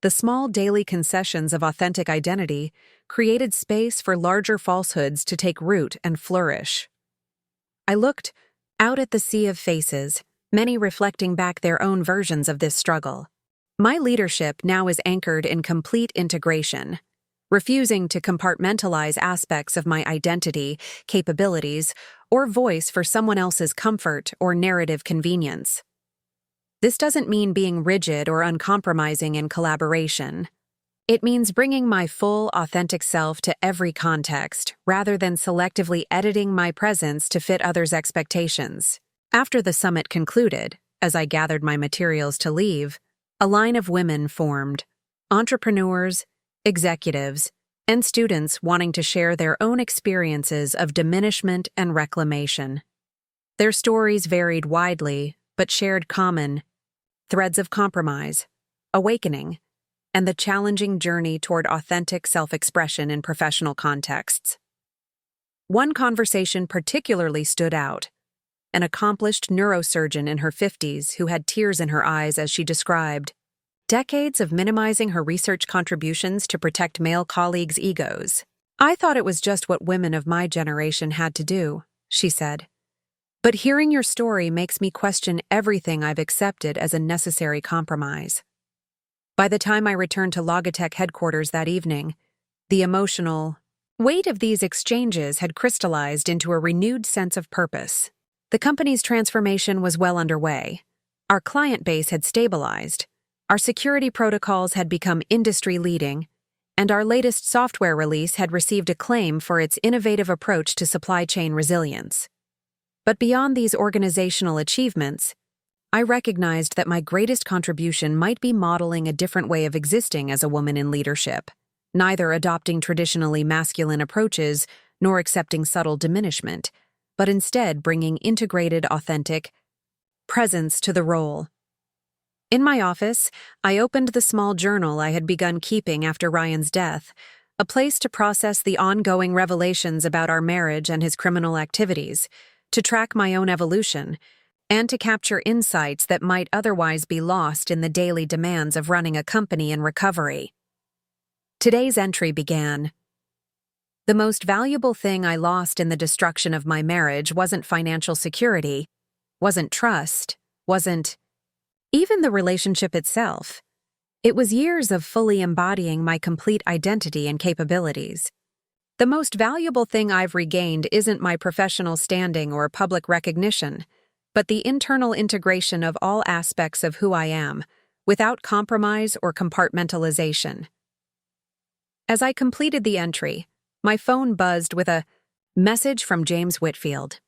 The small daily concessions of authentic identity created space for larger falsehoods to take root and flourish. I looked out at the sea of faces, many reflecting back their own versions of this struggle. My leadership now is anchored in complete integration, refusing to compartmentalize aspects of my identity, capabilities, or voice for someone else's comfort or narrative convenience. This doesn't mean being rigid or uncompromising in collaboration. It means bringing my full, authentic self to every context, rather than selectively editing my presence to fit others' expectations. After the summit concluded, as I gathered my materials to leave, a line of women formed, entrepreneurs, executives, and students wanting to share their own experiences of diminishment and reclamation. Their stories varied widely, but shared common threads of compromise, awakening, and the challenging journey toward authentic self-expression in professional contexts. One conversation particularly stood out: an accomplished neurosurgeon in her 50s who had tears in her eyes as she described decades of minimizing her research contributions to protect male colleagues' egos. "I thought it was just what women of my generation had to do," she said. "But hearing your story makes me question everything I've accepted as a necessary compromise." By the time I returned to Logitech headquarters that evening, the emotional weight of these exchanges had crystallized into a renewed sense of purpose. The company's transformation was well underway. Our client base had stabilized, our security protocols had become industry-leading, and our latest software release had received acclaim for its innovative approach to supply chain resilience. But beyond these organizational achievements, I recognized that my greatest contribution might be modeling a different way of existing as a woman in leadership, neither adopting traditionally masculine approaches nor accepting subtle diminishment, but instead bringing integrated, authentic presence to the role. In my office, I opened the small journal I had begun keeping after Ryan's death, a place to process the ongoing revelations about our marriage and his criminal activities, to track my own evolution, and to capture insights that might otherwise be lost in the daily demands of running a company in recovery. Today's entry began: "The most valuable thing I lost in the destruction of my marriage wasn't financial security, wasn't trust, wasn't even the relationship itself. It was years of fully embodying my complete identity and capabilities. The most valuable thing I've regained isn't my professional standing or public recognition, but the internal integration of all aspects of who I am, without compromise or compartmentalization." As I completed the entry, my phone buzzed with a message from James Whitfield.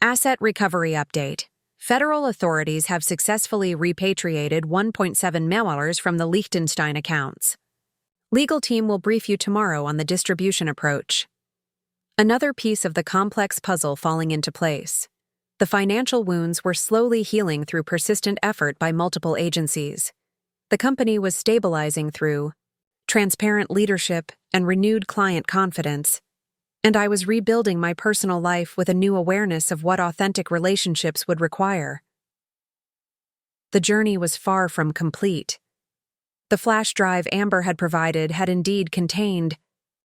"Asset recovery update. Federal authorities have successfully repatriated $1.7 million from the Liechtenstein accounts. Legal team will brief you tomorrow on the distribution approach." Another piece of the complex puzzle falling into place. The financial wounds were slowly healing through persistent effort by multiple agencies. The company was stabilizing through transparent leadership and renewed client confidence, and I was rebuilding my personal life with a new awareness of what authentic relationships would require. The journey was far from complete. The flash drive Amber had provided had indeed contained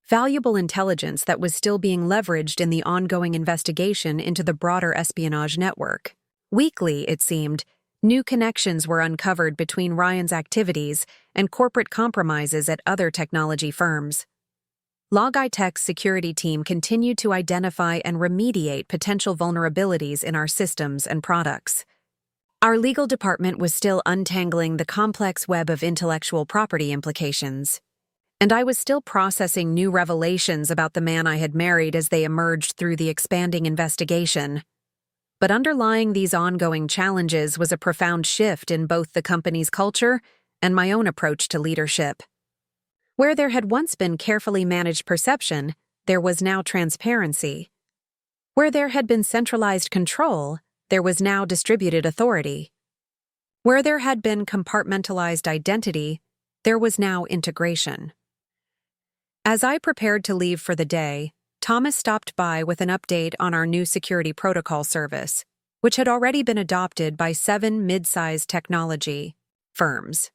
valuable intelligence that was still being leveraged in the ongoing investigation into the broader espionage network. Weekly, it seemed, new connections were uncovered between Ryan's activities and corporate compromises at other technology firms. Logitech's security team continued to identify and remediate potential vulnerabilities in our systems and products. Our legal department was still untangling the complex web of intellectual property implications, and I was still processing new revelations about the man I had married as they emerged through the expanding investigation. But underlying these ongoing challenges was a profound shift in both the company's culture and my own approach to leadership. Where there had once been carefully managed perception, there was now transparency. Where there had been centralized control, there was now distributed authority. Where there had been compartmentalized identity, there was now integration. As I prepared to leave for the day, Thomas stopped by with an update on our new security protocol service, which had already been adopted by 7 mid-sized technology firms.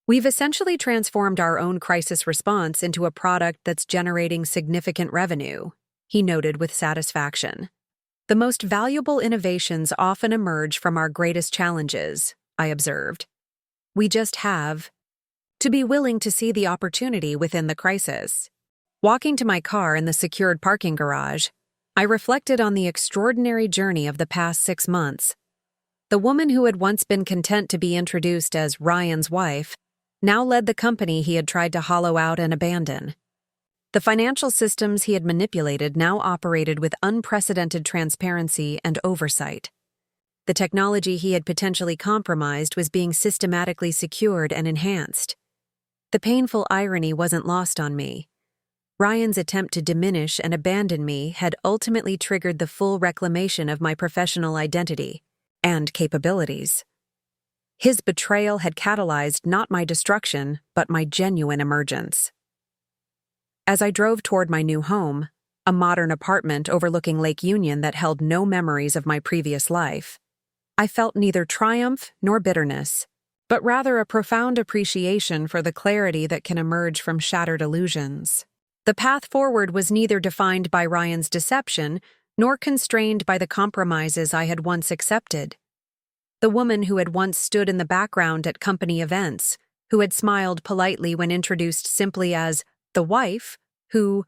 "We've essentially transformed our own crisis response into a product that's generating significant revenue," he noted with satisfaction. "The most valuable innovations often emerge from our greatest challenges," I observed. "We just have to be willing to see the opportunity within the crisis." Walking to my car in the secured parking garage, I reflected on the extraordinary journey of the past 6 months. The woman who had once been content to be introduced as Ryan's wife now led the company he had tried to hollow out and abandon. The financial systems he had manipulated now operated with unprecedented transparency and oversight. The technology he had potentially compromised was being systematically secured and enhanced. The painful irony wasn't lost on me. Ryan's attempt to diminish and abandon me had ultimately triggered the full reclamation of my professional identity. and capabilities. His betrayal had catalyzed not my destruction, but my genuine emergence. As I drove toward my new home, a modern apartment overlooking Lake Union that held no memories of my previous life, I felt neither triumph nor bitterness, but rather a profound appreciation for the clarity that can emerge from shattered illusions. The path forward was neither defined by Ryan's deception nor constrained by the compromises I had once accepted. The woman who had once stood in the background at company events, who had smiled politely when introduced simply as the wife, who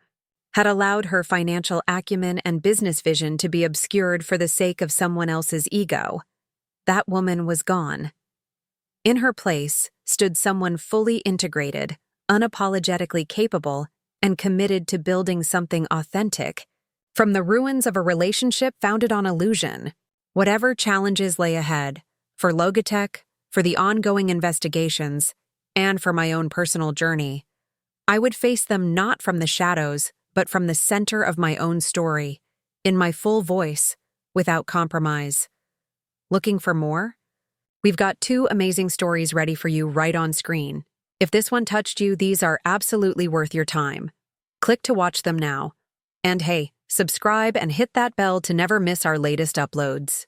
had allowed her financial acumen and business vision to be obscured for the sake of someone else's ego. That woman was gone. In her place stood someone fully integrated, unapologetically capable, and committed to building something authentic, from the ruins of a relationship founded on illusion. Whatever challenges lay ahead, for Logitech, for the ongoing investigations, and for my own personal journey, I would face them not from the shadows, but from the center of my own story, in my full voice, without compromise. Looking for more? We've got 2 amazing stories ready for you right on screen. If this one touched you, these are absolutely worth your time. Click to watch them now. And hey, subscribe and hit that bell to never miss our latest uploads.